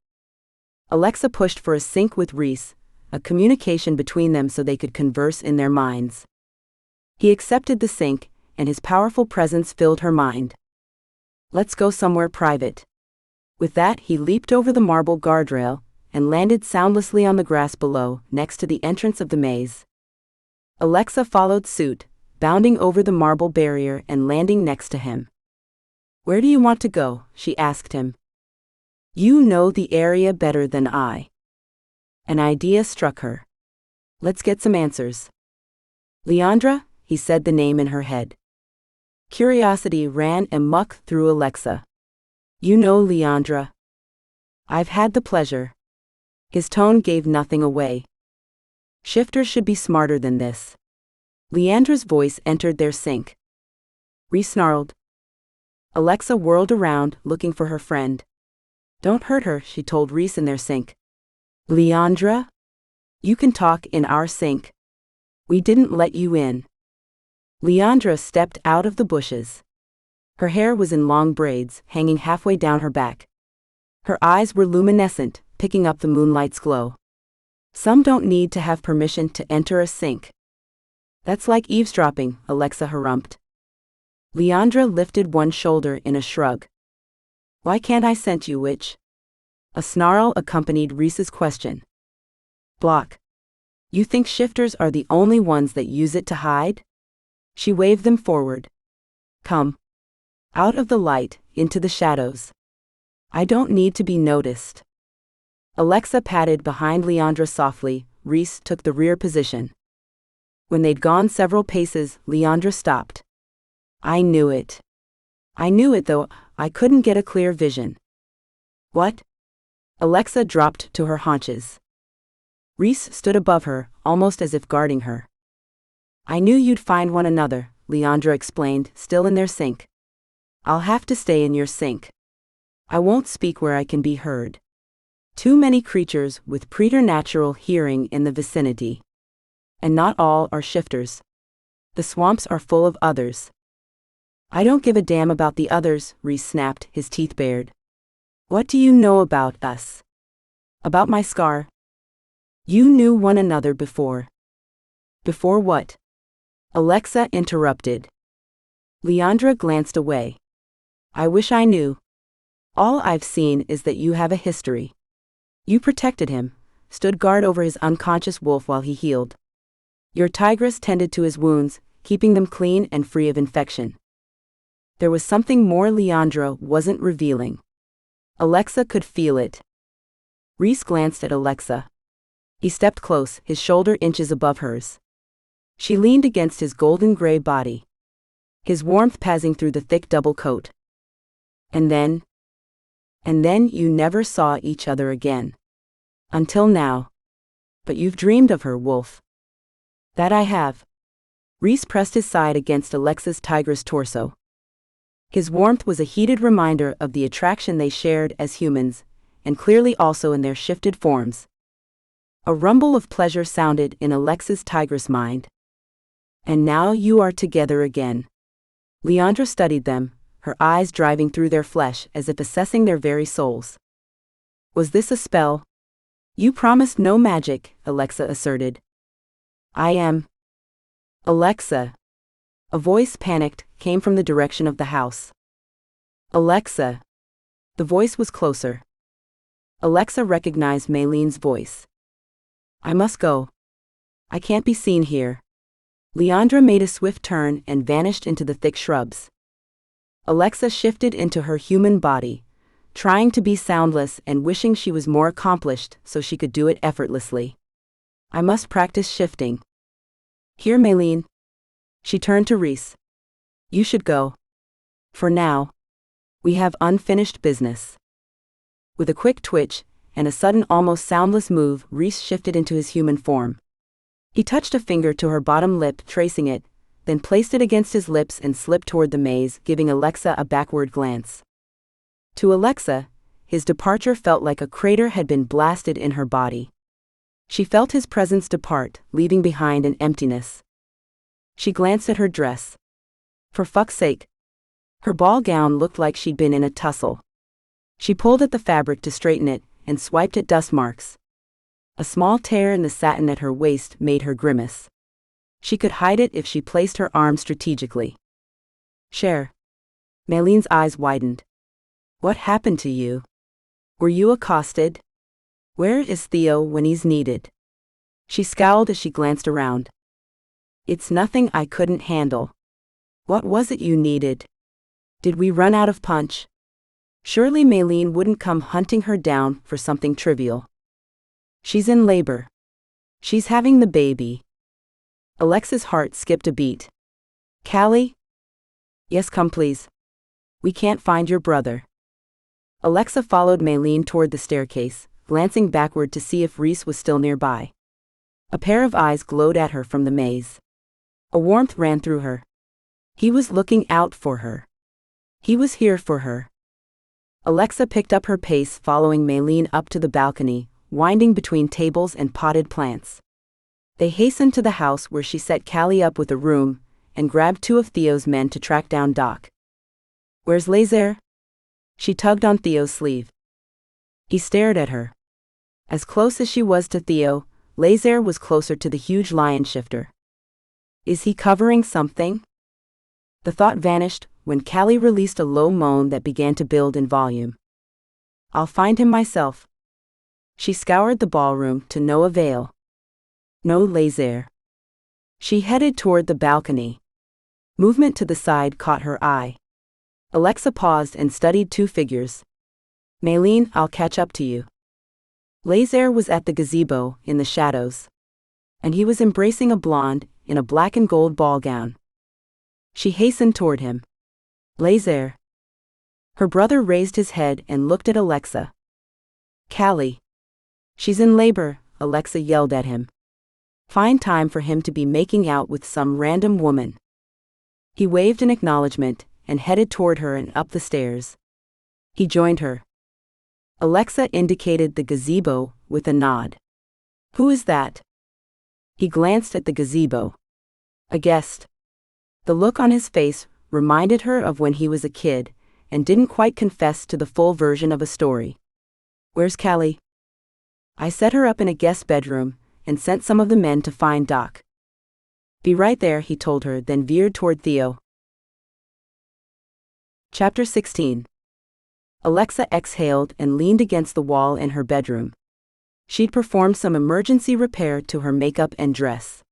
S2: Alexa pushed for a sync with Reese, a communication between them so they could converse in their minds. He accepted the sync, and his powerful presence filled her mind. Let's go somewhere private. With that, he leaped over the marble guardrail and landed soundlessly on the grass below, next to the entrance of the maze. Alexa followed suit, bounding over the marble barrier and landing next to him. Where do you want to go? She asked him. You know the area better than I. An idea struck her. Let's get some answers. Leandra, he said the name in her head. Curiosity ran amok through Alexa. You know Leandra. I've had the pleasure. His tone gave nothing away. Shifters should be smarter than this. Leandra's voice entered their sync. Reese snarled. Alexa whirled around, looking for her friend. Don't hurt her, she told Reese in their sync. Leandra? You can talk in our sync. We didn't let you in. Leandra stepped out of the bushes. Her hair was in long braids, hanging halfway down her back. Her eyes were luminescent, picking up the moonlight's glow. Some don't need to have permission to enter a sync. That's like eavesdropping, Alexa harumphed. Leandra lifted one shoulder in a shrug. Why can't I scent you, witch? A snarl accompanied Reese's question. Block. You think shifters are the only ones that use it to hide? She waved them forward. Come. Out of the light, into the shadows. I don't need to be noticed. Alexa padded behind Leandra softly. Reese took the rear position. When they'd gone several paces, Leandra stopped. I knew it. I knew it, though I couldn't get a clear vision. What? Alexa dropped to her haunches. Reese stood above her, almost as if guarding her. I knew you'd find one another, Leandra explained, still in their sync. I'll have to stay in your sync. I won't speak where I can be heard. Too many creatures with preternatural hearing in the vicinity. And not all are shifters. The swamps are full of others. I don't give a damn about the others, Reese snapped, his teeth bared. What do you know about us? About my scar? You knew one another before. Before what? Alexa interrupted. Leandra glanced away. I wish I knew. All I've seen is that you have a history. You protected him, stood guard over his unconscious wolf while he healed. Your tigress tended to his wounds, keeping them clean and free of infection. There was something more Leandra wasn't revealing. Alexa could feel it. Reese glanced at Alexa. He stepped close, his shoulder inches above hers. She leaned against his golden gray body. His warmth passing through the thick double coat. And then you never saw each other again. Until now. But you've dreamed of her, Wolf. That I have. Reese pressed his side against Alexa's tigress torso. His warmth was a heated reminder of the attraction they shared as humans, and clearly also in their shifted forms. A rumble of pleasure sounded in Alexa's tigress mind. And now you are together again. Leandra studied them, her eyes driving through their flesh as if assessing their very souls. Was this a spell? You promised no magic, Alexa asserted. I am. Alexa. A voice, panicked, came from the direction of the house. Alexa. The voice was closer. Alexa recognized Maylene's voice. I must go. I can't be seen here. Leandra made a swift turn and vanished into the thick shrubs. Alexa shifted into her human body, trying to be soundless and wishing she was more accomplished so she could do it effortlessly. I must practice shifting. Here, Maylene. She turned to Reese. You should go. For now. We have unfinished business. With a quick twitch and a sudden almost soundless move, Reese shifted into his human form. He touched a finger to her bottom lip, tracing it, then placed it against his lips and slipped toward the maze, giving Alexa a backward glance. To Alexa, his departure felt like a crater had been blasted in her body. She felt his presence depart, leaving behind an emptiness. She glanced at her dress. For fuck's sake. Her ball gown looked like she'd been in a tussle. She pulled at the fabric to straighten it, and swiped at dust marks. A small tear in the satin at her waist made her grimace. She could hide it if she placed her arm strategically. Cher. Mayleen's eyes widened. What happened to you? Were you accosted? Where is Theo when he's needed? She scowled as she glanced around. It's nothing I couldn't handle. What was it you needed? Did we run out of punch? Surely Mayleen wouldn't come hunting her down for something trivial. She's in labor. She's having the baby. Alexa's heart skipped a beat. Callie? Yes, come please. We can't find your brother. Alexa followed Mayleen toward the staircase, glancing backward to see if Reese was still nearby. A pair of eyes glowed at her from the maze. A warmth ran through her. He was looking out for her. He was here for her. Alexa picked up her pace, following Mayleen up to the balcony, winding between tables and potted plants. They hastened to the house where she set Callie up with a room, and grabbed two of Theo's men to track down Doc. Where's Lézare? She tugged on Theo's sleeve. He stared at her. As close as she was to Theo, Lézare was closer to the huge lion shifter. Is he covering something? The thought vanished when Callie released a low moan that began to build in volume. I'll find him myself. She scoured the ballroom to no avail. No Lézare. She headed toward the balcony. Movement to the side caught her eye. Alexa paused and studied two figures. Mayleen, I'll catch up to you. Lézare was at the gazebo, in the shadows. And he was embracing a blonde, in a black and gold ball gown. She hastened toward him. Lézare. Her brother raised his head and looked at Alexa. Callie. She's in labor, Alexa yelled at him. Fine time for him to be making out with some random woman. He waved in acknowledgement and headed toward her and up the stairs. He joined her. Alexa indicated the gazebo with a nod. Who is that? He glanced at the gazebo. A guest. The look on his face reminded her of when he was a kid, and didn't quite confess to the full version of a story. Where's Callie? I set her up in a guest bedroom, and sent some of the men to find Doc. Be right there, he told her, then veered toward Theo. Chapter 16. Alexa exhaled and leaned against the wall in her bedroom. She'd performed some emergency repair to her makeup and dress.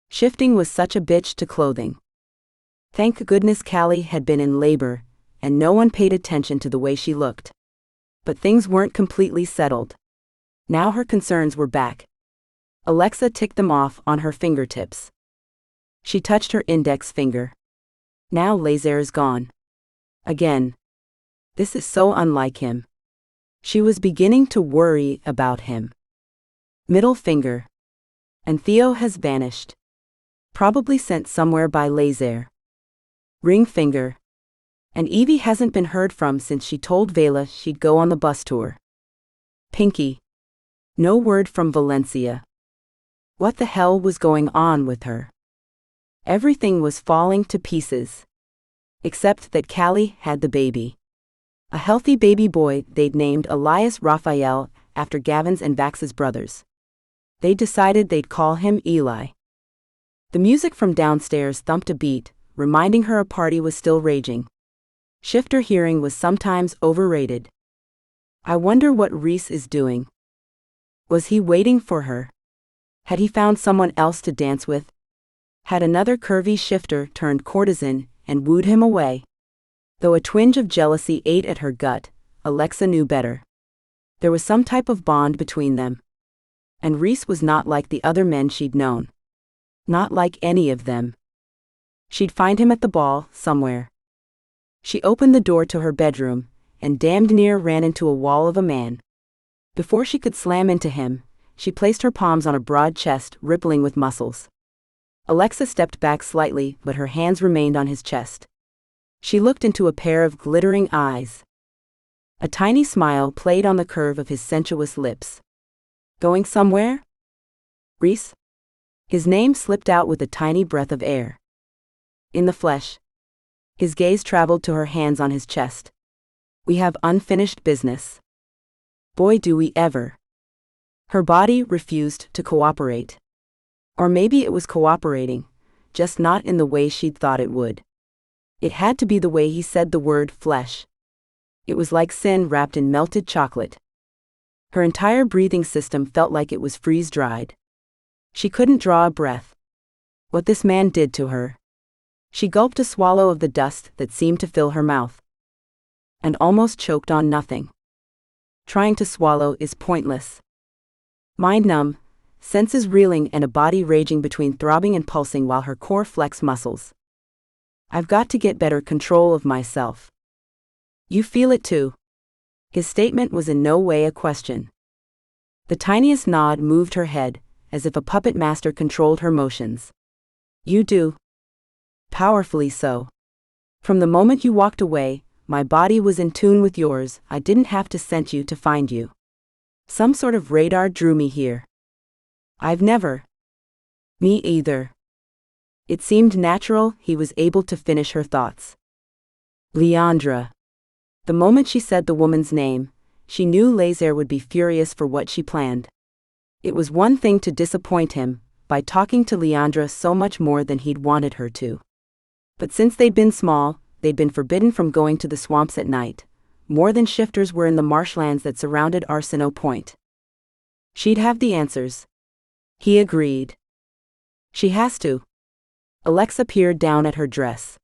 S2: Shifting was such a bitch to clothing. Thank goodness Callie had been in labor, and no one paid attention to the way she looked. But things weren't completely settled. Now her concerns were back. Alexa ticked them off on her fingertips. She touched her index finger. Now Lézare is gone. Again. This is so unlike him. She was beginning to worry about him. Middle finger. And Theo has vanished. Probably sent somewhere by Lézare. Ring finger. And Evie hasn't been heard from since she told Vela she'd go on the bus tour. Pinky. No word from Valencia. What the hell was going on with her? Everything was falling to pieces. Except that Callie had the baby. A healthy baby boy they'd named Elias Raphael after Gavin's and Vax's brothers. They decided they'd call him Eli. The music from downstairs thumped a beat, reminding her a party was still raging. Shifter hearing was sometimes overrated. I wonder what Reese is doing. Was he waiting for her? Had he found someone else to dance with? Had another curvy shifter turned courtesan and wooed him away? Though a twinge of jealousy ate at her gut, Alexa knew better. There was some type of bond between them. And Reese was not like the other men she'd known. Not like any of them. She'd find him at the ball, somewhere. She opened the door to her bedroom, and damned near ran into a wall of a man. Before she could slam into him, she placed her palms on a broad chest rippling with muscles. Alexa stepped back slightly, but her hands remained on his chest. She looked into a pair of glittering eyes. A tiny smile played on the curve of his sensuous lips. Going somewhere? Reese? His name slipped out with a tiny breath of air. In the flesh. His gaze traveled to her hands on his chest. We have unfinished business. Boy, do we ever. Her body refused to cooperate. Or maybe it was cooperating, just not in the way she'd thought it would. It had to be the way he said the word flesh. It was like sin wrapped in melted chocolate. Her entire breathing system felt like it was freeze-dried. She couldn't draw a breath. What this man did to her. She gulped a swallow of the dust that seemed to fill her mouth. And almost choked on nothing. Trying to swallow is pointless. Mind numb, senses reeling and a body raging between throbbing and pulsing while her core flexed muscles. I've got to get better control of myself. You feel it too. His statement was in no way a question. The tiniest nod moved her head, as if a puppet master controlled her motions. You do. Powerfully so. From the moment you walked away, my body was in tune with yours. I didn't have to scent you to find you. Some sort of radar drew me here. I've never. Me either. It seemed natural he was able to finish her thoughts. Leandra. The moment she said the woman's name, she knew Lézare would be furious for what she planned. It was one thing to disappoint him, by talking to Leandra so much more than he'd wanted her to. But since they'd been small, they'd been forbidden from going to the swamps at night, more than shifters were in the marshlands that surrounded Arceneaux Point. She'd have the answers. He agreed. She has to. Alexa peered down at her dress.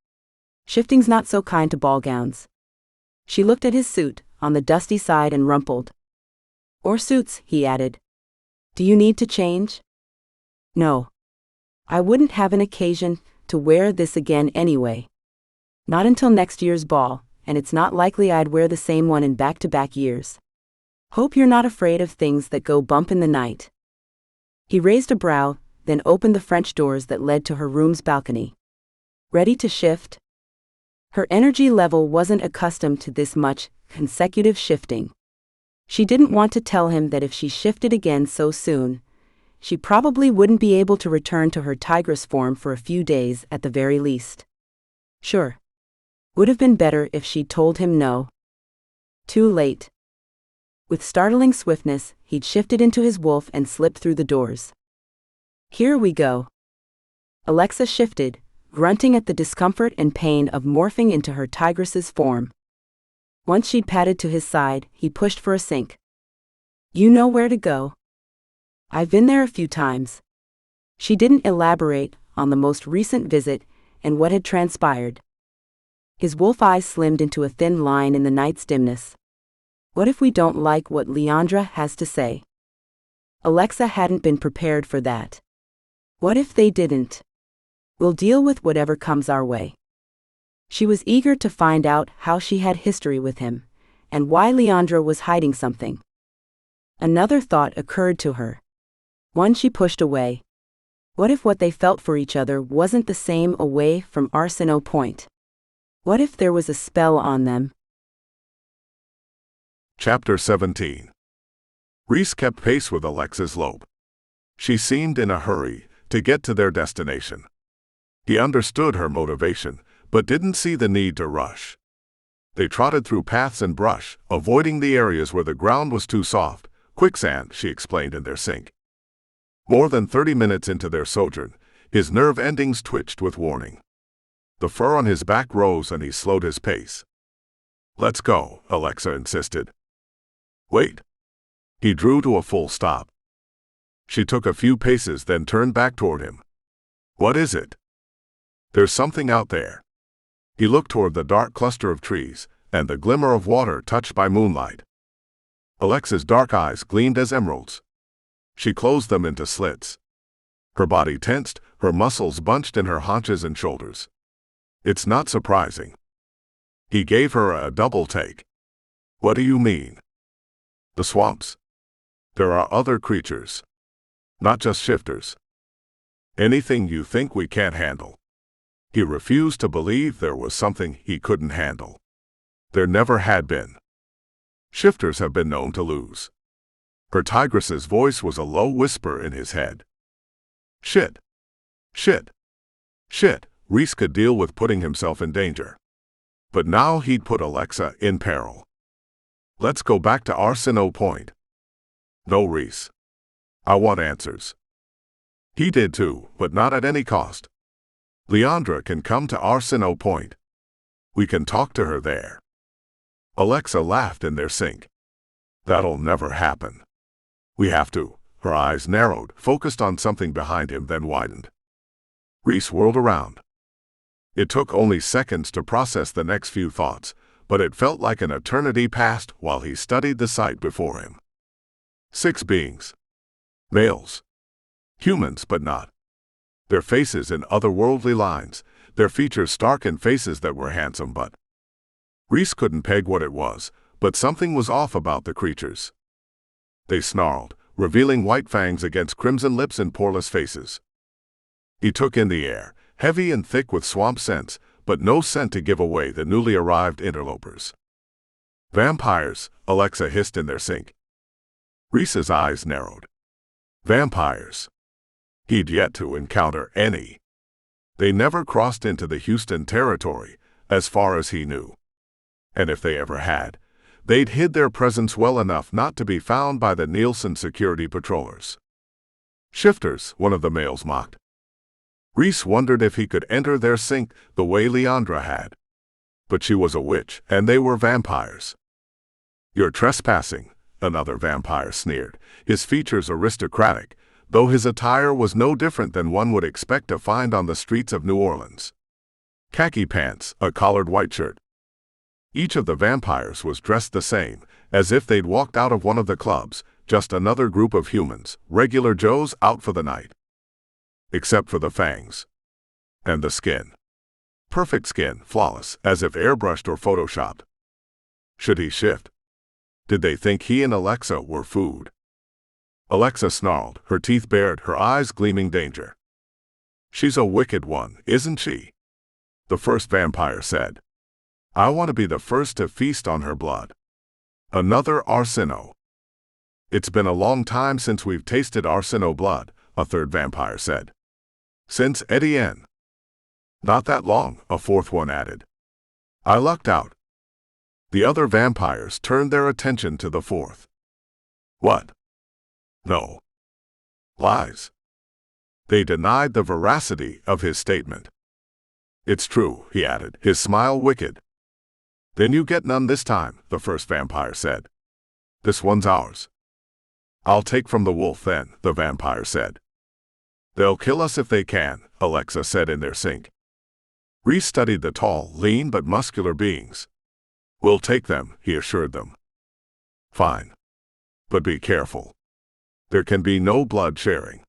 S2: Shifting's not so kind to ball gowns. She looked at his suit, on the dusty side and rumpled. Or suits, he added. Do you need to change? No. I wouldn't have an occasion to wear this again anyway. Not until next year's ball, and it's not likely I'd wear the same one in back-to-back years. Hope you're not afraid of things that go bump in the night. He raised a brow, then opened the French doors that led to her room's balcony. Ready to shift? Her energy level wasn't accustomed to this much consecutive shifting. She didn't want to tell him that if she shifted again so soon, she probably wouldn't be able to return to her tigress form for a few days at the very least. Sure. Would have been better if she'd told him no. Too late. With startling swiftness, he'd shifted into his wolf and slipped through the doors. Here we go. Alexa shifted, grunting at the discomfort and pain of morphing into her tigress's form. Once she'd padded to his side, he pushed for a sink. You know where to go. I've been there a few times. She didn't elaborate on the most recent visit and what had transpired. His wolf eyes slimmed into a thin line in the night's dimness. What if we don't like what Leandra has to say? Alexa hadn't been prepared for that. What if they didn't? We'll deal with whatever comes our way. She was eager to find out how she had history with him, and why Leandra was hiding something. Another thought occurred to her. One she pushed away. What if what they felt for each other wasn't the same away from Arceneaux Point? What if there was a spell on them?
S3: Chapter 17. Reese kept pace with Alexa's lope. She seemed in a hurry to get to their destination. He understood her motivation, but didn't see the need to rush. They trotted through paths and brush, avoiding the areas where the ground was too soft. Quicksand, she explained in their sync. More than 30 minutes into their sojourn, his nerve endings twitched with warning. The fur on his back rose and he slowed his pace. Let's go, Alexa insisted. Wait. He drew to a full stop. She took a few paces then turned back toward him. What is it? There's something out there. He looked toward the dark cluster of trees, and the glimmer of water touched by moonlight. Alexa's dark eyes gleamed as emeralds. She closed them into slits. Her body tensed, her muscles bunched in her haunches and shoulders. It's not surprising. He gave her a double take. What do you mean? The swamps. There are other creatures. Not just shifters. Anything you think we can't handle. He refused to believe there was something he couldn't handle. There never had been. Shifters have been known to lose. Her tigress's voice was a low whisper in his head. Shit. Shit. Shit. Reese could deal with putting himself in danger. But now he'd put Alexa in peril. Let's go back to Arceneaux Point. No, Reese. I want answers. He did too, but not at any cost. Leandra can come to Arceneaux Point. We can talk to her there. Alexa laughed in their sync. That'll never happen. We have to. Her eyes narrowed, focused on something behind him, then widened. Reese whirled around. It took only seconds to process the next few thoughts, but it felt like an eternity passed while he studied the sight before him. 6 beings. Males. Humans, but not. Their faces in otherworldly lines, their features stark in faces that were handsome, but Reese couldn't peg what it was, but something was off about the creatures. They snarled, revealing white fangs against crimson lips and poreless faces. He took in the air, heavy and thick with swamp scents, but no scent to give away the newly arrived interlopers. Vampires, Alexa hissed in their sync. Reese's eyes narrowed. Vampires. He'd yet to encounter any. They never crossed into the Houston territory, as far as he knew. And if they ever had, they'd hid their presence well enough not to be found by the Nielsen security patrollers. Shifters, one of the males mocked. Reese wondered if he could enter their sync the way Leandra had. But she was a witch, and they were vampires. You're trespassing, another vampire sneered, his features aristocratic, though his attire was no different than one would expect to find on the streets of New Orleans. Khaki pants, a collared white shirt. Each of the vampires was dressed the same, as if they'd walked out of one of the clubs, just another group of humans, regular Joes out for the night. Except for the fangs. And the skin. Perfect skin, flawless, as if airbrushed or photoshopped. Should he shift? Did they think he and Alexa were food? Alexa snarled, her teeth bared, her eyes gleaming danger. She's a wicked one, isn't she? The first vampire said. I want to be the first to feast on her blood. Another Arceneaux. It's been a long time since we've tasted Arceneaux blood, a third vampire said. Since Etienne. Not that long, a fourth one added. I lucked out. The other vampires turned their attention to the fourth. What? No. Lies. They denied the veracity of his statement. It's true, he added, his smile wicked. Then you get none this time, the first vampire said. This one's ours. I'll take from the wolf then, the vampire said. They'll kill us if they can, Alexa said in their sync. Reese studied the tall, lean but muscular beings. We'll take them, he assured them. Fine. But be careful. There can be no blood sharing.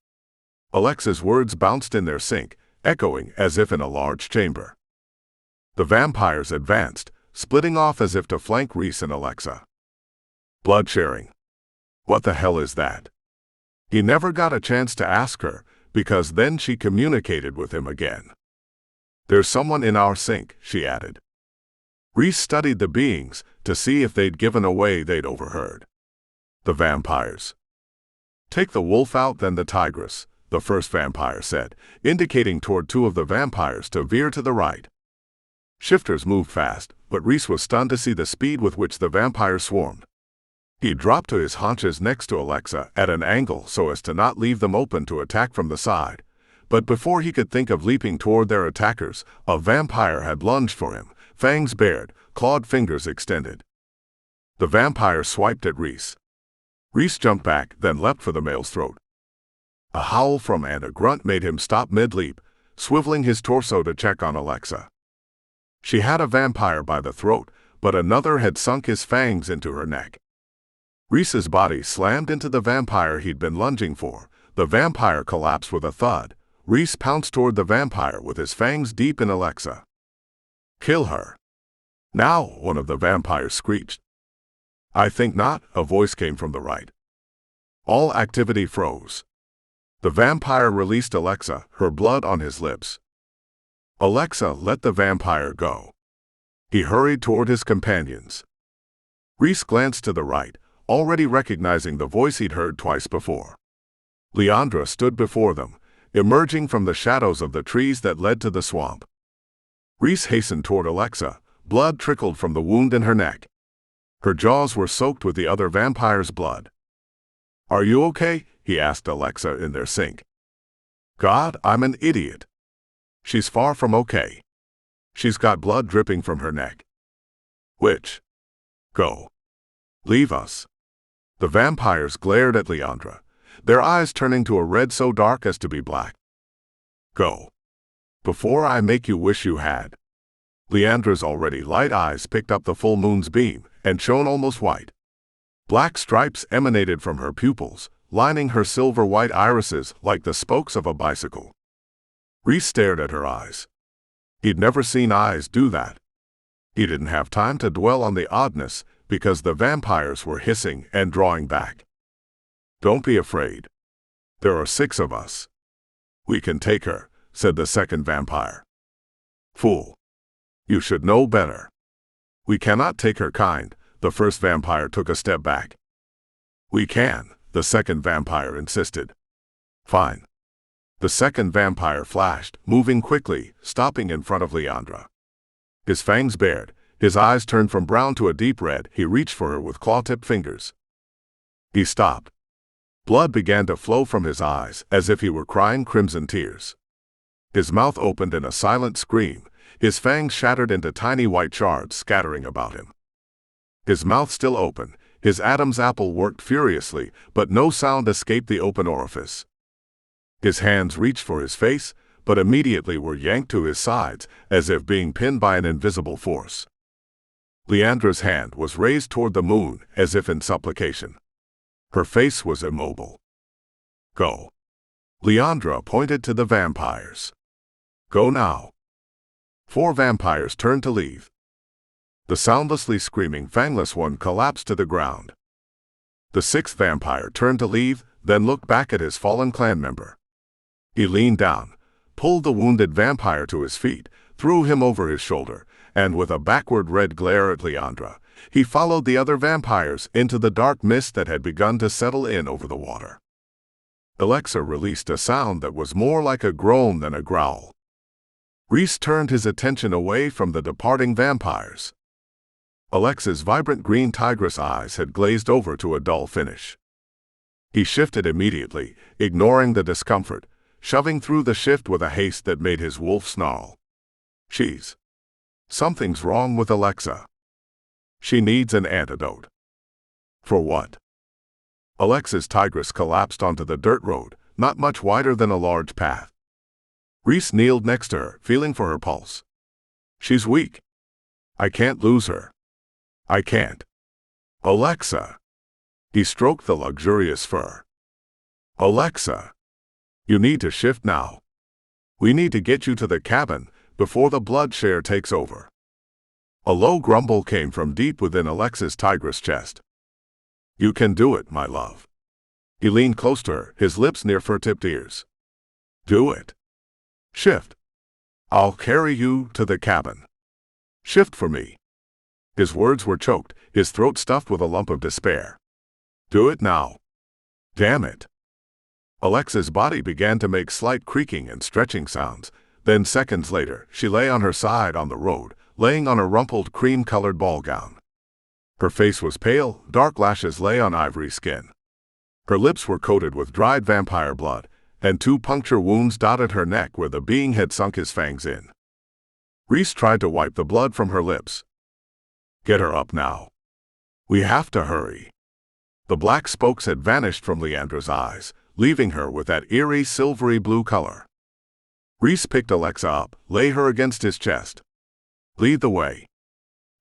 S3: Alexa's words bounced in their sync, echoing as if in a large chamber. The vampires advanced, splitting off as if to flank Reese and Alexa. Blood sharing. What the hell is that? He never got a chance to ask her, because then she communicated with him again. There's someone in our sync, she added. Reese studied the beings to see if they'd given away they'd overheard. The vampires. Take the wolf out, then the tigress, the first vampire said, indicating toward 2 of the vampires to veer to the right. Shifters moved fast, but Reese was stunned to see the speed with which the vampires swarmed. He dropped to his haunches next to Alexa at an angle so as to not leave them open to attack from the side. But before he could think of leaping toward their attackers, a vampire had lunged for him, fangs bared, clawed fingers extended. The vampire swiped at Reese. Reese jumped back, then leapt for the male's throat. A howl from and a grunt made him stop mid-leap, swiveling his torso to check on Alexa. She had a vampire by the throat, but another had sunk his fangs into her neck. Reese's body slammed into the vampire he'd been lunging for. The vampire collapsed with a thud. Reese pounced toward the vampire with his fangs deep in Alexa. Kill her. Now, one of the vampires screeched. I think not, a voice came from the right. All activity froze. The vampire released Alexa, her blood on his lips. Alexa let the vampire go. He hurried toward his companions. Reese glanced to the right, already recognizing the voice he'd heard twice before. Leandra stood before them, emerging from the shadows of the trees that led to the swamp. Reese hastened toward Alexa. Blood trickled from the wound in her neck. Her jaws were soaked with the other vampire's blood. "Are you okay?" he asked Alexa in their sync. "God, I'm an idiot." "She's far from okay. She's got blood dripping from her neck." "Witch. Go. Leave us." The vampires glared at Leandra, their eyes turning to a red so dark as to be black. "Go. Before I make you wish you had." Leandra's already light eyes picked up the full moon's beam and shone almost white. Black stripes emanated from her pupils, lining her silver-white irises like the spokes of a bicycle. Reese stared at her eyes. He'd never seen eyes do that. He didn't have time to dwell on the oddness because the vampires were hissing and drawing back. "Don't be afraid. There are 6 of us. We can take her," said the second vampire. "Fool. You should know better. We cannot take her kind." The first vampire took a step back. "We can," the second vampire insisted. "Fine." The second vampire flashed, moving quickly, stopping in front of Leandra. His fangs bared, his eyes turned from brown to a deep red. He reached for her with claw-tipped fingers. He stopped. Blood began to flow from his eyes as if he were crying crimson tears. His mouth opened in a silent scream, his fangs shattered into tiny white shards scattering about him. His mouth still open, his Adam's apple worked furiously, but no sound escaped the open orifice. His hands reached for his face, but immediately were yanked to his sides, as if being pinned by an invisible force. Leandra's hand was raised toward the moon, as if in supplication. Her face was immobile. "Go." Leandra pointed to the vampires. "Go now." 4 vampires turned to leave. The soundlessly screaming fangless one collapsed to the ground. The 6th vampire turned to leave, then looked back at his fallen clan member. He leaned down, pulled the wounded vampire to his feet, threw him over his shoulder, and with a backward red glare at Leandra, he followed the other vampires into the dark mist that had begun to settle in over the water. Alexa released a sound that was more like a groan than a growl. Reese turned his attention away from the departing vampires. Alexa's vibrant green tigress eyes had glazed over to a dull finish. He shifted immediately, ignoring the discomfort, shoving through the shift with a haste that made his wolf snarl. Something's wrong with Alexa. She needs an antidote." "For what?" Alexa's tigress collapsed onto the dirt road, not much wider than a large path. Reese kneeled next to her, feeling for her pulse. "She's weak. I can't lose her. I can't." "Alexa." He stroked the luxurious fur. "Alexa. You need to shift now. We need to get you to the cabin before the blood share takes over." A low grumble came from deep within Alexa's tigress chest. "You can do it, my love." He leaned close to her, his lips near fur-tipped ears. "Do it. Shift. I'll carry you to the cabin. Shift for me." His words were choked, his throat stuffed with a lump of despair. "Do it now. Damn it." Alexa's body began to make slight creaking and stretching sounds. Then seconds later, she lay on her side on the road, laying on a rumpled cream-colored ball gown. Her face was pale, dark lashes lay on ivory skin. Her lips were coated with dried vampire blood, and 2 puncture wounds dotted her neck where the being had sunk his fangs in. Reese tried to wipe the blood from her lips. "Get her up now. We have to hurry." The black spokes had vanished from Leandra's eyes, leaving her with that eerie silvery blue color. Reese picked Alexa up, lay her against his chest. "Lead the way."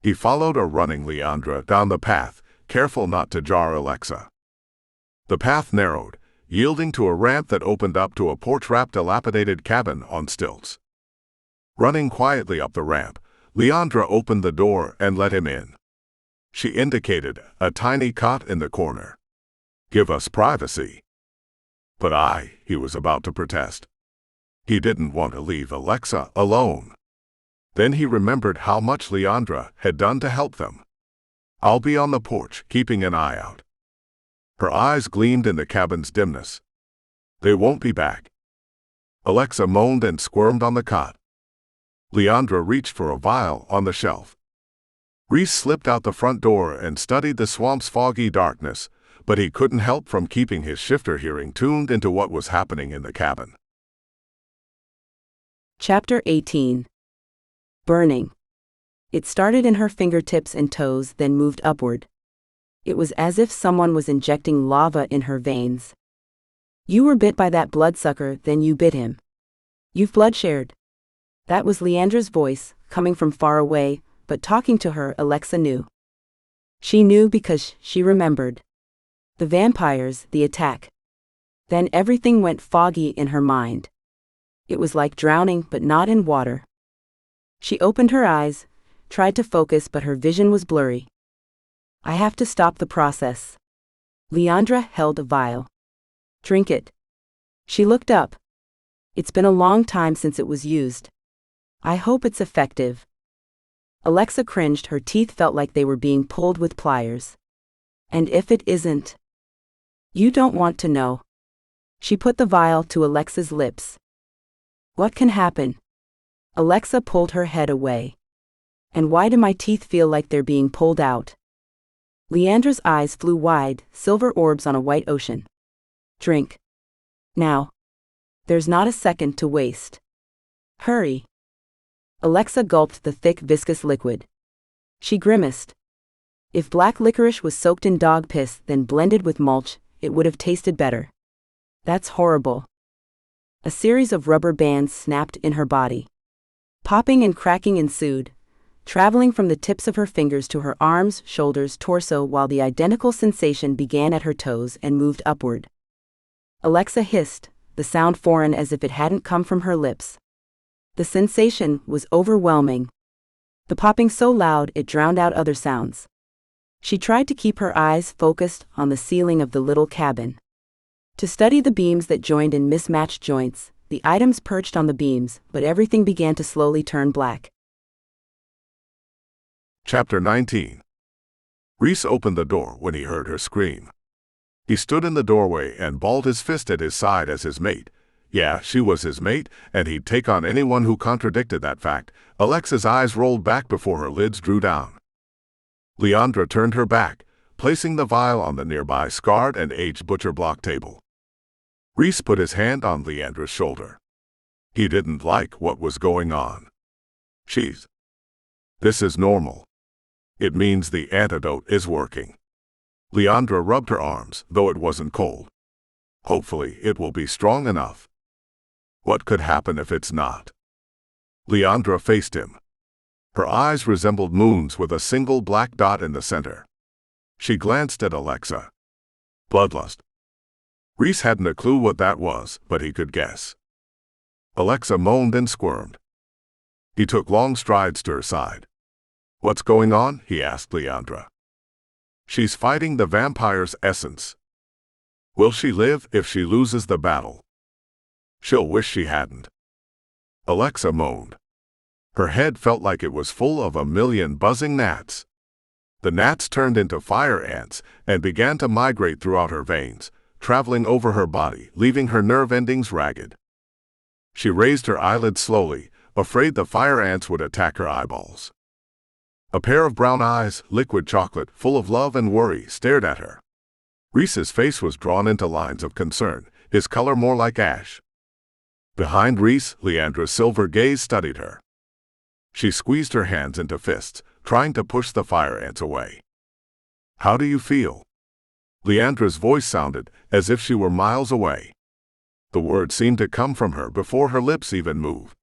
S3: He followed a running Leandra down the path, careful not to jar Alexa. The path narrowed, yielding to a ramp that opened up to a porch-wrapped dilapidated cabin on stilts. Running quietly up the ramp, Leandra opened the door and let him in. She indicated a tiny cot in the corner. "Give us privacy." But he was about to protest. He didn't want to leave Alexa alone. Then he remembered how much Leandra had done to help them. "I'll be on the porch, keeping an eye out." Her eyes gleamed in the cabin's dimness. "They won't be back." Alexa moaned and squirmed on the cot. Leandra reached for a vial on the shelf. Reese slipped out the front door and studied the swamp's foggy darkness, but he couldn't help from keeping his shifter hearing tuned into what was happening in the cabin.
S2: Chapter 18. Burning. It started in her fingertips and toes, then moved upward. It was as if someone was injecting lava in her veins. "You were bit by that bloodsucker, then you bit him. You've blood shared." That was Leandra's voice, coming from far away, but talking to her, Alexa knew. She knew because she remembered. The vampires, the attack. Then everything went foggy in her mind. It was like drowning, but not in water. She opened her eyes, tried to focus, but her vision was blurry. "I have to stop the process." Leandra held a vial. "Drink it." She looked up. "It's been a long time since it was used. I hope it's effective." Alexa cringed, her teeth felt like they were being pulled with pliers. "And if it isn't?" "You don't want to know." She put the vial to Alexa's lips. "What can happen?" Alexa pulled her head away. "And why do my teeth feel like they're being pulled out?" Leandra's eyes flew wide, silver orbs on a white ocean. "Drink. Now. There's not a second to waste. Hurry." Alexa gulped the thick, viscous liquid. She grimaced. If black licorice was soaked in dog piss, then blended with mulch, it would have tasted better. That's horrible. A series of rubber bands snapped in her body. Popping and cracking ensued, traveling from the tips of her fingers to her arms, shoulders, torso, while the identical sensation began at her toes and moved upward. Alexa hissed, the sound foreign as if it hadn't come from her lips. The sensation was overwhelming. The popping so loud it drowned out other sounds. She tried to keep her eyes focused on the ceiling of the little cabin. To study the beams that joined in mismatched joints, the items perched on the beams, but everything began to slowly turn black.
S3: Chapter 19. Reese opened the door when he heard her scream. He stood in the doorway and balled his fist at his side as his mate. Yeah, she was his mate, and he'd take on anyone who contradicted that fact. Alexa's eyes rolled back before her lids drew down. Leandra turned her back, placing the vial on the nearby scarred and aged butcher block table. Reese put his hand on Leandra's shoulder. He didn't like what was going on. This is normal. It means the antidote is working." Leandra rubbed her arms, though it wasn't cold. "Hopefully it will be strong enough." "What could happen if it's not?" Leandra faced him. Her eyes resembled moons with a single black dot in the center. She glanced at Alexa. "Bloodlust." Reese hadn't a clue what that was, but he could guess. Alexa moaned and squirmed. He took long strides to her side. "What's going on?" he asked Leandra. "She's fighting the vampire's essence. Will she live if she loses the battle?" "She'll wish she hadn't." Alexa moaned. Her head felt like it was full of a million buzzing gnats. The gnats turned into fire ants and began to migrate throughout her veins, traveling over her body, leaving her nerve endings ragged. She raised her eyelids slowly, afraid the fire ants would attack her eyeballs. A pair of brown eyes, liquid chocolate, full of love and worry, stared at her. Reese's face was drawn into lines of concern, his color more like ash. Behind Reese, Leandra's silver gaze studied her. She squeezed her hands into fists, trying to push the fire ants away. "How do you feel?" Leandra's voice sounded as if she were miles away. The words seemed to come from her before her lips even moved.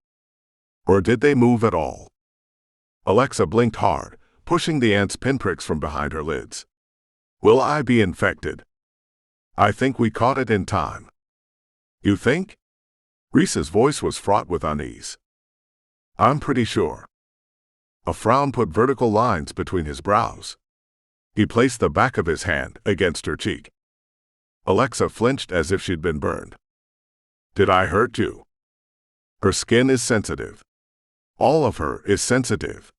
S3: Or did they move at all? Alexa blinked hard, pushing the ants' pinpricks from behind her lids. "Will I be infected?" "I think we caught it in time." "You think?" Reese's voice was fraught with unease. "I'm pretty sure." A frown put vertical lines between his brows. He placed the back of his hand against her cheek. Alexa flinched as if she'd been burned. Did I hurt you? Her skin is sensitive. All of her is sensitive.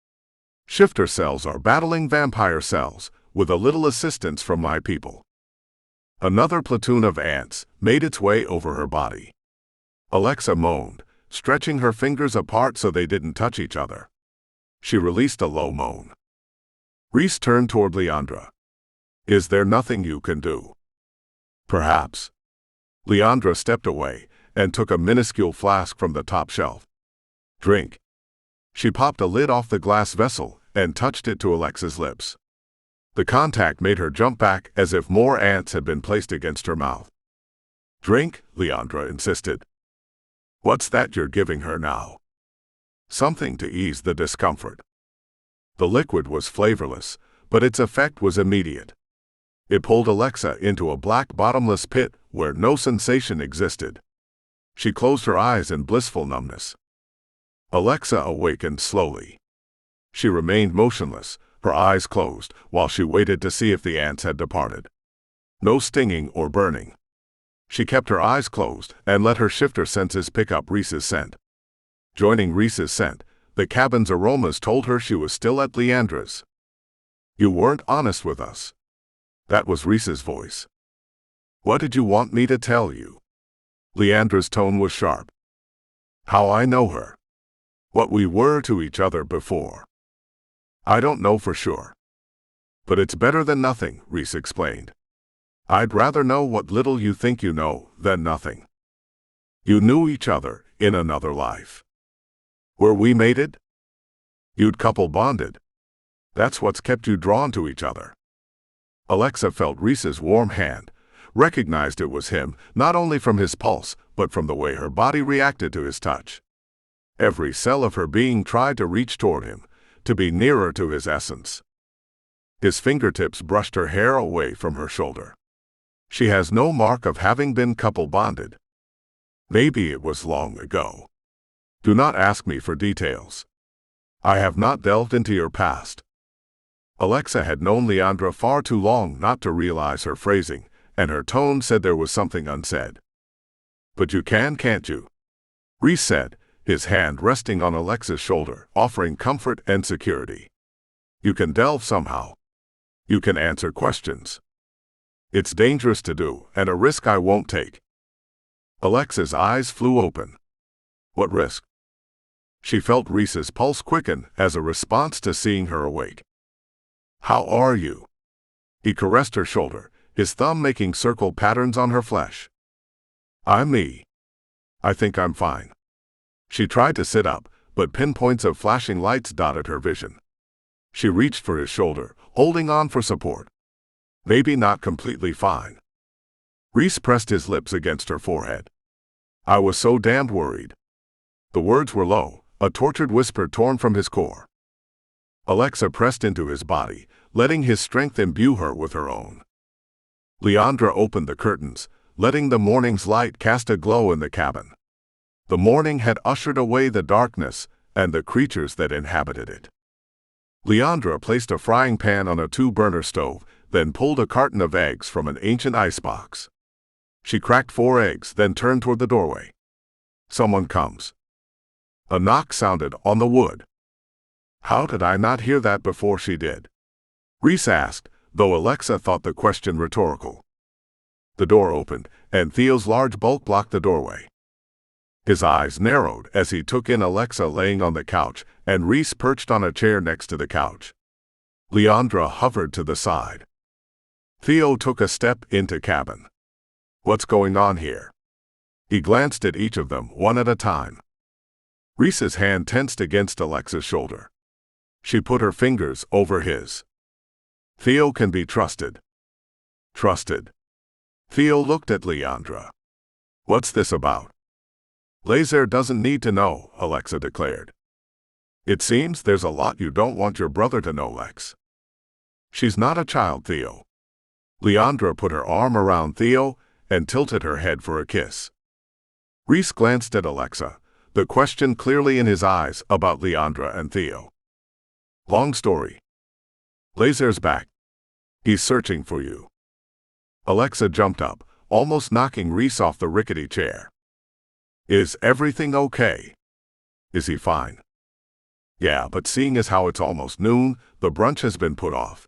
S3: Shifter cells are battling vampire cells, with a little assistance from my people. Another platoon of ants made its way over her body. Alexa moaned, stretching her fingers apart so they didn't touch each other. She released a low moan. Reese turned toward Leandra. Is there nothing you can do? Perhaps. Leandra stepped away and took a minuscule flask from the top shelf. Drink. She popped a lid off the glass vessel and touched it to Alexa's lips. The contact made her jump back as if more ants had been placed against her mouth. Drink, Leandra insisted. What's that you're giving her now? Something to ease the discomfort. The liquid was flavorless, but its effect was immediate. It pulled Alexa into a black bottomless pit where no sensation existed. She closed her eyes in blissful numbness. Alexa awakened slowly. She remained motionless, her eyes closed, while she waited to see if the ants had departed. No stinging or burning. She kept her eyes closed and let her shifter senses pick up Reese's scent. Joining Reese's scent, the cabin's aromas told her she was still at Leandra's. You weren't honest with us. That was Reese's voice. What did you want me to tell you? Leandra's tone was sharp. How I know her. What we were to each other before. I don't know for sure. But it's better than nothing, Reese explained. I'd rather know what little you think you know than nothing. You knew each other in another life. Were we mated? You'd couple bonded. That's what's kept you drawn to each other. Alexa felt Reese's warm hand, recognized it was him, not only from his pulse, but from the way her body reacted to his touch. Every cell of her being tried to reach toward him, to be nearer to his essence. His fingertips brushed her hair away from her shoulder. She has no mark of having been couple bonded. Maybe it was long ago. Do not ask me for details. I have not delved into your past. Alexa had known Leandra far too long not to realize her phrasing, and her tone said there was something unsaid. But you can, can't you? Reese said, his hand resting on Alexa's shoulder, offering comfort and security. You can delve somehow. You can answer questions. It's dangerous to do, and a risk I won't take. Alexa's eyes flew open. What risk? She felt Reese's pulse quicken as a response to seeing her awake. How are you? He caressed her shoulder, his thumb making circle patterns on her flesh. I'm me. I think I'm fine. She tried to sit up, but pinpoints of flashing lights dotted her vision. She reached for his shoulder, holding on for support. Maybe not completely fine. Reese pressed his lips against her forehead. I was so damned worried. The words were low, a tortured whisper torn from his core. Alexa pressed into his body, letting his strength imbue her with her own. Leandra opened the curtains, letting the morning's light cast a glow in the cabin. The morning had ushered away the darkness and the creatures that inhabited it. Leandra placed a frying pan on a 2-burner stove, then pulled a carton of eggs from an ancient icebox. She cracked 4 eggs, then turned toward the doorway. Someone comes. A knock sounded on the wood. How did I not hear that before she did? Reese asked, though Alexa thought the question rhetorical. The door opened, and Theo's large bulk blocked the doorway. His eyes narrowed as he took in Alexa laying on the couch, and Reese perched on a chair next to the couch. Leandra hovered to the side. Theo took a step into cabin. What's going on here? He glanced at each of them, one at a time. Reese's hand tensed against Alexa's shoulder. She put her fingers over his. Theo can be trusted. Trusted. Theo looked at Leandra. What's this about? Lézare doesn't need to know, Alexa declared. It seems there's a lot you don't want your brother to know, Lex. She's not a child, Theo. Leandra put her arm around Theo and tilted her head for a kiss. Reese glanced at Alexa, the question clearly in his eyes about Leandra and Theo. Long story. Lézare's back. He's searching for you. Alexa jumped up, almost knocking Reese off the rickety chair. Is everything okay? Is he fine? Yeah, but seeing as how it's almost noon, the brunch has been put off.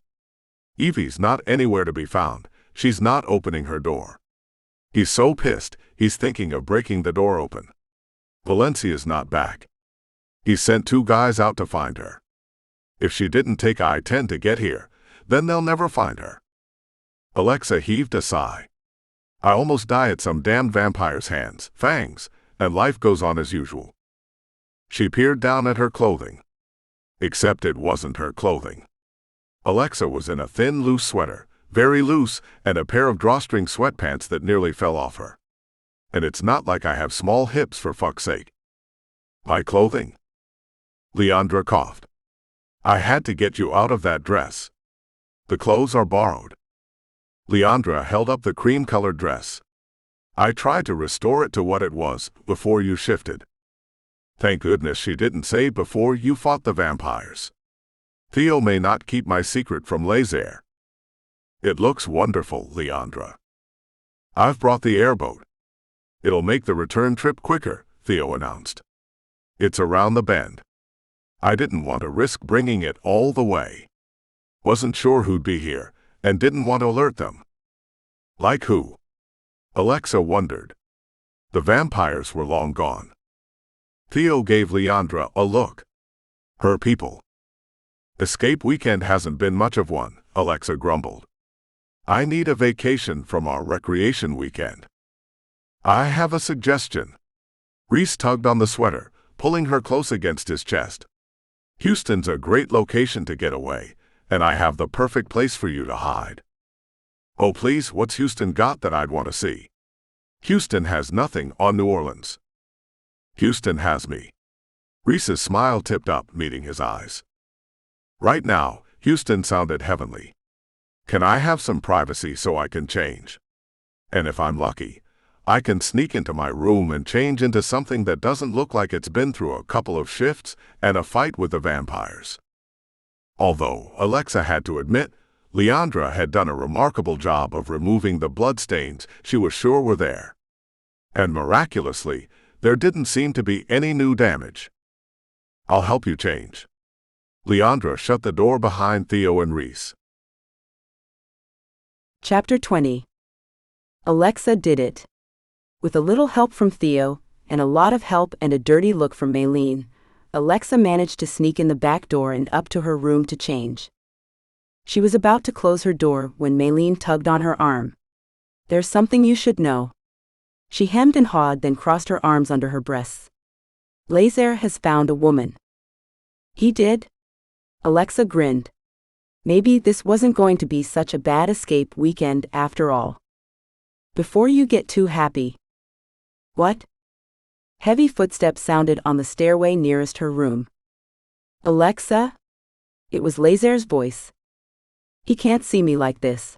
S3: Evie's not anywhere to be found. She's not opening her door. He's so pissed, he's thinking of breaking the door open. Valencia's not back. He sent 2 guys out to find her. If she didn't take I-10 to get here, then they'll never find her. Alexa heaved a sigh. I almost die at some damn vampire's hands, fangs, and life goes on as usual. She peered down at her clothing. Except it wasn't her clothing. Alexa was in a thin, loose sweater, very loose, and a pair of drawstring sweatpants that nearly fell off her. And it's not like I have small hips, for fuck's sake. My clothing? Leandra coughed. I had to get you out of that dress. The clothes are borrowed. Leandra held up the cream-colored dress. I tried to restore it to what it was before you shifted. Thank goodness she didn't say before you fought the vampires. Theo may not keep my secret from Lézare. It looks wonderful, Leandra. I've brought the airboat. It'll make the return trip quicker, Theo announced. It's around the bend. I didn't want to risk bringing it all the way. Wasn't sure who'd be here, and didn't want to alert them. Like who? Alexa wondered. The vampires were long gone. Theo gave Leandra a look. Her people. Escape weekend hasn't been much of one, Alexa grumbled. I need a vacation from our recreation weekend. I have a suggestion. Reese tugged on the sweater, pulling her close against his chest. Houston's a great location to get away, and I have the perfect place for you to hide. Oh please, what's Houston got that I'd want to see? Houston has nothing on New Orleans. Houston has me. Reese's smile tipped up, meeting his eyes. Right now, Houston sounded heavenly. Can I have some privacy so I can change? And if I'm lucky, I can sneak into my room and change into something that doesn't look like it's been through a couple of shifts and a fight with the vampires. Although, Alexa had to admit, Leandra had done a remarkable job of removing the bloodstains she was sure were there. And miraculously, there didn't seem to be any new damage. I'll help you change. Leandra shut the door behind Theo and Reese.
S2: Chapter 20. Alexa did it. With a little help from Theo, and a lot of help and a dirty look from Maylene, Alexa managed to sneak in the back door and up to her room to change. She was about to close her door when Maylene tugged on her arm. There's something you should know. She hemmed and hawed, then crossed her arms under her breasts. Lézare has found a woman. He did? Alexa grinned. Maybe this wasn't going to be such a bad escape weekend after all. Before you get too happy. What? Heavy footsteps sounded on the stairway nearest her room. Alexa? It was Lézare's voice. He can't see me like this.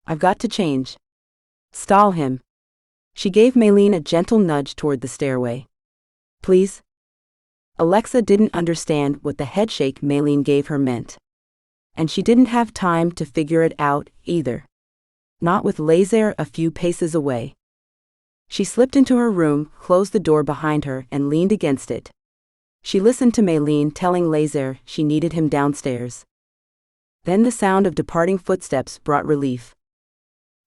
S2: I've got to change. Stall him. She gave Maylene a gentle nudge toward the stairway. Please? Alexa didn't understand what the headshake Maylene gave her meant. And she didn't have time to figure it out, either. Not with Lézare a few paces away. She slipped into her room, closed the door behind her, and leaned against it. She listened to Maylene telling Lézare she needed him downstairs. Then the sound of departing footsteps brought relief.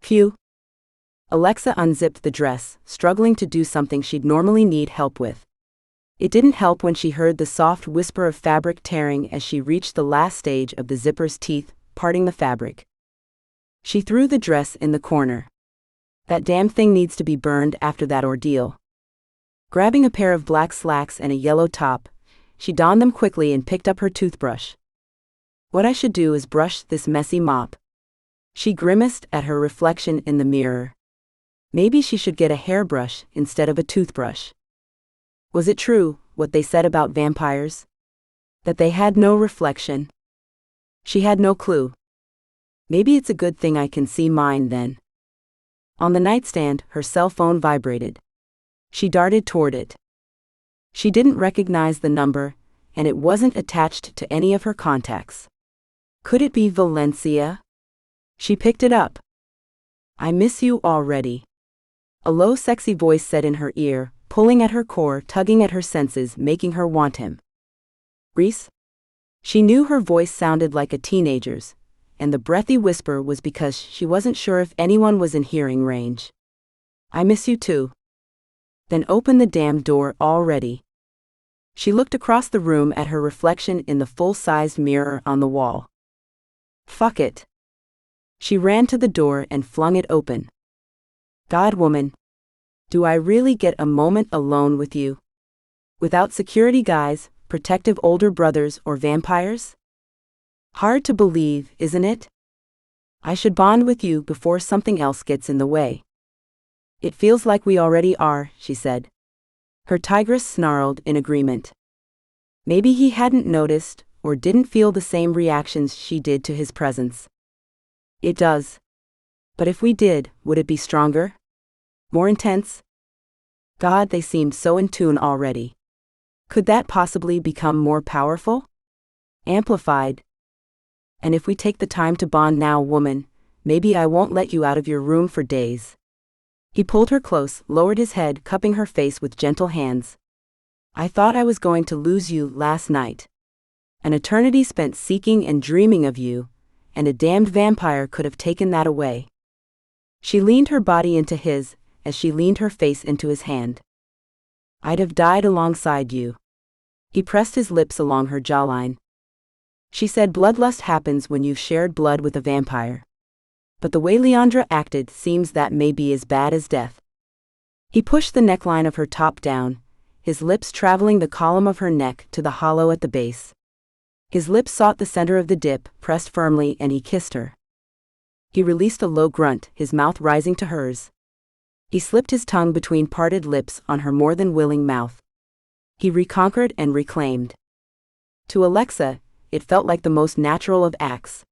S2: Phew. Alexa unzipped the dress, struggling to do something she'd normally need help with. It didn't help when she heard the soft whisper of fabric tearing as she reached the last stage of the zipper's teeth, parting the fabric. She threw the dress in the corner. That damn thing needs to be burned after that ordeal. Grabbing a pair of black slacks and a yellow top, she donned them quickly and picked up her toothbrush. What I should do is brush this messy mop. She grimaced at her reflection in the mirror. Maybe she should get a hairbrush instead of a toothbrush. Was it true, what they said about vampires? That they had no reflection? She had no clue. Maybe it's a good thing I can see mine then. On the nightstand, her cell phone vibrated. She darted toward it. She didn't recognize the number, and it wasn't attached to any of her contacts. Could it be Valencia? She picked it up. I miss you already. A low, sexy voice said in her ear, pulling at her core, tugging at her senses, making her want him. Reese? She knew her voice sounded like a teenager's, and the breathy whisper was because she wasn't sure if anyone was in hearing range. I miss you too. Then open the damn door already. She looked across the room at her reflection in the full-sized mirror on the wall. Fuck it. She ran to the door and flung it open. God, woman. Do I really get a moment alone with you? Without security guys, protective older brothers, or vampires? Hard to believe, isn't it? I should bond with you before something else gets in the way. It feels like we already are, she said. Her tigress snarled in agreement. Maybe he hadn't noticed, or didn't feel the same reactions she did to his presence. It does. But if we did, would it be stronger? More intense? God, they seemed so in tune already. Could that possibly become more powerful? Amplified? And if we take the time to bond now, woman, maybe I won't let you out of your room for days. He pulled her close, lowered his head, cupping her face with gentle hands. I thought I was going to lose you last night. An eternity spent seeking and dreaming of you, and a damned vampire could have taken that away. She leaned her body into his, as she leaned her face into his hand. I'd have died alongside you. He pressed his lips along her jawline. She said bloodlust happens when you've shared blood with a vampire. But the way Leandra acted seems that may be as bad as death. He pushed the neckline of her top down, his lips traveling the column of her neck to the hollow at the base. His lips sought the center of the dip, pressed firmly, and he kissed her. He released a low grunt, his mouth rising to hers. He slipped his tongue between parted lips on her more than willing mouth. He reconquered and reclaimed. To Alexa, it felt like the most natural of acts.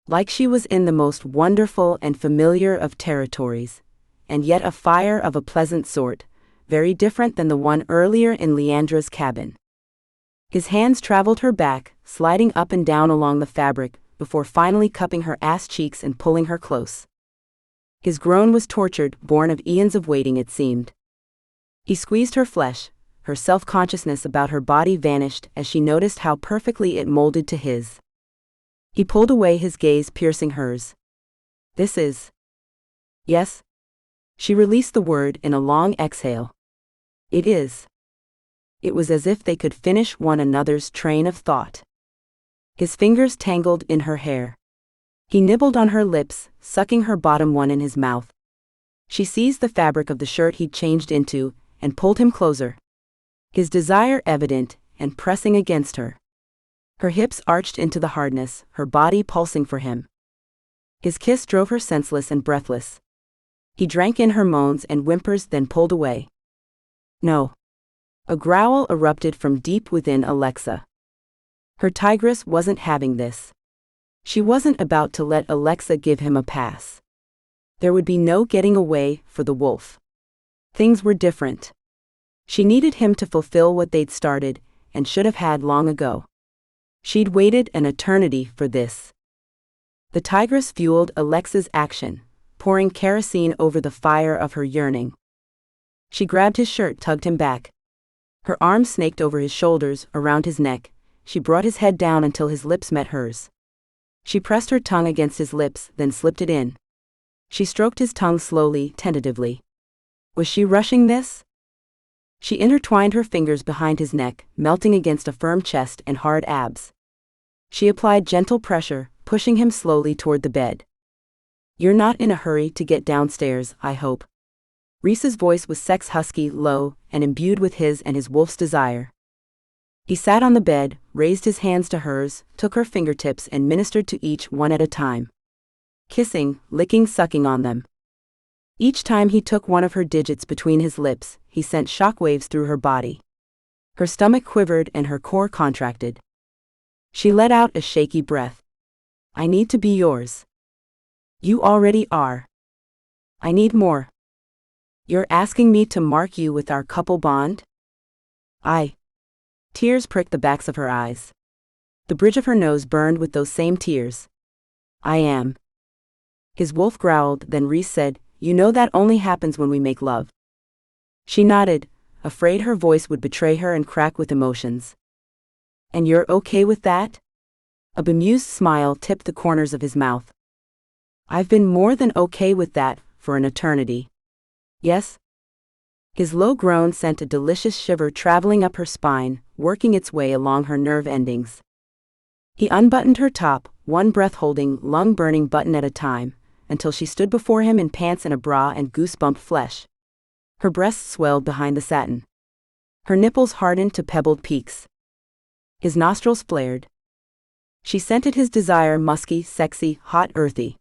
S2: Like she was in the most wonderful and familiar of territories, and yet a fire of a pleasant sort, very different than the one earlier in Leandra's cabin. His hands traveled her back, sliding up and down along the fabric, before finally cupping her ass cheeks and pulling her close. His groan was tortured, born of eons of waiting, it seemed. He squeezed her flesh, her self-consciousness about her body vanished as she noticed how perfectly it molded to his. He pulled away, his gaze piercing hers. This is... Yes? She released the word in a long exhale. It is. It was as if they could finish one another's train of thought. His fingers tangled in her hair. He nibbled on her lips, sucking her bottom one in his mouth. She seized the fabric of the shirt he'd changed into, and pulled him closer. His desire evident, and pressing against her. Her hips arched into the hardness, her body pulsing for him. His kiss drove her senseless and breathless. He drank in her moans and whimpers, then pulled away. No. A growl erupted from deep within Alexa. Her tigress wasn't having this. She wasn't about to let Alexa give him a pass. There would be no getting away for the wolf. Things were different. She needed him to fulfill what they'd started, and should have had long ago. She'd waited an eternity for this. The tigress fueled Alexa's action, pouring kerosene over the fire of her yearning. She grabbed his shirt, tugged him back. Her arms snaked over his shoulders, around his neck. She brought his head down until his lips met hers. She pressed her tongue against his lips, then slipped it in. She stroked his tongue slowly, tentatively. Was she rushing this? She intertwined her fingers behind his neck, melting against a firm chest and hard abs. She applied gentle pressure, pushing him slowly toward the bed. You're not in a hurry to get downstairs, I hope. Reese's voice was sex-husky, low, and imbued with his and his wolf's desire. He sat on the bed, raised his hands to hers, took her fingertips and ministered to each one at a time. Kissing, licking, sucking on them. Each time he took one of her digits between his lips, he sent shockwaves through her body. Her stomach quivered and her core contracted. She let out a shaky breath. I need to be yours. You already are. I need more. You're asking me to mark you with our couple bond? Tears pricked the backs of her eyes. The bridge of her nose burned with those same tears. I am. His wolf growled, then Reese said, "You know that only happens when we make love." She nodded, afraid her voice would betray her and crack with emotions. "And you're okay with that?" A bemused smile tipped the corners of his mouth. "I've been more than okay with that, for an eternity." "Yes?" His low groan sent a delicious shiver traveling up her spine, working its way along her nerve endings. He unbuttoned her top, one breath-holding, lung-burning button at a time, until she stood before him in pants and a bra and goose-bumped flesh. Her breasts swelled behind the satin. Her nipples hardened to pebbled peaks. His nostrils flared. She scented his desire, musky, sexy, hot, earthy.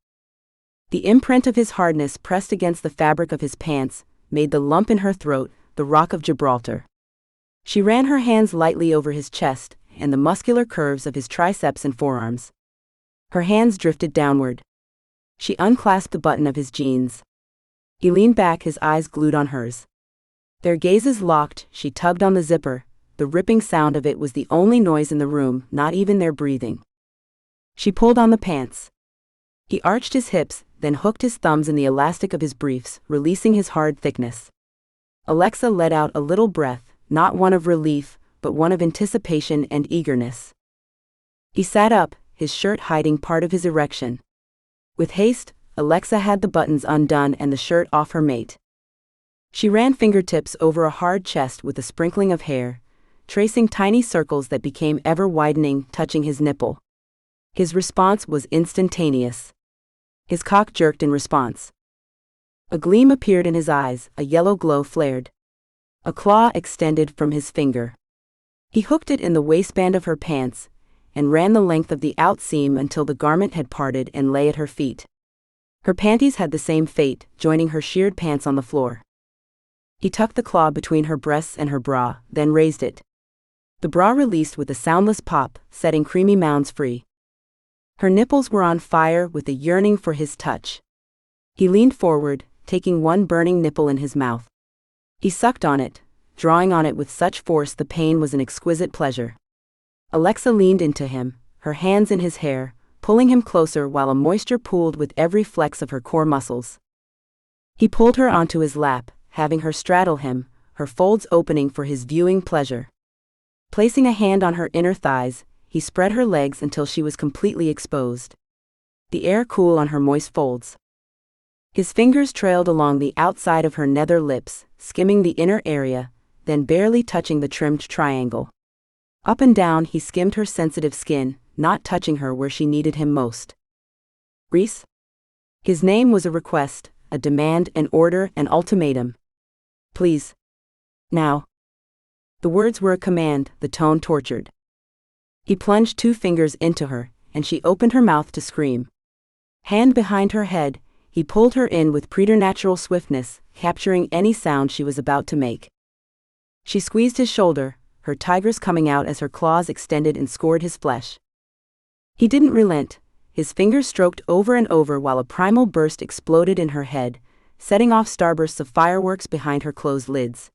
S2: The imprint of his hardness pressed against the fabric of his pants made the lump in her throat the Rock of Gibraltar. She ran her hands lightly over his chest and the muscular curves of his triceps and forearms. Her hands drifted downward. She unclasped the button of his jeans. He leaned back, his eyes glued on hers. Their gazes locked. She tugged on the zipper. The ripping sound of it was the only noise in the room, not even their breathing. She pulled on the pants. He arched his hips, then hooked his thumbs in the elastic of his briefs, releasing his hard thickness. Alexa let out a little breath, not one of relief, but one of anticipation and eagerness. He sat up, his shirt hiding part of his erection. With haste, Alexa had the buttons undone and the shirt off her mate. She ran fingertips over a hard chest with a sprinkling of hair, tracing tiny circles that became ever widening, touching his nipple. His response was instantaneous. His cock jerked in response. A gleam appeared in his eyes, a yellow glow flared. A claw extended from his finger. He hooked it in the waistband of her pants, and ran the length of the outseam until the garment had parted and lay at her feet. Her panties had the same fate, joining her sheared pants on the floor. He tucked the claw between her breasts and her bra, then raised it. The bra released with a soundless pop, setting creamy mounds free. Her nipples were on fire with the yearning for his touch. He leaned forward, taking one burning nipple in his mouth. He sucked on it, drawing on it with such force the pain was an exquisite pleasure. Alexa leaned into him, her hands in his hair, pulling him closer while a moisture pooled with every flex of her core muscles. He pulled her onto his lap, having her straddle him, her folds opening for his viewing pleasure. Placing a hand on her inner thighs, he spread her legs until she was completely exposed. The air cool on her moist folds. His fingers trailed along the outside of her nether lips, skimming the inner area, then barely touching the trimmed triangle. Up and down he skimmed her sensitive skin, not touching her where she needed him most. "Reese?" His name was a request, a demand, an order, an ultimatum. "Please. Now." The words were a command, the tone tortured. He plunged 2 fingers into her, and she opened her mouth to scream. Hand behind her head, he pulled her in with preternatural swiftness, capturing any sound she was about to make. She squeezed his shoulder, her tigress coming out as her claws extended and scored his flesh. He didn't relent. His fingers stroked over and over while a primal burst exploded in her head, setting off starbursts of fireworks behind her closed lids.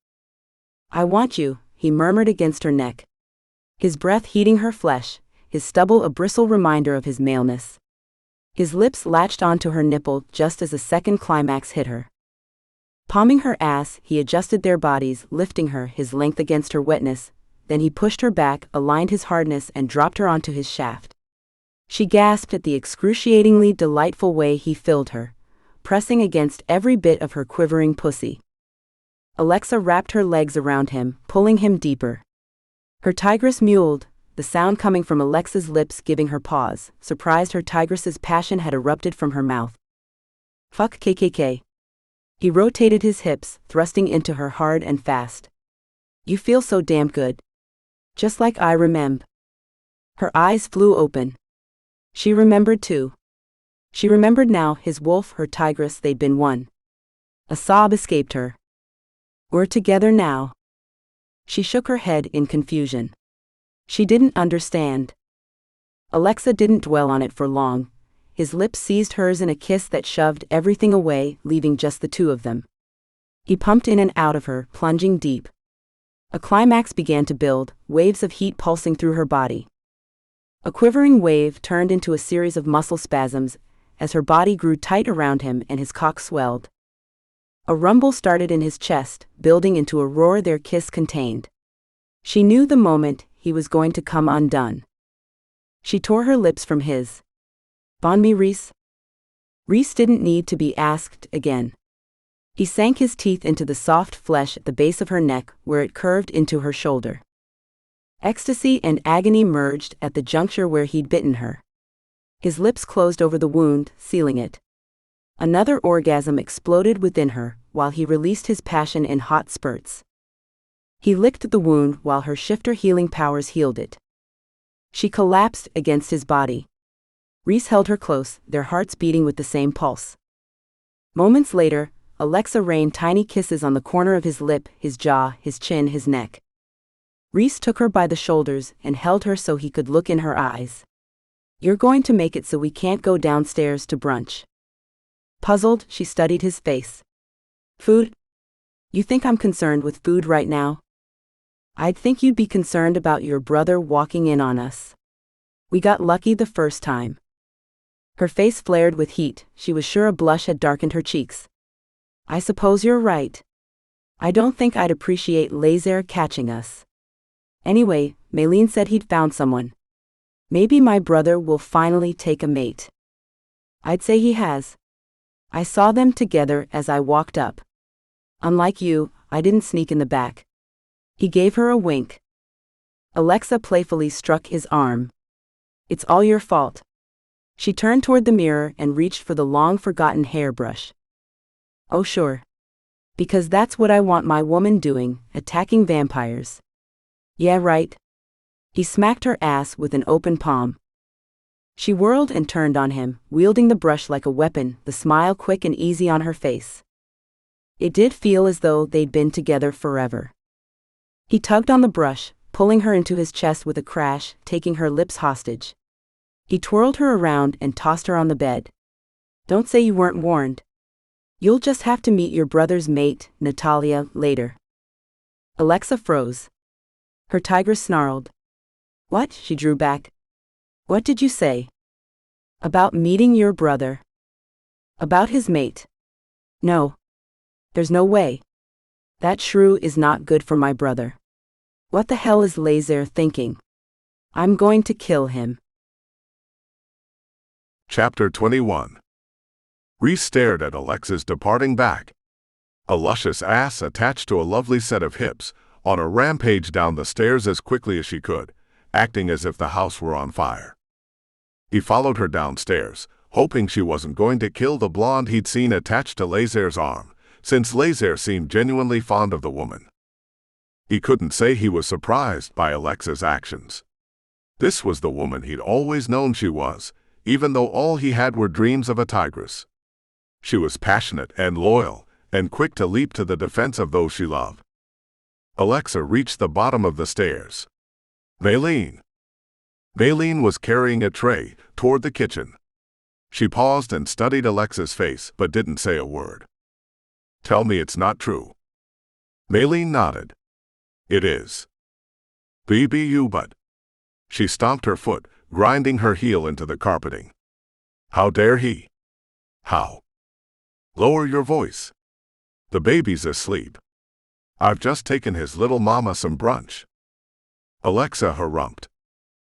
S2: "I want you," he murmured against her neck. His breath heating her flesh, his stubble a bristle reminder of his maleness. His lips latched onto her nipple just as a second climax hit her. Palming her ass, he adjusted their bodies, lifting her, his length against her wetness, then he pushed her back, aligned his hardness and dropped her onto his shaft. She gasped at the excruciatingly delightful way he filled her, pressing against every bit of her quivering pussy. Alexa wrapped her legs around him, pulling him deeper. Her tigress mewled, the sound coming from Alexa's lips giving her pause, surprised her tigress's passion had erupted from her mouth. "Fuck KKK." He rotated his hips, thrusting into her hard and fast. "You feel so damn good. Just like I remember." Her eyes flew open. She remembered too. She remembered now, his wolf, her tigress, they'd been one. A sob escaped her. "We're together now." She shook her head in confusion. She didn't understand. Alexa didn't dwell on it for long. His lips seized hers in a kiss that shoved everything away, leaving just the two of them. He pumped in and out of her, plunging deep. A climax began to build, waves of heat pulsing through her body. A quivering wave turned into a series of muscle spasms, as her body grew tight around him and his cock swelled. A rumble started in his chest, building into a roar their kiss contained. She knew the moment he was going to come undone. She tore her lips from his. "Bond me, Reese?" Reese didn't need to be asked again. He sank his teeth into the soft flesh at the base of her neck where it curved into her shoulder. Ecstasy and agony merged at the juncture where he'd bitten her. His lips closed over the wound, sealing it. Another orgasm exploded within her, while he released his passion in hot spurts. He licked the wound while her shifter healing powers healed it. She collapsed against his body. Reese held her close, their hearts beating with the same pulse. Moments later, Alexa rained tiny kisses on the corner of his lip, his jaw, his chin, his neck. Reese took her by the shoulders and held her so he could look in her eyes. "You're going to make it so we can't go downstairs to brunch." Puzzled, she studied his face. "Food? You think I'm concerned with food right now? I'd think you'd be concerned about your brother walking in on us. We got lucky the first time." Her face flared with heat, she was sure a blush had darkened her cheeks. "I suppose you're right. I don't think I'd appreciate Lézare catching us. Anyway, Maylene said he'd found someone. Maybe my brother will finally take a mate." "I'd say he has. I saw them together as I walked up. Unlike you, I didn't sneak in the back." He gave her a wink. Alexa playfully struck his arm. "It's all your fault." She turned toward the mirror and reached for the long-forgotten hairbrush. "Oh sure. Because that's what I want my woman doing, attacking vampires." "Yeah, right." He smacked her ass with an open palm. She whirled and turned on him, wielding the brush like a weapon, the smile quick and easy on her face. It did feel as though they'd been together forever. He tugged on the brush, pulling her into his chest with a crash, taking her lips hostage. He twirled her around and tossed her on the bed. "Don't say you weren't warned. You'll just have to meet your brother's mate, Natalia, later." Alexa froze. Her tigress snarled. "What?" She drew back. "What did you say?" "About meeting your brother." "About his mate." "No. There's no way. That shrew is not good for my brother. What the hell is Lézare thinking? I'm going to kill him."
S3: Chapter 21. Reese stared at Alexa's departing back. A luscious ass attached to a lovely set of hips, on a rampage down the stairs as quickly as she could, acting as if the house were on fire. He followed her downstairs, hoping she wasn't going to kill the blonde he'd seen attached to Lézare's arm, since Lézare seemed genuinely fond of the woman. He couldn't say he was surprised by Alexa's actions. This was the woman he'd always known she was, even though all he had were dreams of a tigress. She was passionate and loyal, and quick to leap to the defense of those she loved. Alexa reached the bottom of the stairs. Maylene. Maylene was carrying a tray toward the kitchen. She paused and studied Alexa's face but didn't say a word. "Tell me it's not true." Maylene nodded. "It is." "BBU but." She stomped her foot, grinding her heel into the carpeting. "How dare he?" "How?" "Lower your voice. The baby's asleep. I've just taken his little mama some brunch." Alexa harumphed.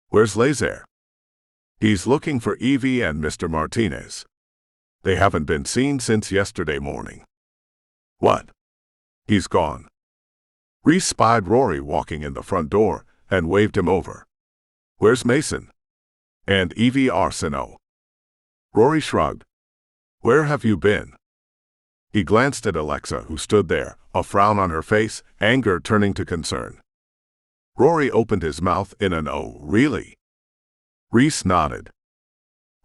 S3: "Where's Lézare?" "He's looking for Evie and Mr. Martinez. They haven't been seen since yesterday morning." "What?" "He's gone." Reese spied Rory walking in the front door and waved him over. "Where's Mason?" "And Evie Arceneaux?" Rory shrugged. "Where have you been?" He glanced at Alexa, who stood there, a frown on her face, anger turning to concern. Rory opened his mouth in an "oh, really?" Reese nodded.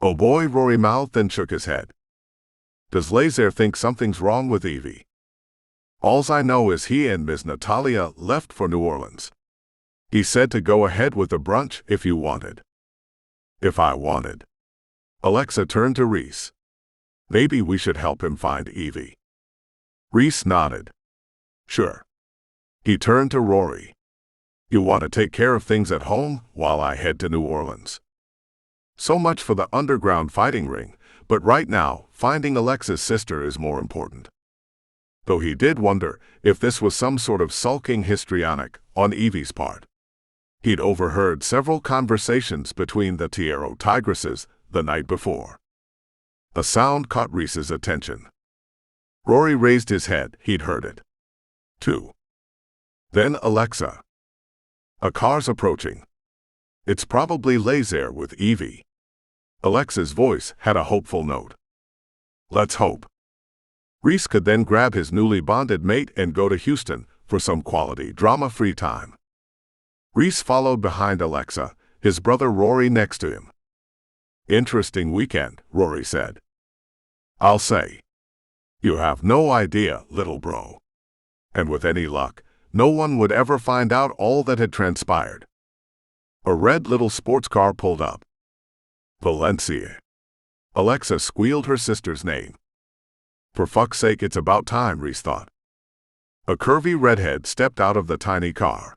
S3: "Oh boy," Rory mouthed and shook his head. "Does Lézare think something's wrong with Evie?" "Alls I know is he and Miss Natalia left for New Orleans. He said to go ahead with the brunch if you wanted." "If I wanted?" Alexa turned to Reese. "Maybe we should help him find Evie." Reese nodded. "Sure." He turned to Rory. "You want to take care of things at home while I head to New Orleans?" So much for the underground fighting ring, but right now, finding Alexa's sister is more important. Though he did wonder if this was some sort of sulking histrionic on Evie's part. He'd overheard several conversations between the Tiero tigresses the night before. A sound caught Reese's attention. Rory raised his head, he'd heard it, too. Then Alexa. A car's approaching. It's probably Lézare with Evie. Alexa's voice had a hopeful note. Let's hope. Reese could then grab his newly bonded mate and go to Houston for some quality drama-free time. Reese followed behind Alexa, his brother Rory next to him. Interesting weekend, Rory said. I'll say. You have no idea, little bro. And with any luck, no one would ever find out all that had transpired. A red little sports car pulled up. Valencia. Alexa squealed her sister's name. For fuck's sake, it's about time, Reese thought. A curvy redhead stepped out of the tiny car.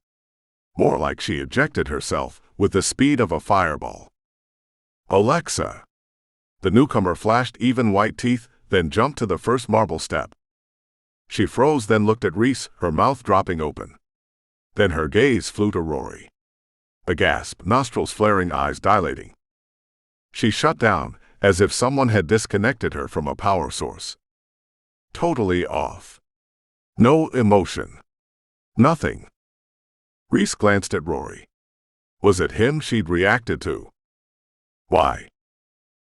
S3: More like she ejected herself with the speed of a fireball. Alexa. The newcomer flashed even white teeth, then jumped to the first marble step. She froze, then looked at Reese, her mouth dropping open. Then her gaze flew to Rory. A gasp, nostrils flaring, eyes dilating. She shut down, as if someone had disconnected her from a power source. Totally off. No emotion. Nothing. Reese glanced at Rory. Was it him she'd reacted to? Why?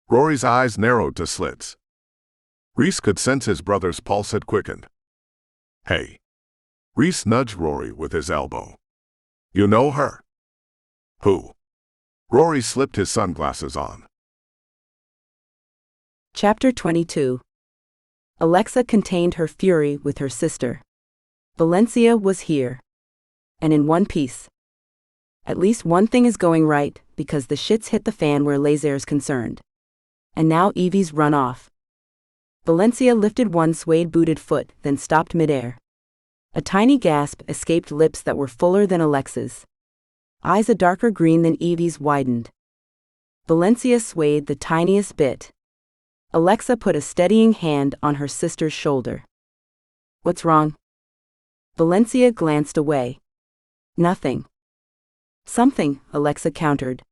S3: Rory's eyes narrowed to slits. Reese could sense his brother's pulse had quickened. Hey. Reese nudged Rory with his elbow. You know her? Who? Rory slipped his sunglasses on.
S2: Chapter 22. Alexa contained her fury with her sister. Valencia was here. And in one piece. At least one thing is going right, because the shit's hit the fan where Lézare's concerned. And now Evie's run off. Valencia lifted one suede-booted foot, then stopped midair. A tiny gasp escaped lips that were fuller than Alexa's. Eyes a darker green than Evie's widened. Valencia swayed the tiniest bit. Alexa put a steadying hand on her sister's shoulder. What's wrong? Valencia glanced away. Nothing. Something, Alexa countered.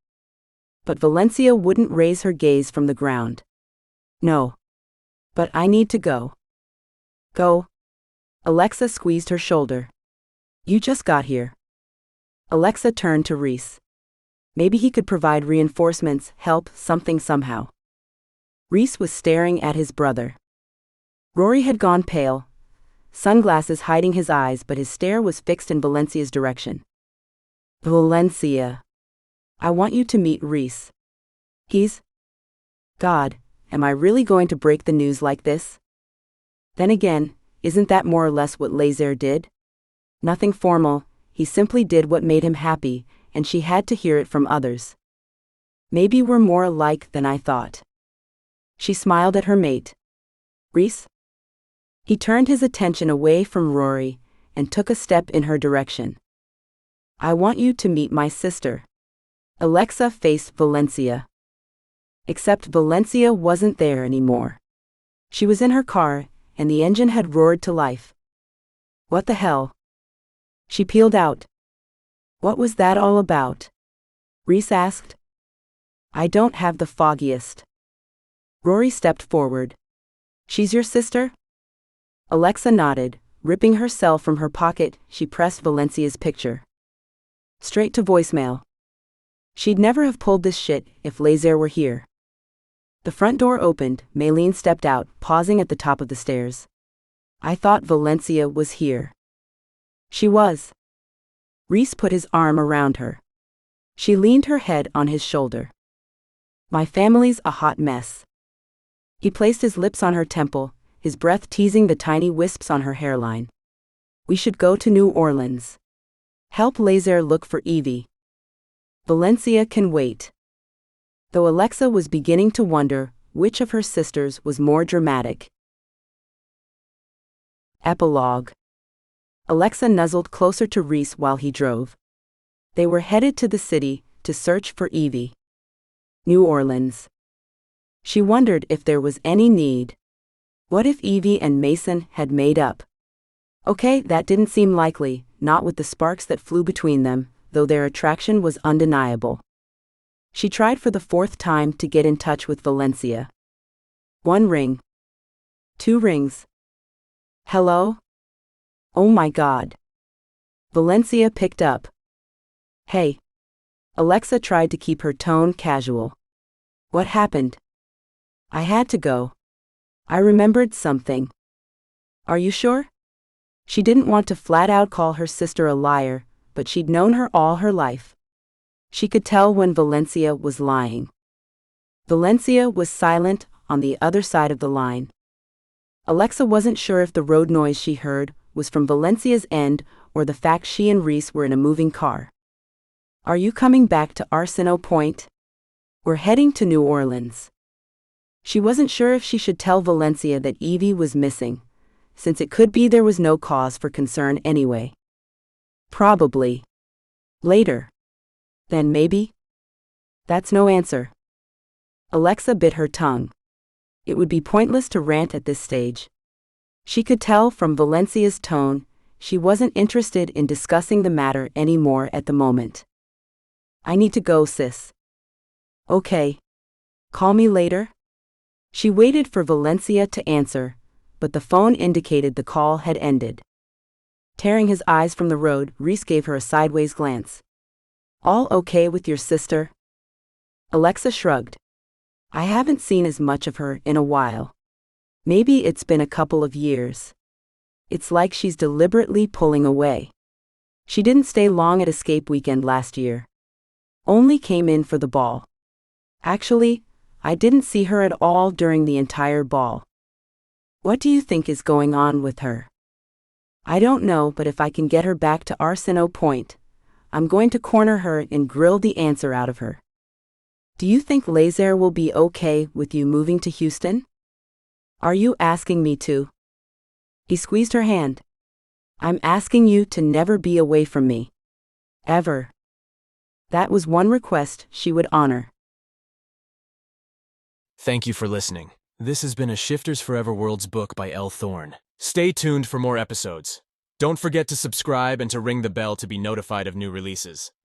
S2: But Valencia wouldn't raise her gaze from the ground. No. But I need to go. Go. Alexa squeezed her shoulder. You just got here. Alexa turned to Reese. Maybe he could provide reinforcements, help, something somehow. Reese was staring at his brother. Rory had gone pale, sunglasses hiding his eyes, but his stare was fixed in Valencia's direction. Valencia. I want you to meet Reese. He's... God, am I really going to break the news like this? Then again, isn't that more or less what Lézare did? Nothing formal, he simply did what made him happy, and she had to hear it from others. Maybe we're more alike than I thought. She smiled at her mate. Reese? He turned his attention away from Rory and took a step in her direction. I want you to meet my sister. Alexa faced Valencia. Except Valencia wasn't there anymore. She was in her car, and the engine had roared to life. What the hell? She peeled out. What was that all about? Reese asked. I don't have the foggiest. Rory stepped forward. She's your sister? Alexa nodded. Ripping her cell from her pocket, she pressed Valencia's picture. Straight to voicemail. She'd never have pulled this shit if Lézare were here. The front door opened, Maylene stepped out, pausing at the top of the stairs. I thought Valencia was here. She was. Reese put his arm around her. She leaned her head on his shoulder. My family's a hot mess. He placed his lips on her temple, his breath teasing the tiny wisps on her hairline. We should go to New Orleans. Help Lézare look for Evie. Valencia can wait. Though Alexa was beginning to wonder which of her sisters was more dramatic. Epilogue. Alexa nuzzled closer to Reese while he drove. They were headed to the city to search for Evie. New Orleans. She wondered if there was any need. What if Evie and Mason had made up? Okay, that didn't seem likely, not with the sparks that flew between them, though their attraction was undeniable. She tried for the 4th time to get in touch with Valencia. 1 ring. 2 rings. Hello? Oh my God. Valencia picked up. Hey. Alexa tried to keep her tone casual. What happened? I had to go. I remembered something. Are you sure? She didn't want to flat out call her sister a liar, but she'd known her all her life. She could tell when Valencia was lying. Valencia was silent on the other side of the line. Alexa wasn't sure if the road noise she heard was from Valencia's end or the fact she and Reese were in a moving car. Are you coming back to Arceneaux Point? We're heading to New Orleans. She wasn't sure if she should tell Valencia that Evie was missing, since it could be there was no cause for concern anyway. Probably. Later. Then maybe? That's no answer. Alexa bit her tongue. It would be pointless to rant at this stage. She could tell from Valencia's tone she wasn't interested in discussing the matter anymore at the moment. I need to go, sis. Okay. Call me later? She waited for Valencia to answer, but the phone indicated the call had ended. Tearing his eyes from the road, Reese gave her a sideways glance. All okay with your sister? Alexa shrugged. I haven't seen as much of her in a while. Maybe it's been a couple of years. It's like she's deliberately pulling away. She didn't stay long at Escape Weekend last year. Only came in for the ball. Actually, I didn't see her at all during the entire ball. What do you think is going on with her? I don't know, but if I can get her back to Arceneaux Point, I'm going to corner her and grill the answer out of her. Do you think Lézare will be okay with you moving to Houston? Are you asking me to? He squeezed her hand. I'm asking you to never be away from me. Ever. That was one request she would honor.
S4: Thank you for listening. This has been a Shifters Forever Worlds book by Elle Thorne. Stay tuned for more episodes. Don't forget to subscribe and to ring the bell to be notified of new releases.